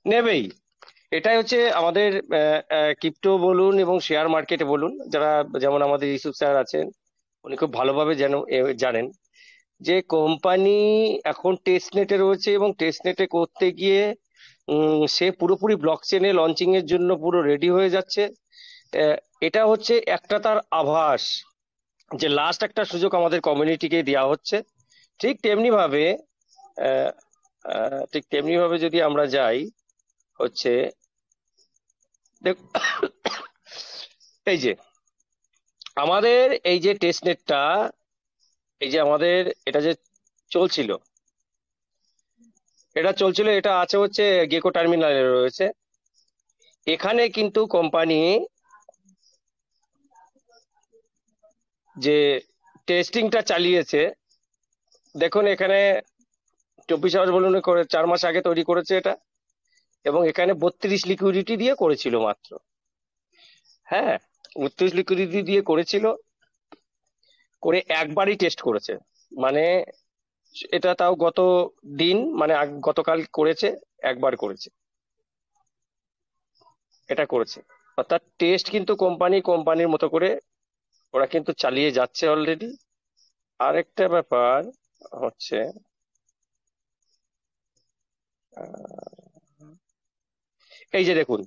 নেবেই। এটাই হচ্ছে আমাদের ক্রিপ্টো বলুন এবং শেয়ার মার্কেটে বলুন, যারা যেমন আমাদের ইউসুফ স্যার আছেন, উনি খুব ভালোভাবে জানেন যে কোম্পানি এখন টেস্ট নেটে রয়েছে এবং টেস্ট নেটে করতে গিয়ে সে পুরোপুরি ব্লক চেনে লঞ্চিং এর জন্য পুরো রেডি হয়ে যাচ্ছে। এটা হচ্ছে একটা তার আভাস যে লাস্ট একটা সুযোগ আমাদের কমিউনিটিকে দেওয়া হচ্ছে। ঠিক তেমনি ভাবে যদি আমরা যাই হচ্ছে এই যে আমাদের এই যে টেস্ট নেটটা, এই যে আমাদের এটা যে চলছিল, এটা আছে হচ্ছে গেকো টার্মিনালে রয়েছে। এখানে কিন্তু কোম্পানি যে টেস্টিংটা চালিয়েছে, দেখুন এখানে 24 আওয়ার বলুন করে 4 মাস আগে তৈরি করেছে এটা, এবং এখানে 32 লিকুইডিটি দিয়ে করেছিল মাত্র। হ্যাঁ, 32 লিকুইডিটি দিয়ে করেছিল, করে একবারই টেস্ট করেছে। মানে এটা তাও গত দিন, মানে গতকাল করেছে, একবার করেছে, এটা করেছে। অর্থাৎ টেস্ট কিন্তু কোম্পানির মতো করে ওরা কিন্তু চালিয়ে যাচ্ছে অলরেডি। আরেকটা ব্যাপার হচ্ছে এই যে দেখুন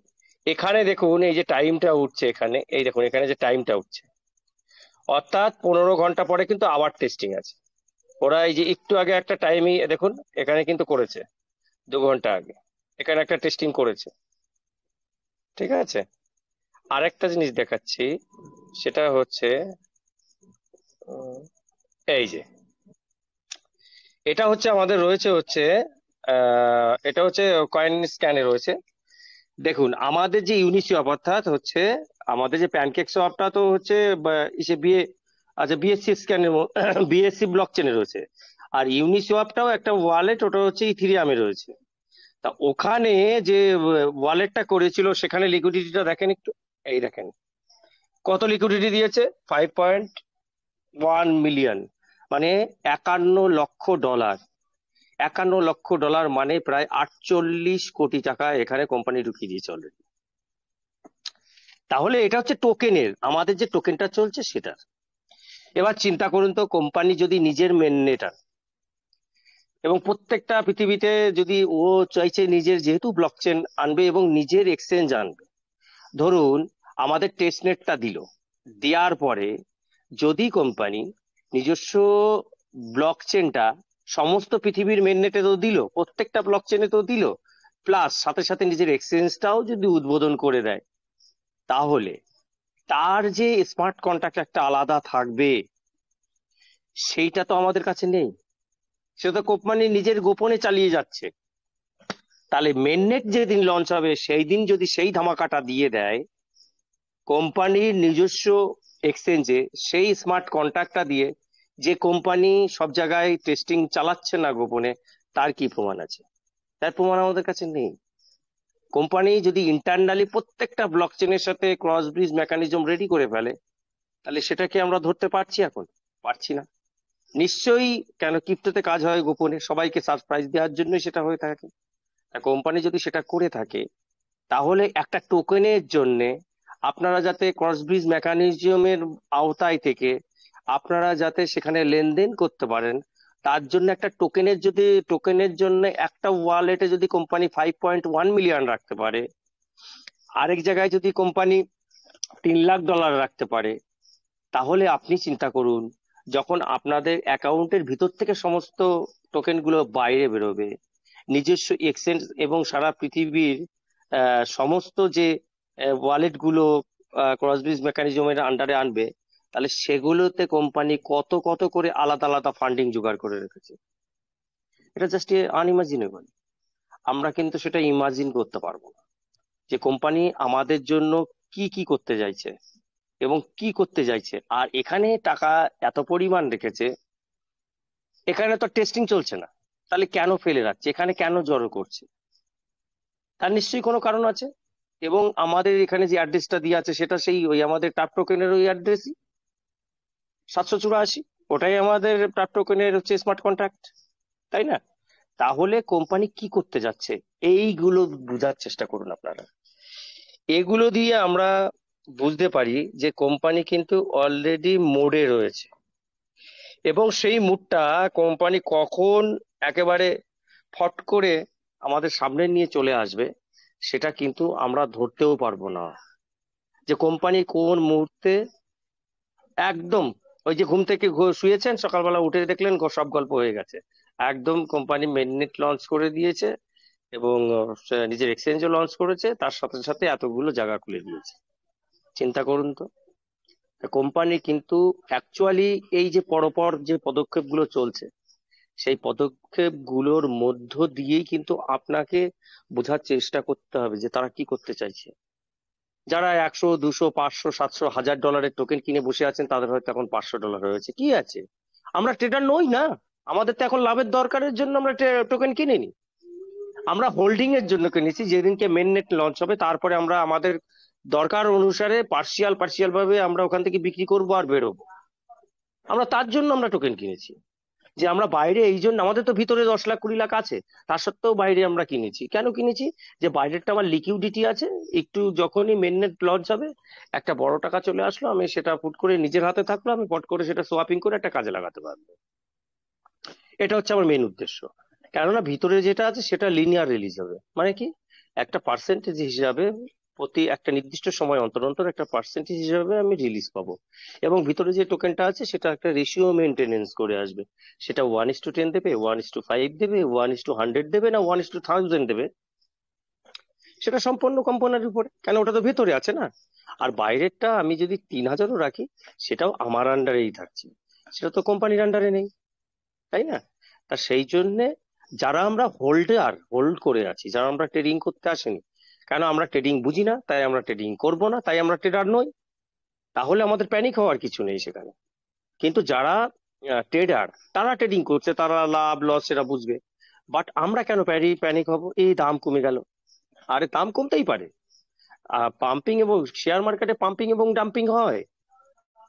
এখানে, দেখুন এই যে টাইমটা উঠছে এখানে, এই দেখুন এখানে যে টাইমটা উঠছে, অর্থাৎ 15 ঘন্টা পরে কিন্তু আবার টেস্টিং আছে। ওরা এই যে একটু আগে একটা টাইমই দেখুন এখানে কিন্তু করেছে, 2 ঘন্টা আগে এখানে একটা টেস্টিং করেছে। ঠিক আছে, আরেকটা জিনিস দেখাচ্ছি, সেটা হচ্ছে এই যে এটা হচ্ছে আমাদের রয়েছে হচ্ছে এটা হচ্ছে কয়েন স্ক্যানে রয়েছে। দেখুন, আমাদের যে ইউনিসওয়াপ অর্থাৎ হচ্ছে আমাদের যে প্যানকেক সোয়াপটা তো হচ্ছে ইসে বিএ, আচ্ছা বিএসসি স্ক্যানের বিএসসি ব্লক চেনে রয়েছে। আর ইউনিসওয়াপটাও একটা ওয়ালেট, ওটা হচ্ছে ইথিরিয়ামে রয়েছে। তা ওখানে যে ওয়ালেটটা করেছিল সেখানে লিকুইডিটিটা দেখেন একটু, এই দেখেন কত লিকুইডিটি দিয়েছে, 5.1 মিলিয়ন, মানে 51 লক্ষ ডলার। 51 লক্ষ ডলার মানে প্রায় 48 কোটি টাকা এখানে কোম্পানি ঢুকিয়ে দিয়েছে অলরেডি। তাহলে এটা হচ্ছে টোকেনের, আমাদের যে টোকেনটা চলছে সেটা। এবার চিন্তা করুন তো, কোম্পানি যদি নিজের মেননেট এবং প্রত্যেকটা পৃথিবীতে যদি ও চাইছে নিজের যেহেতু ব্লকচেন আনবে এবং নিজের এক্সচেঞ্জ আনবে, ধরুন আমাদের টেস্টনেটটা দিল, দেওয়ার পরে যদি কোম্পানি নিজস্ব ব্লকচেনটা সমস্ত পৃথিবীর মেননেটে তো দিল, প্রত্যেকটা ব্লকচেনে তো দিল, প্লাস সাথে সাথে নিজের এক্সচেঞ্জটাও যদি উদ্বোধন করে দেয়, তাহলে তার যে স্মার্ট কন্ট্রাক্ট একটা আলাদা থাকবে, সেইটা তো আমাদের কাছে নেই। সেটা তো কোম্পানি নিজের গোপনে চালিয়ে যাচ্ছে। তাহলে মেননেট যেদিন লঞ্চ হবে সেই দিন যদি সেই ধামাকাটা দিয়ে দেয় কোম্পানির নিজস্ব এক্সচেঞ্জে, সেই স্মার্ট কন্ট্রাক্টটা দিয়ে, যে কোম্পানি সব জায়গায় টেস্টিং চালাচ্ছে না গোপনে, তার কি প্রমাণ আছে? তার প্রমাণ আমাদের কাছে নেই। কোম্পানি যদি ইন্টারনালি প্রত্যেকটা ব্লকচেনের সাথে ক্রস ব্রিজ মেকানিজম রেডি করে ফেলে, তাহলে সেটাকে আমরা ধরতে পারছি? এখন পারছি না। নিশ্চয়ই, কেন ক্রিপ্টোতে কাজ হয় গোপনে, সবাইকে সারপ্রাইজ দেওয়ার জন্যই সেটা হয়ে থাকে। কোম্পানি যদি সেটা করে থাকে, তাহলে একটা টোকেনের জন্য আপনারা যাতে ক্রস ব্রিজ মেকানিজমের আওতায় থেকে আপনারা যাতে সেখানে লেনদেন করতে পারেন, তার জন্য একটা টোকেনের জন্য একটা ওয়ালেটে যদি কোম্পানি 5.1 মিলিয়ন রাখতে পারে, আরেক জায়গায় যদি কোম্পানি $3 লাখ রাখতে পারে, তাহলে আপনি চিন্তা করুন, যখন আপনাদের অ্যাকাউন্টের ভিতর থেকে সমস্ত টোকেন গুলো বাইরে বেরোবে, নিজস্ব এক্সচেঞ্জ এবং সারা পৃথিবীর সমস্ত যে ওয়ালেট গুলো ক্রসব্রিজ মেকানিজমের আন্ডারে আনবে, তাহলে সেগুলোতে কোম্পানি কত কত করে আলাদা আলাদা ফান্ডিং জোগাড় করে রেখেছে। এটা জাস্ট আনইমাজিনেবল। আমরা কিন্তু সেটা ইমাজিন করতে পারবো না যে কোম্পানি আমাদের জন্য কি কি করতে চাইছে এবং কি করতে চাইছে। আর এখানে টাকা এত পরিমাণ রেখেছে, এখানে তো টেস্টিং চলছে না, তাহলে কেন ফেলে রাখছে, এখানে কেন জড়ো করছে? তার নিশ্চয়ই কোনো কারণ আছে। এবং আমাদের এখানে যে অ্যাড্রেসটা দিয়ে আছে সেটা সেই ওই আমাদের টাপ টোকেনের ওই অ্যাড্রেসই 784, ওটাই আমাদের টাপ টোকেনের হচ্ছে স্মার্ট কন্ট্রাক্ট, তাই না? তাহলে কোম্পানি কি করতে যাচ্ছে এইগুলো বোঝার চেষ্টা করুন আপনারা। এগুলো দিয়ে আমরা বুঝতে পারি যে কোম্পানি কিন্তু অলরেডি মোডে রয়েছে, এবং সেই মুডটা কোম্পানি কখন একেবারে ফট করে আমাদের সামনে নিয়ে চলে আসবে সেটা কিন্তু আমরা ধরতেও পারবো না। যে কোম্পানি কোন মুহূর্তে একদম ওই যে ঘুম থেকে শুয়েছেন, সকালবেলা উঠে দেখলেন সব গল্প হয়ে গেছে, একদম কোম্পানি মেননেট লঞ্চ করে দিয়েছে এবং নিজের এক্সচেঞ্জও লঞ্চ করেছে, তার সাথে সাথে এতগুলো জায়গা খুলে দিয়েছে। চিন্তা করুন তো, কোম্পানি কিন্তু অ্যাকচুয়ালি এই যে পরপর যে পদক্ষেপগুলো চলছে, সেই পদক্ষেপগুলোর মধ্য দিয়েই কিন্তু আপনাকে বোঝার চেষ্টা করতে হবে যে তারা কি করতে চাইছে। যারা 100, 200, 500, 700, $1000 টোকেন কিনে বসে আছেন, তাদের হয়তো এখন $500 হয়েছে, কি আছে? আমরা ট্রেডার নই না, আমাদের তো এখন লাভের দরকারের জন্য আমরা টোকেন কিনিনি, আমরা হোল্ডিং এর জন্য কিনেছি। যেদিনকে মেননেট লঞ্চ হবে তারপরে আমরা আমাদের দরকার অনুসারে পার্সিয়াল ভাবে আমরা ওখান থেকে বিক্রি করবো আর বেরোবো। আমরা তার জন্য আমরা টোকেন কিনেছি, যে আমরা বাইরে এই জন্য, আমাদের তো ভিতরে 10 লাখ 20 লাখ আছে, তা সত্ত্বেও বাইরে আমরা কিনেছি। কেন কিনেছি? যে বাইরেরটা আমার লিকুইডিটি আছে, একটু যখনই মেননেট লঞ্চ হবে একটা বড় টাকা চলে আসলো, আমি সেটা ফুট করে নিজের হাতে থাকলো, আমি পট করে সেটা সোয়াপিং করে একটা কাজে লাগাতে পারবো। এটা হচ্ছে আমার মেন উদ্দেশ্য। কেননা ভিতরে যেটা আছে সেটা লিনিয়ার রিলিজ হবে, মানে কি একটা পার্সেন্টেজ হিসাবে প্রতি একটা নির্দিষ্ট সময় অন্তর অন্তর একটা পার্সেন্টেজ হিসাবে আমি রিলিজ পাবো, এবং ভিতরে যে টোকেনটা আছে সেটা একটা রেশিও মেনটেনেন্স করে আসবে। সেটা 1:10 দেবে, 1:5 দেবে, 1:100 দেবে, না 1:1000 দেবে, সেটা সম্পূর্ণ কোম্পানির উপরে, কেন ওটা তো ভেতরে আছে না। আর বাইরেরটা আমি যদি 3000ও রাখি, সেটাও আমার আন্ডারেই থাকছে, সেটা তো কোম্পানির আন্ডারে নেই, তাই না? তা সেই জন্যে যারা আমরা হোল্ড করে আছি, যারা আমরা ট্রেডিং করতে আসেনি, কেন আমরা ট্রেডিং বুঝি না, তাই আমরা ট্রেডিং করব না, তাই আমরা ট্রেডার নই। তাহলে আমাদের প্যানিক হওয়ার কিছু নেই সেখানে। কিন্তু যারা ট্রেডার, তারা ট্রেডিং করছে, তারা লাভ লস সেটা বুঝবে। বাট আমরা কেন প্যানিক হব? এই দাম কমে গেল, আরে দাম কমতেই পারে। পাম্পিং এবং শেয়ার মার্কেটে পাম্পিং এবং ডাম্পিং হয়,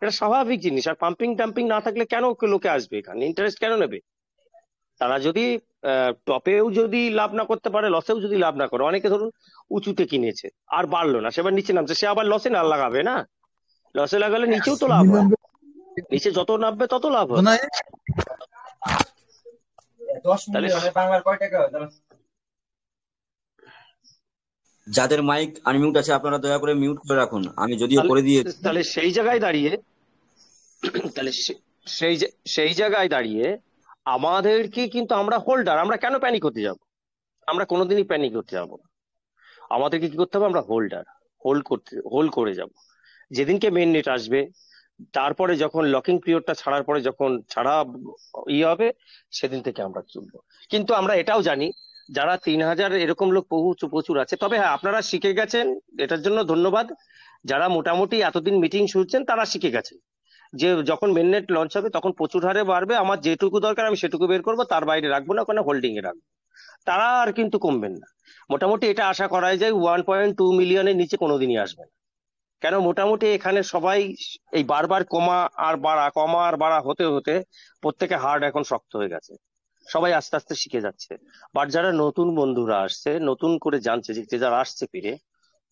এটা স্বাভাবিক জিনিস। আর পাম্পিং ডাম্পিং না থাকলে কেন লোকে আসবে এখানে, ইন্টারেস্ট কেন নেবে? তারা যদি টপেও যদি লাভ না করতে পারে, লসেও যদি লাভ না করে, অনেকে ধরুন উঁচুতে কিনেছে আর বাড়লো না, সেবার নিচে নামছে, সে আবার লসে না লাগাবে না? লসে লাগালে নিচেও তো লাভ হয়, নিচে যত নামবে তত লাভ হবে। তাহলে যাদের মাইক আনমিউট আছে আপনারা দয়া করে মিউট করে রাখুন, আমি যদিও করে দিয়েছি। তাহলে সেই জায়গায় দাঁড়িয়ে তাহলে সেই জায়গায় দাঁড়িয়ে আমাদেরকে কিন্তু, আমরা হোল্ডার, আমরা কেন প্যানিক হতে যাব? আমরা কোনোদিনই প্যানিক হতে যাব না। আমাদেরকে কি করতে হবে? আমরা হোল্ডার, হোল্ড করে যাব। যেদিনকে মেন নেট আসবে, তারপরে যখন লকিং পিরিয়ডটা ছাড়ার পরে যখন ছাড়া হবে, সেদিন থেকে আমরা চলবো। কিন্তু আমরা এটাও জানি যারা 3000 এরকম লোক প্রচুর আছে। তবে হ্যাঁ, আপনারা শিখে গেছেন, এটার জন্য ধন্যবাদ। যারা মোটামুটি এতদিন মিটিং শুনছেন তারা শিখে গেছেন যে যখন মেননেট লঞ্চ হবে তখন প্রচুর হারে বাড়বে, আমার যেটুকু দরকার আমি সেটুকু বের করবো, তার বাইরে রাখবো না, কোনো হোল্ডিং এ রাখবো। তারা আর কিন্তু কমবেন না। মোটামুটি এটা আশা করা যায় 1.2 মিলিয়নের নিচে কোনোদিনই আসবে না। কেন? মোটামুটি এখানে সবাই এই বারবার কমা আর বাড়া হতে হতে প্রত্যেকে হার্ড এখন শক্ত হয়ে গেছে, সবাই আস্তে আস্তে শিখে যাচ্ছে। বাট যারা নতুন বন্ধুরা আসছে, নতুন করে জানছে, যে যারা আসছে ফিরে,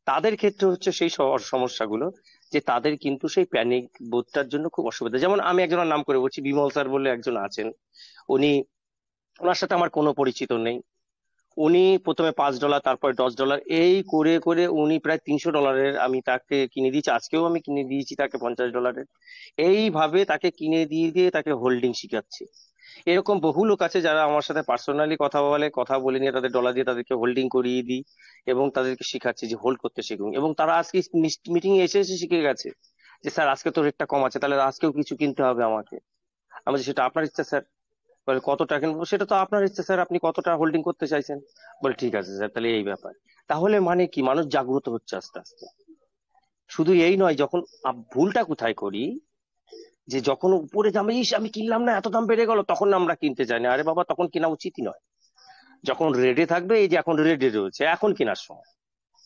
তাদের ক্ষেত্রে হচ্ছে সেই সমস্যাগুলো, যে তাদের কিন্তু সেই প্যানিক বোধটার জন্য খুব অসুবিধা। যেমন আমি একজনের নাম করে বলছি, বিমল স্যার বলে একজন আছেন, ওনার সাথে আমার কোনো পরিচিত নেই। উনি প্রথমে $5, তারপরে $10, এই করে করে উনি প্রায় $300 আমি তাকে কিনে দিয়েছি। আজকেও আমি কিনে দিয়েছি তাকে $50। এইভাবে তাকে কিনে দিয়ে তাকে হোল্ডিং শিখাচ্ছি। এরকম বহু লোক আছে যারা আমার সাথে পার্সোনালি কথা বলে নিয়ে তাদের ডলার দিয়ে তাদেরকে হোল্ডিং করিয়ে দিই এবং তাদেরকে শিখাচ্ছি যে হোল্ড করতে শিখুন। এবং তারা আজকে মিটিং এ এসে এসে শিখে গেছে যে স্যার আজকে তো রেটটা কম আছে, তাহলে আজকেও কিছু কিনতে হবে আমাকে। আমি বলছি, সেটা আপনার ইচ্ছা স্যার। বলে কতটা কিনবো? সেটা তো আপনার ইচ্ছা স্যার, আপনি কতটা হোল্ডিং করতে চাইছেন? বলে ঠিক আছে স্যার, তাহলে এই ব্যাপার। তাহলে মানে কি, মানুষ জাগ্রত হচ্ছে আস্তে আস্তে। শুধু এই নয়, যখন ভুলটা কোথায় করি, যে যখন উপরে দাম, আমি কিনলাম না, এত দাম বেড়ে গেল, তখন আমরা কিনতে চাই না। আরে বাবা, তখন কেনা উচিতই নয়। যখন রেডে থাকবে, এই যে এখন রেডে রয়েছে, এখন কেনার সময়।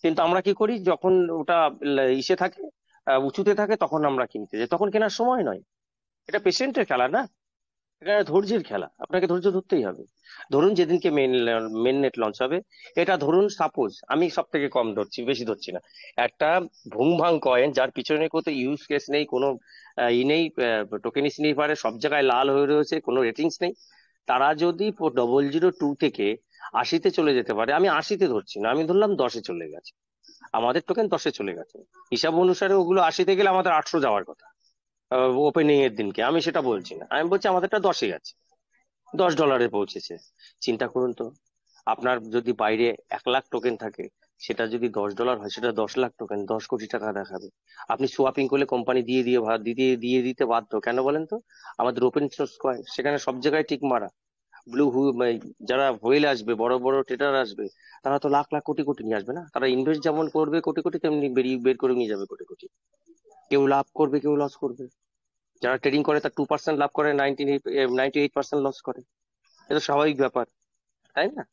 কিন্তু আমরা কি করি, যখন ওটা ইসে থাকে, উঁচুতে থাকে, তখন আমরা কিনতে যাই, তখন কেনার সময় নয়। এটা পেশেন্টের খেলা না, এটা ধৈর্যের খেলা। আপনাকে ধৈর্য ধরতেই হবে। ধরুন যেদিনকে মেন নেট লঞ্চ হবে, এটা ধরুন সাপোজ, আমি সব থেকে কম ধরছি, বেশি ধরছি না, একটা ভুং ভাং কয়েন, যার পিছনে কোথাও ইউজ কেস নেই, কোনো নেই, টোকেনিস নেই, পারে সব জায়গায় লাল হয়ে রয়েছে, কোনো রেটিংস নেই, তারা যদি 002 থেকে 80-তে চলে যেতে পারে, আমি 80-তে ধরছি না, আমি ধরলাম 10-এ চলে গেছে, আমাদের টোকেন 10-এ চলে গেছে, হিসাব অনুসারে ওগুলো 80-তে গেলে আমাদের 800 যাওয়ার কথা ওপেনিং এর দিনকে। আমি সেটা বলছি না, আমি বলছি আমাদেরটা 10-এ গেছে, $10 পৌঁছেছে। চিন্তা করুন তো, আপনার যদি বাইরে 1 লাখ টোকেন থাকে, সেটা যদি $10 হয়, সেটা 10 লাখ টোকেন, 10 কোটি টাকা দেখাবে। আপনি সোয়াপিং করলে কোম্পানি দিয়ে দিতে বাধ্য। কেন বলেন তো? আমাদের ওপেন সোর্স কয়েন, সেখানে সব জায়গায় টিক মারা। যারা হোয়েল আসবে, বড় বড় ট্রেডার আসবে, তারা তো লাখ লাখ কোটি কোটি নিয়ে আসবে না। তারা ইনভেস্ট যেমন করবে কোটি কোটি, তেমনি বের করে নিয়ে যাবে কোটি কোটি। কেউ লাভ করবে, কেউ লস করবে। যারা ট্রেডিং করে তার 2% লাভ করে, 98% লস করে। এটা স্বাভাবিক ব্যাপার, তাই না?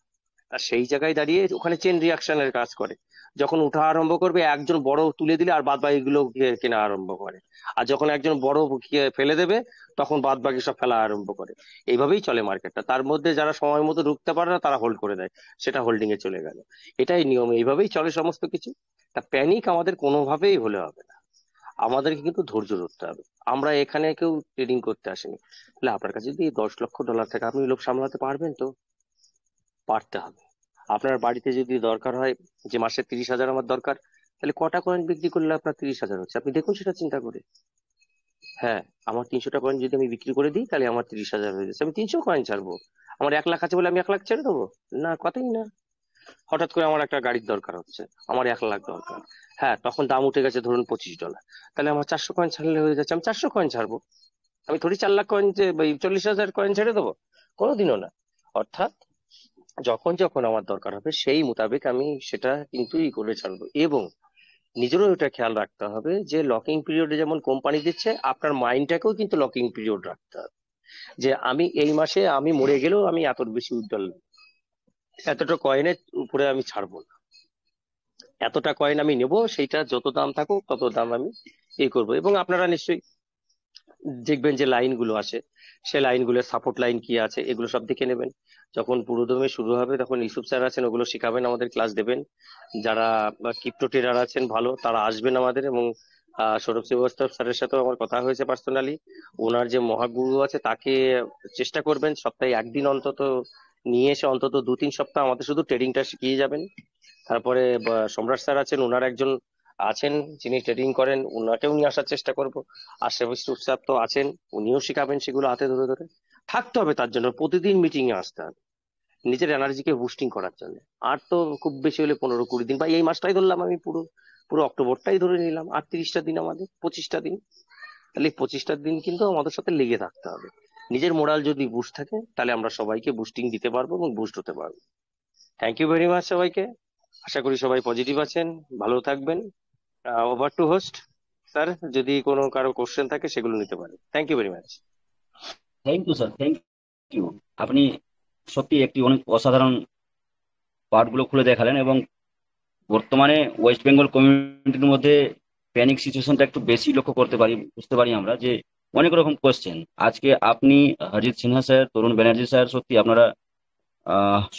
আর সেই জায়গায় দাঁড়িয়ে ওখানে চেন রিয়াকশনের কাজ করে। যখন উঠা আরম্ভ করবে, একজন বড় তুলে দিলে আর বাদ বাকি গুলো কেনা আরম্ভ করে। আর যখন একজন বড় ফেলে দেবে, তখন বাদ বাকি সব ফেলা আরম্ভ করে। এইভাবেই চলে মার্কেটটা। তার মধ্যে যারা সময় মতো ঢুকতে পারে না, তারা হোল্ড করে দেয়, সেটা হোল্ডিং এ চলে গেল। এটাই নিয়ম, এইভাবেই চলে সমস্ত কিছু। তা প্যানিক আমাদের কোনোভাবেই হলে হবে না, আমাদেরকে কিন্তু ধৈর্য ধরতে হবে। আমরা এখানে কেউ ট্রেডিং করতে আসেনি। তাহলে আপনার কাছে যদি $10 লাখ থাকে, আপনি লোক সামলাতে পারবেন তো? পারতে হবে। আপনার বাড়িতে যদি দরকার হয় যে মাসে 30,000 আমার দরকার, তাহলে কটা কয়েন বিক্রি করলে আপনার 30,000 হচ্ছে? আপনি দেখুন সেটা চিন্তা করে। হ্যাঁ, আমার 300টা কয়েন যদি আমি বিক্রি করে দিই, তাহলে আমার 30,000 হয়ে যাচ্ছে। আমি 300 কয়েন ছাড়বো। আমার 1 লাখ আছে বলে আমি 1 লাখ ছেড়ে দেবো? না, কথাই না। হঠাৎ করে আমার একটা গাড়ির দরকার হচ্ছে, আমার 1 লাখ দরকার। হ্যাঁ, তখন দাম উঠে গেছে ধরুন $25, তাহলে আমার 400 কয়েন ছাড়লে হয়ে যাচ্ছে, আমি 400 কয়েন ছাড়বো। আমি থোড়ি 4 লাখ কয়েন 40,000 কয়েন ছেড়ে দেবো? কোনোদিনও না। অর্থাৎ যখন যখন আমার দরকার হবে সেই মোতাবেক আমি সেটা কিন্তু করে ছাড়বো। এবং নিজেরও এটা খেয়াল রাখতে হবে যে লকিং পিরিয়ডে যেমন কোম্পানি দিচ্ছে, আপনার মাইন্ডটাকেও কিন্তু লকিং পিরিয়ড রাখতে হবে, যে আমি এই মাসে আমি মরে গেলেও আমি এত বেশি উইথড্রল, এতটা কয়েনের উপরে আমি ছাড়বো না, এতটা কয়েন আমি নেব, সেইটা যত দাম থাকুক তত দাম আমি করবো। এবং আপনারা নিশ্চয়ই দেখবেন যে লাইনগুলো আছে, সেই লাইনগুলোর সাপোর্ট লাইন কি আছে এগুলো সব দেখে নেবেন। যখন পুরোদমে শুরু হবে তখন ইউসুফ স্যার আছেন, ওগুলো শেখাবেন, আমাদের ক্লাস দেবেন। যারা ক্রিপ্টো ট্রেডার আছেন ভালো, তারা আসবেন আমাদের। এবং সৌরভ শ্রীবাস্তব স্যারের সাথেও আমার কথা হয়েছে পার্সোনালি, ওনার যে মহাগুরু আছে তাকে চেষ্টা করবেন সপ্তাহে একদিন অন্তত নিয়ে এসে অন্তত 2-3 সপ্তাহ আমাদের শুধু ট্রেডিংটা শিখিয়ে যাবেন। তারপরে সম্রাট স্যার আছেন, ওনার একজন আছেন যিনি ট্রেডিং করেন, ওনাকেও নিয়ে আসার চেষ্টা করব। আর সেবক স্যার তো আছেন, উনিও শিখাবেন সেগুলো হাতে ধরে ধরে। থাকতে হবে তার জন্য, প্রতিদিন মিটিং এ আসতে হবে নিজের এনার্জিকে বুস্টিং করার জন্য। আর তো খুব বেশি হলে 15-20 দিন, বা এই মাসটাই ধরলাম আমি, পুরো পুরো অক্টোবরটাই ধরে নিলাম, আর 30টা দিন, আমাদের 25টা দিন। তাহলে এই 25টা দিন কিন্তু আমাদের সাথে লেগে থাকতে হবে। নিজের মোরাল যদি বুস্ট থাকে তাহলে আমরা সবাইকে বুস্টিং দিতে পারবো এবং বুস্ট হতে পারবো। থ্যাংক ইউ ভেরি মাচ সবাইকে। আশা করি সবাই পজিটিভ আছেন, ভালো থাকবেন। ওভার টু হোস্ট স্যার, যদি কোনো কারো কোশ্চেন থাকে সেগুলো নিতে পারেন। Thank you very much. Thank you sir, thank you. আপনি সত্যি একটি অনেক অসাধারণ পার্টগুলো খুলে দেখালেন, এবং বর্তমানে ওয়েস্ট বেঙ্গল কমিউনিটির মধ্যে প্যানিক সিচুয়েশনটা একটু বেশি লক্ষ্য করতে পারি, বুঝতে পারি আমরা যে অনেক রকম কোয়েশ্চেন। আজকে আপনি, হরজিৎ সিনহা স্যার, তরুণ ব্যানার্জি স্যার, সত্যি আপনারা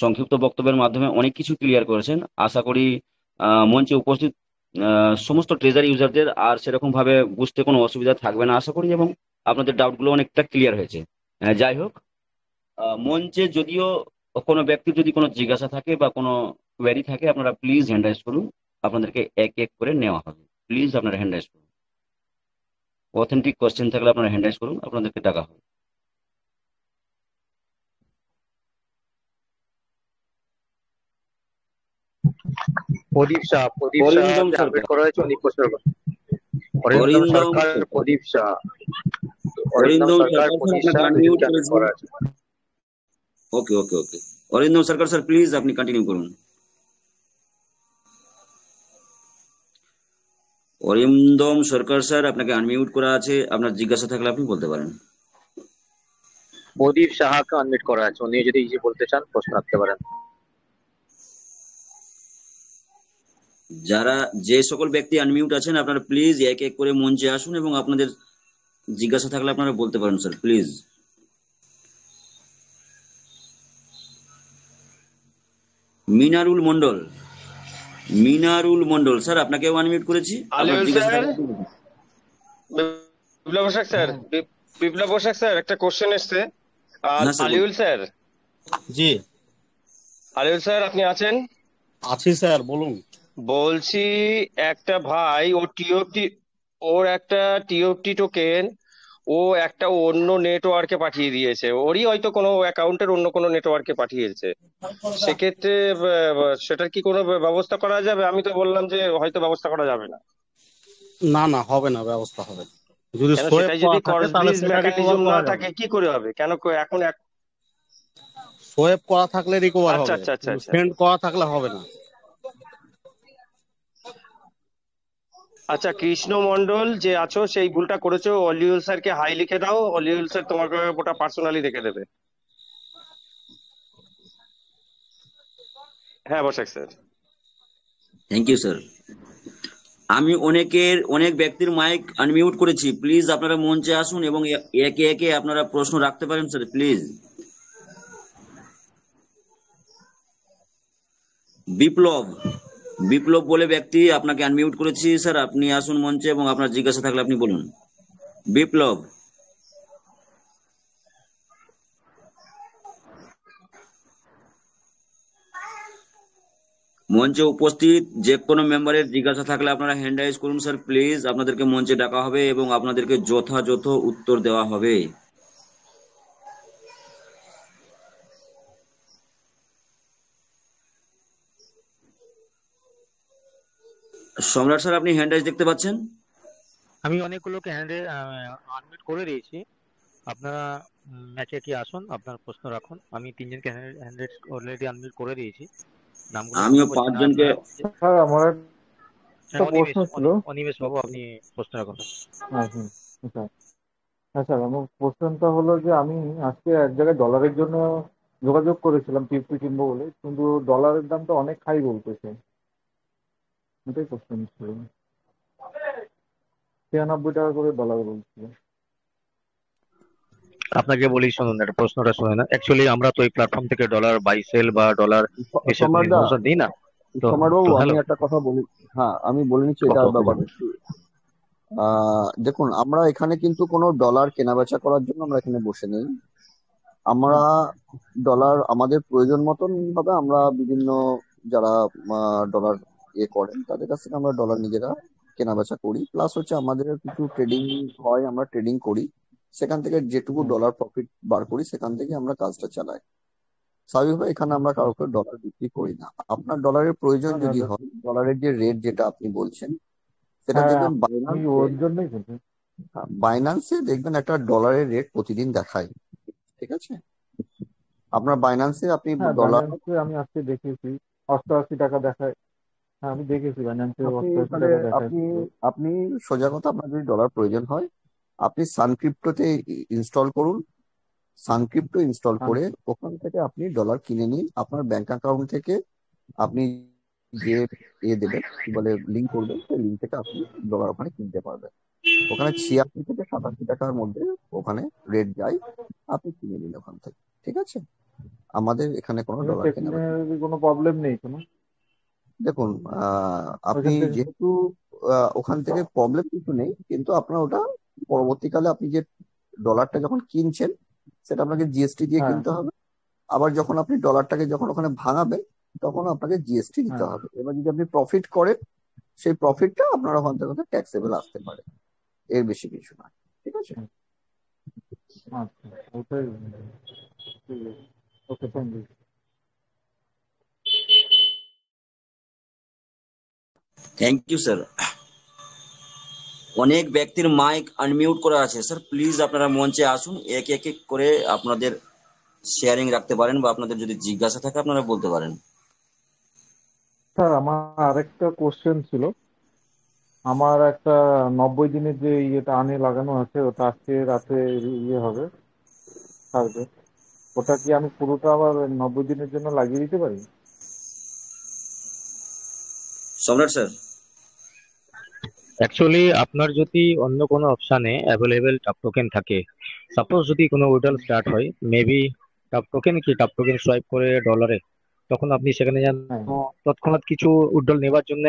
সংক্ষিপ্ত বক্তব্যের মাধ্যমে অনেক কিছু ক্লিয়ার করেছেন। আশা করি মঞ্চে উপস্থিত সমস্ত ট্রেজারি ইউজারদের আর সেরকম ভাবে বুঝতে কোনো অসুবিধা থাকবে না আশা করি, এবং আপনাদের ডাউটগুলো অনেকটা ক্লিয়ার হয়েছে। যাই হোক, মঞ্চে যদিও কোনো ব্যক্তির যদি কোনো জিজ্ঞাসা থাকে বা কোনো কোয়েরি থাকে, আপনারা প্লিজ হ্যান্ড রাইজ করুন, আপনাদেরকে এক এক করে নেওয়া হবে। প্লিজ আপনারা হ্যান্ড রাইজ করুন। অথেন্টিক কোয়েশ্চেন থাকলে আপনারা হ্যান্ড রাইজ করুন, আপনাদেরকে ডাকা হবে। প্রদীপ শাহ অরিন্দম যে সরকার, আপডেট করা হয়েছে উনি প্রশ্ন করবেন। অরিন্দম সরকার, প্রদীপ শাহ, অরিন্দম সরকার প্রদীপ স্যার, শাহ আপনাকে নিচে আনমিউট আপডেট করেছি। করা আছে। ওকে ওকে ওকে, অরিন্দম সরকার স্যার প্লিজ আপনি কন্টিনিউ করুন। অরিন্দম সরকার স্যার, আপনাকে আনমিউট করা আছে, আপনার জিজ্ঞাসা থাকলে আপনি বলতে পারেন। প্রদীপ সাহাকে আনমিট করা আছে, উনি যদি ইজি বলতে চান প্রশ্ন রাখতে পারেন। যারা যে সকল ব্যক্তি আনমিউট আছেন আপনারা প্লিজ এক এক করে মঞ্চে আসুন এবং আপনাদের জিজ্ঞাসা থাকলে আপনারা বলতে পারেন sir please. Minarul Mondal, Minarul Mondal sir, আপনাকেও আনমিউট করেছি, আপনার আলিউল জিজ্ঞাসা স্যার, থাকলে আপনি বলুন। বিপ্লব বসাক স্যার, বিপ্লব বসাক স্যার, একটা কোশ্চেন এসছে। হ্যাঁ স্যার বলুন। আলিউল স্যার, জি আলিউল স্যার আপনি আছেন? আছি স্যার, বলুন। বলছি একটা ভাই ওর একটা টিওপটি টোকেন ও একটা অন্য নেটওয়ার্কে পাঠিয়ে দিয়েছে, ওরই হয়তো কোনো অ্যাকাউন্টের অন্য কোনো নেটওয়ার্কে পাঠিয়েছে। সেক্ষেত্রে সেটার কি কোনো ব্যবস্থা করা যাবে? আমি তো বললাম যে হয়তো ব্যবস্থা করা যাবে না। না না, হবে না, ব্যবস্থা হবে না। যদি কেন, সোয়েপ সেটাই করা যদি থাকে ক্রস তাহলে ব্রিজ সেটা রিকভার মেকানিজম না করা যাবে। থাকে কি করে হবে? কেন এখন সোয়েপ করা থাকলে রিকভার আচ্ছা হবে, আচ্ছা আচ্ছা কিন্তু আচ্ছা সেন্ড করা থাকলে হবে না। আচ্ছা, কৃষ্ণ মন্ডল যে আছো, সেই ভুলটা করেছো, অলিউল স্যারকে হাই লিখে দাও, অলিউল স্যার তোমাকে ওটা পার্সোনালি দেখে দেবে। হ্যাঁ Basak sir. Thank you sir. আমি অনেক ব্যক্তির মাইক আনমিউট করেছি, প্লিজ আপনারা মঞ্চে আসুন এবং একে একে আপনারা প্রশ্ন রাখতে পারেন স্যার প্লিজ। বিপ্লব, বিপ্লব বলে ব্যক্তি, আপনাকে আনমিউট করেছি স্যার, আপনি আসুন মঞ্চে এবং আপনার জিজ্ঞাসা থাকলে আপনি বলুন। বিপ্লব, মঞ্চে উপস্থিত যে কোনো মেম্বারের জিজ্ঞাসা থাকলে আপনারা হ্যান্ড রাইজ করুন স্যার প্লিজ, আপনাদেরকে মঞ্চে ডাকা হবে এবং আপনাদেরকে যথাযথ উত্তর দেওয়া হবে। সম্রাট স্যার, আপনি হ্যান্ড রাইজ দেখতে পাচ্ছেন? আমি অনেকগুলোকে হ্যান্ডে আনমিট করে দিয়েছি, আপনারা ম্যাচে কি আসুন, আপনার প্রশ্ন রাখুন। আমি তিনজনকে হ্যান্ড অলরেডি আনমিউট করে দিয়েছি, নামগুলো আমিও বলতে বলছি না। পাঁচজনকে আপনারা স্যার আমার একটা অনিমেষ প্রশ্ন ছিল। অনিমেষ বাবু, আপনি প্রশ্ন রাখুন। হ্যাঁ হুম, স্যার হ্যাঁ স্যার, আমার কোশ্চেনটা হলো যে আমি আজকে এক জায়গায় ডলারের জন্য যোগাযোগ করেছিলাম টিপি কিনবো বলে, কিন্তু ডলারের দামটা অনেক হাই বলতেছে। এটাই কোশ্চেন ছিল। 93 টাকা করে ডলার বলছিল। আপনাকে বলি, শুনুন, একটা প্রশ্নটা শুনে না। অ্যাকচুয়ালি আমরা তো এই প্ল্যাটফর্ম থেকে ডলার বাই সেল বা ডলার এসব কোনো সম্রাটদা, ইনফরমেশন দিই না। তো সম্রাটবাবু, তো আমি হ্যালো, একটা কথা বলি। হ্যাঁ, আমি বলে নিচ্ছি ওকে এটার ওকে ব্যাপারে। বলুন। দেখুন, আমরা এখানে কিন্তু কোনো ডলার কেনাবেচা করার জন্য আমরা এখানে বসে নেই। আমরা ডলার আমাদের প্রয়োজন মতন ভাবে আমরা বিভিন্ন যারা ডলার করেন তাদের কাছ থেকে আমরা ডলার নিজেরা কেনাবেচা করি। প্লাস হচ্ছে আমাদের কিছু ট্রেডিং হয়, আমরা ট্রেডিং করি, সেখান থেকে যেটুকু ডলার প্রফিট বার করি সেখান থেকে আমরা কাজটা চালাই। স্বাভাবিকভাবে এখানে আমরা কাউকে ডলার বিক্রি করি না। আপনার ডলারের প্রয়োজন যদি হয়, ডলারের যে রেট যেটা আপনি বলছেন সেটা হ্যাঁ, দেখবেন আমি ওর জন্যই বলছি। বাইন্যান্সে দেখবেন একটা ডলারের রেট প্রতিদিন দেখায়, ঠিক আছে? আপনার বাইন্যান্সে আপনি হ্যাঁ, ডলার বাইন্যান্সে আমি আজকে দেখেছি 88 টাকা দেখায়। হ্যাঁ, আমি দেখেছি বাইন্যান্সে আপনি 88 তাহলে টাকা আপনি দেখাচ্ছে। আপনি সোজা কথা, আপনার যদি ডলার প্রয়োজন হয় আপনি সানক্রিপ্টোতে ইনস্টল করুন। সানক্রিপ্টো ইনস্টল করে ওখান থেকে আপনি ডলার কিনে নিন। আপনার ব্যাংক অ্যাকাউন্ট থেকে আপনি যে দেবেন, কি বলে, লিঙ্ক করবেন, সেই লিঙ্ক থেকে আপনি ডলার ওখানে কিনতে পারবেন। ওখানে 86 থেকে 87 টাকার মধ্যে ওখানে রেট যায়, আপনি কিনে নিন ওখান থেকে, ঠিক আছে? আমাদের এখানে কোনো ডলার কেনা টেকনিক্যালি কোনো প্রবলেম নেই কোনো দেখুন, আপনি ওইখান থেকে। যেহেতু ওখান থেকে প্রবলেম কিছু নেই, কিন্তু আপনার ওটা পরবর্তীকালে আপনি যে ডলারটা যখন কিনছেন সেটা আপনাকে জিএসটি দিয়ে হ্যাঁ কিনতে হবে। আবার যখন আপনি ডলারটাকে যখন ওখানে ভাঙাবেন তখন আপনাকে জিএসটি দিতে হ্যাঁ, হবে। এবার যদি আপনি প্রফিট করেন সেই প্রফিটটা আপনার ওখান থেকে ট্যাক্সেবল আসতে পারে, এর বেশি কিছু না, ঠিক আছে? আচ্ছা, ওটাই। Okay, thank you. Thank you sir. অনেক ব্যক্তির মাইক আনমিউট করা আছে স্যার, প্লিজ আপনারা মঞ্চে আসুন, এক এক এক করে আপনাদের শেয়ারিং রাখতে পারেন বা আপনাদের যদি জিজ্ঞাসা থাকে আপনারা বলতে পারেন। স্যার আমার আরেকটা কোশ্চেন ছিল। আমার একটা 90 দিনের যে ইয়েটা আনে লাগানো আছে, ওটা আজকে রাতে হবে, থাকবে। ওটা কি আমি পুরোটা আবার 90 দিনের জন্য লাগিয়ে দিতে পারি? সম্রাট স্যার, অ্যাকচুয়ালি আপনার যদি অন্য কোনো অপশানে অ্যাভেলেবেল টাপ টোকেন থাকে, সাপোজ যদি কোনো উইড্রল স্টার্ট হয়, মেবি টাপ টোকেন সোয়াইপ করে ডলারে, তখন আপনি সেখানে যেন হ্যাঁ তৎক্ষণাৎ কিছু উইড্রল নেবার জন্য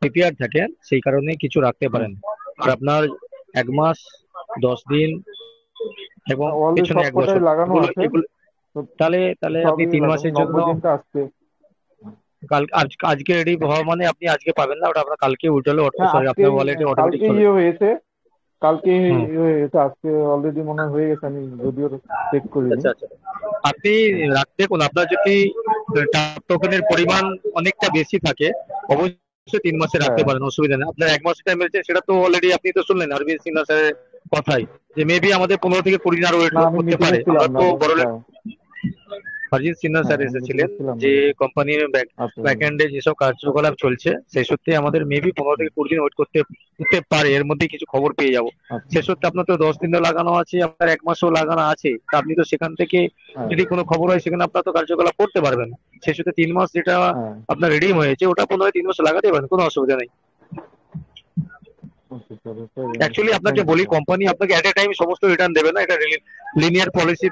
প্রিপেয়ার থাকেন, সেই কারণে কিছু রাখতে হ্যাঁ, পারেন। আর আপনার 1 মাস, 10 দিন এবং অলরেডি পেছনে সব 1 বছর, কটাই লাগানো এগুলো আছে, এগুলো তো তাহলে তাহলে আপনি সবই 3 লাগানো। মাসের জন্য 90 দিনটা আজকে। আজকে রেডি হওয়া মানে আপনি আজকে পাবেন না, ওটা আপনার কালকে উইড্রল, হ্যাঁ, সরি, আপনার আজকেই ওয়ালেটে অটোমেটিক কালকে চলে। ইয়ে হয়েছে, কালকে হুম, ইয়ে হয়েছে, আজকে অলরেডি মনে হয় হয়ে গেছে, আমি যদিও চেক করিনি। আচ্ছা আচ্ছা। আপনি রাখতে কোন, আপনার যদি টাপ টোকেনের পরিমাণ অনেকটা বেশি থাকে, অবশ্যই 3 মাসে রাখতে হ্যাঁ পারেন, অসুবিধা নেই। আপনার 1 মাস টাইম রয়েছে, সেটা তো অলরেডি আপনি তো শুনলেন অরবিন্দ সিনহা স্যারের কথাই, যে মেবি আমাদের 15 থেকে 20 দিন আরো ওয়েট না, আমি করতে মিটিংয়ে পারে। ছিলাম আমরা না তো তো। বড় হ্যাঁ অরিজিৎ সিনহা হ্যাঁ, স্যার আমি এসেছিলেন, মিটিংয়ে ছিলাম না। যে কোম্পানির আচ্ছা ব্যাকএন্ডে যেসব কার্যকলাপ চলছে সেই সূত্রে আমাদের মেবি 15 থেকে 20 দিন ওয়েট করতে হতে পারে, এর মধ্যে কিছু খবর পেয়ে যাবো। আচ্ছা সে সূত্রে আপনার তো 10 দিনও লাগানো আছে, আপনার 1 মাসও লাগানো আছে, তা আপনি তো সেখান থেকে হ্যাঁ যদি কোনো খবর হয় সেখানে আপনার তো কার্যকলাপ করতে পারবেন। সে সূত্রে 3 মাস যেটা হ্যাঁ, আপনার রেডি হয়েছে, ওটা 15-3 মাস লাগাতে পারেন, কোনো অসুবিধা নেই। ওকে স্যার, অ্যাকচুয়ালি আপনাকে থ্যাংক ইউ বলি, স্যার। কোম্পানি আপনাকে এট এ টাইম সমস্ত রিটার্ন দেবে না, এটা লিনিয়ার পলিসি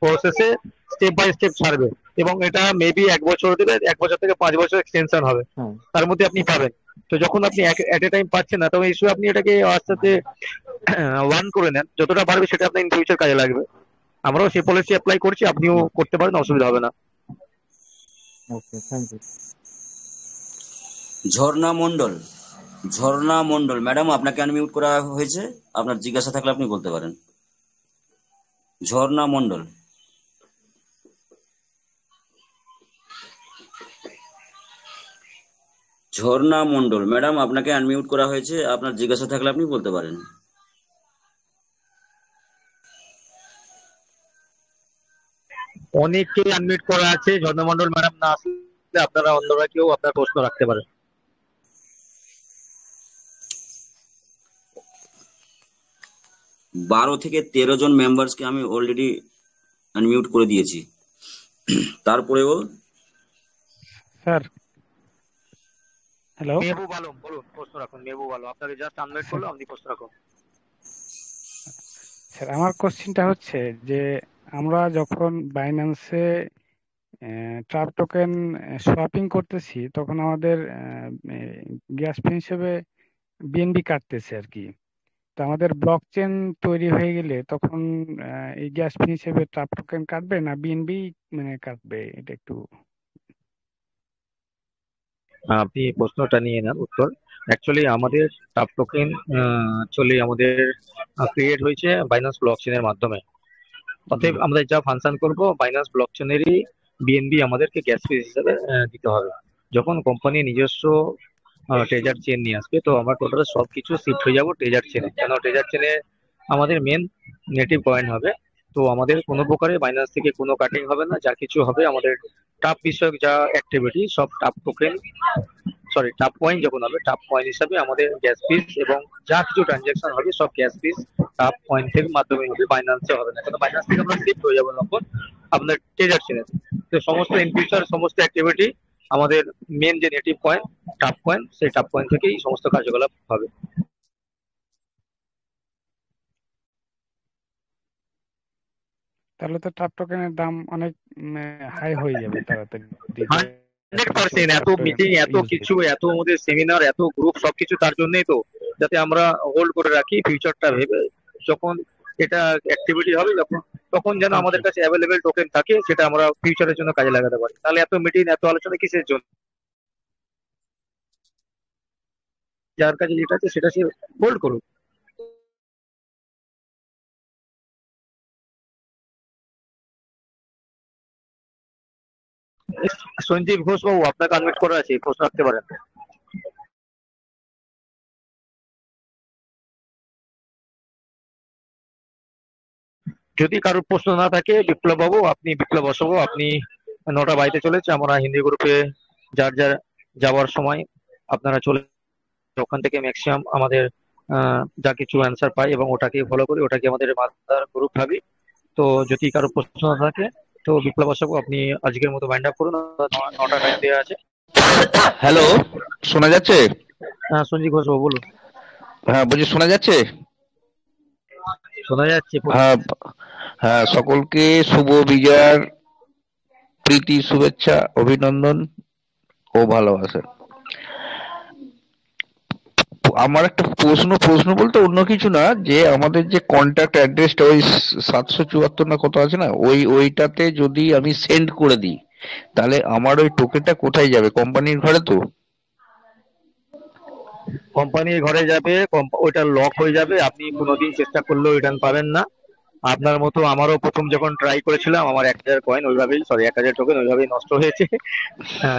প্রসেসে স্টেপ বাই স্টেপ ছাড়বে, এবং এটা মেবি 1 বছর দেবে, 1 বছর থেকে 5 বছর এক্সটেনশন হবে, হ্যাঁ তার মধ্যে আপনি পাবেন। তো যখন আপনি এট এ টাইম পাচ্ছেন না, তবে ইস্যু আপনি এটাকে আস্তে আস্তে ওয়ান করে নেন, যতটা পারবে সেটা আপনার ইন ফিউচার কাজে লাগবে। আমরাও সেই পলিসি অ্যাপ্লাই করছি, আপনিও করতে পারেন, অসুবিধা হবে না। Okay, thank you. Jharna Mondal, Jharna Mondal madam, আপনাকে আনমিউট করা হয়েছে, আপনার জিজ্ঞাসা থাকলে আপনি বলতে পারেন। ঝর্ণা মণ্ডল, ঝর্ণা মণ্ডল ম্যাডাম, আপনাকে আনমিউট করা হয়েছে, আপনার জিজ্ঞাসা থাকলে আপনি বলতে পারেন। অনেককে আনমিউট করা আছে, ঝর্ণামন্ডল ম্যাডাম না আসলে আপনারা অন্যরা কেউ আপনার প্রশ্ন রাখতে পারেন। 12 থেকে 13 জন মেম্বার্সকে আমি অলরেডি আনমিউট করে দিয়েছি, তারপরেও স্যার হ্যালো মেহবুব আলম বলুন, প্রশ্ন রাখুন। মেহবুব আলম, আপনাকে জাস্ট আনমিউট করলো, আপনি প্রশ্ন রাখুন। স্যার আমার কোশ্চেনটা হচ্ছে যে আমরা যখন বাইন্যান্সে ট্রাপ টোকেন সোয়াপিং করতেছি তখন আমাদের গ্যাস ফি হিসেবে বিএনবি কাটতেছে আর কি। তো আমাদের ব্লক চেন তৈরি হয়ে গেলে তখন এই গ্যাস ফি হিসেবে ট্রাপ টোকেন কাটবে না বিএনবি মানে কাটবে, এটা একটু আপনি প্রশ্নটা নিয়ে নেন উত্তর। অ্যাকচুয়ালি আমাদের ট্রাপ টোকেন অ্যাকচুয়ালি আমাদের ক্রিয়েট হয়েছে বাইন্যান্স ব্লকচেনের মাধ্যমে। অতএব আমরা যা ফাংশন করব বাইন্যান্স ব্লকচেনেরই বিএনবি আমাদেরকে গ্যাস ফি হিসেবে দিতে হবে। যখন কোম্পানি নিজস্ব ট্রেজার চেন নিয়ে আসবে তো আমরা টোটাল সবকিছু শিফট হয়ে যাব ট্রেজার চেনে, কেন ট্রেজার চেনে আমাদের মেন নেটিভ পয়েন্ট হবে। তো আমাদের কোনো প্রকারে বাইন্যান্স থেকে কোনো কাটিং হবে না, যা কিছু হবে আমাদের টাপ বিষয়ক যা অ্যাক্টিভিটি সব টাপ টোকেন টাপ পয়েন্ট যখন হবে টাপ পয়েন্ট হিসাবে আমাদের গ্যাস ফিস এবং যা কিছু ট্রানজাকশন হবে সব গ্যাস ফিস টাপ পয়েন্টের মাধ্যমে হবে, বাইন্যান্সে হবে না। কারণ বাইন্যান্স থেকে আমরা শিফট হয়ে যাবো তখন আপনার ট্রেজার চেনে। তো সমস্ত ইন ফিউচার সমস্ত অ্যাক্টিভিটি আমাদের মেন যে নেটিভ পয়েন্ট টাপ পয়েন্ট, সেই টাপ পয়েন্ট থেকেই সমস্ত কার্যকলাপ হবে। তাহলে তো ট্রাপ টোকেনের দাম অনেক হাই হয়ে যাবে তাড়াতাড়ি। 100% এত মিটিং, এত কিছু, এত আমাদের সেমিনার, এত গ্রুপ, সবকিছু তার জন্যই তো, যাতে আমরা হোল্ড করে রাখি ফিউচারটা ভেবে, যখন এটা অ্যাক্টিভিটি হবে তখন যেন আমাদের কাছে অ্যাভেলেবেল টোকেন থাকে, সেটা আমরা ফিউচারের জন্য কাজে লাগাতে পারি। তাহলে এত মিটিং, এত আলোচনা কিসের জন্য? যার কাছে যেটা আছে সেটা সে হোল্ড করুক। সঞ্জীব ঘোষ বাবু, আপনাকে আনমিউট করা আছে, প্রশ্ন রাখতে পারেন। যদি কারোর প্রশ্ন না থাকে বিপ্লব বাবু, বিপ্লব বসাবো, আপনি 9টা বাড়িতে চলেছে, আমরা হিন্দি গ্রুপে যার যার যাওয়ার সময় আপনারা চলে ওখান থেকে ম্যাক্সিমাম আমাদের যা কিছু অ্যান্সার পাই এবং ওটাকে ফলো করি, ওটাকে আমাদের মাদার গ্রুপ ভাবি। তো যদি কারো প্রশ্ন না থাকে তো বিপ্লব বসাবো, আপনি আজকের মতো মাইন্ড আপ করুন, 9টা টাইম দেওয়া আছে। হ্যালো, শোনা যাচ্ছে? হ্যাঁ সঞ্জীব ঘোষ বাবু বলুন। হ্যাঁ বলছি, শোনা যাচ্ছে? শোনা যাচ্ছে। হ্যাঁ হ্যাঁ, সকলকে শুভ বিজয়ার প্রীতি, শুভেচ্ছা, অভিনন্দন ও ভালোবাসা। আমার একটা প্রশ্ন বলতে অন্য কিছু না, যে আমাদের যে কন্ট্যাক্ট অ্যাড্রেসটা ওই 774 না কত আছে না, ওইটাতে যদি আমি সেন্ড করে দিই তাহলে আমার ওই টোকেনটা কোথায় যাবে? কোম্পানির ঘরে তো? কোম্পানির ঘরে যাবে, ওইটা লক হয়ে যাবে, আপনি কোনোদিন চেষ্টা করলেও রিটার্ন পাবেন না। আপনার মতো আমারও প্রথম যখন ট্রাই করেছিলাম আমার 1000 কয়েন ওইভাবেই 1000 টোকেন ওইভাবেই নষ্ট হয়েছে।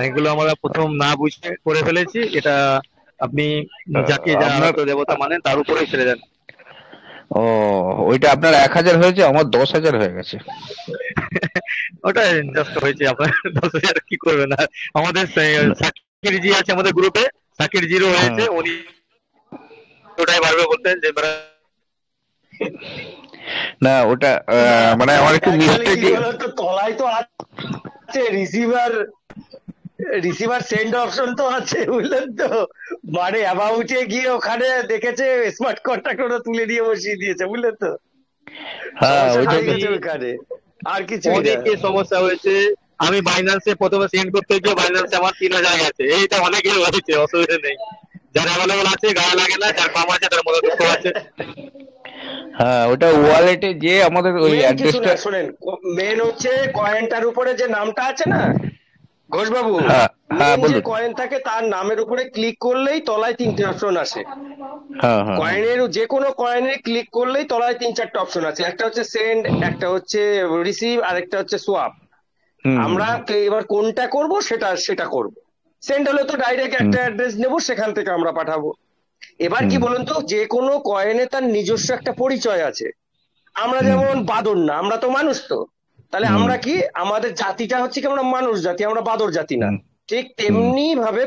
এগুলো আমরা প্রথম না বুঝে করে ফেলেছি। এটা আপনি যাকে যা দেবতা মানেন তার উপরেই ছেড়ে দেন। ও, ওইটা আপনার 1000 হয়েছে, আমার 10,000 হয়ে গেছে। ওটা জাস্ট হয়েছে, আপনার 10,000 কি করবেন? আর আমাদের সাকির জি আছে আমাদের গ্রুপে, সাকির জিরো হয়েছে, উনি ওটাই বারবার বলতেন যে না ওটা মানে আমার একটু মিস্টেক। তলায় তো আছে রিসিভার সেন্ড অপশন তো আছে, বুঝলেন তো, মানে অ্যাবাউটে গিয়ে ওখানে দেখেছে স্মার্ট কন্ট্রাক্ট ওরা তুলে নিয়ে বসিয়ে দিয়েছে, বুঝলেন তো। হ্যাঁ ওইটা ওখানে আর কিছু অনেকের সমস্যা হয়েছে। আমি বাইন্যান্সে প্রথমে সেন্ড করতে গিয়ে বাইন্যান্সে আমার 3000 গেছে, এইটা অনেকের হয়েছে, অসুবিধা নেই। যার অ্যাভেলেবল আছে গায়ে লাগে না, যার কম আছে তার মধ্যে দুঃখ আছে। হ্যাঁ ওটা ওয়ালেটে যে আমাদের ওই অ্যাড্রেসটা শুনেন, মেন হচ্ছে কয়েনটার উপরে যে নামটা আছে না ঘোষবাবু, যে কয়েন থাকে তার নামের উপরে ক্লিক করলেই তলায় 3টে অপশন আসে। কয়েনের যে কোনো কয়েনে ক্লিক করলেই তলায় 3-4টা অপশন আছে, একটা হচ্ছে সেন্ড, একটা হচ্ছে রিসিভ, আর একটা হচ্ছে সোয়াপ। আমরা এবার কোনটা করব সেটা করব। সেন্ড হলে তো ডাইরেক্ট একটা অ্যাড্রেস নেব, সেখান থেকে আমরা পাঠাবো। এবার কি বলুন তো, যে কোনো কয়েনে তার নিজস্ব একটা পরিচয় আছে। আমরা যেমন বাদর না, আমরা তো মানুষ, তো তাহলে হুম আমরা কি, আমাদের জাতিটা হচ্ছে কি, আমরা মানুষ জাতি, আমরা বাদর জাতি না। হুম ঠিক হুম তেমনি ভাবে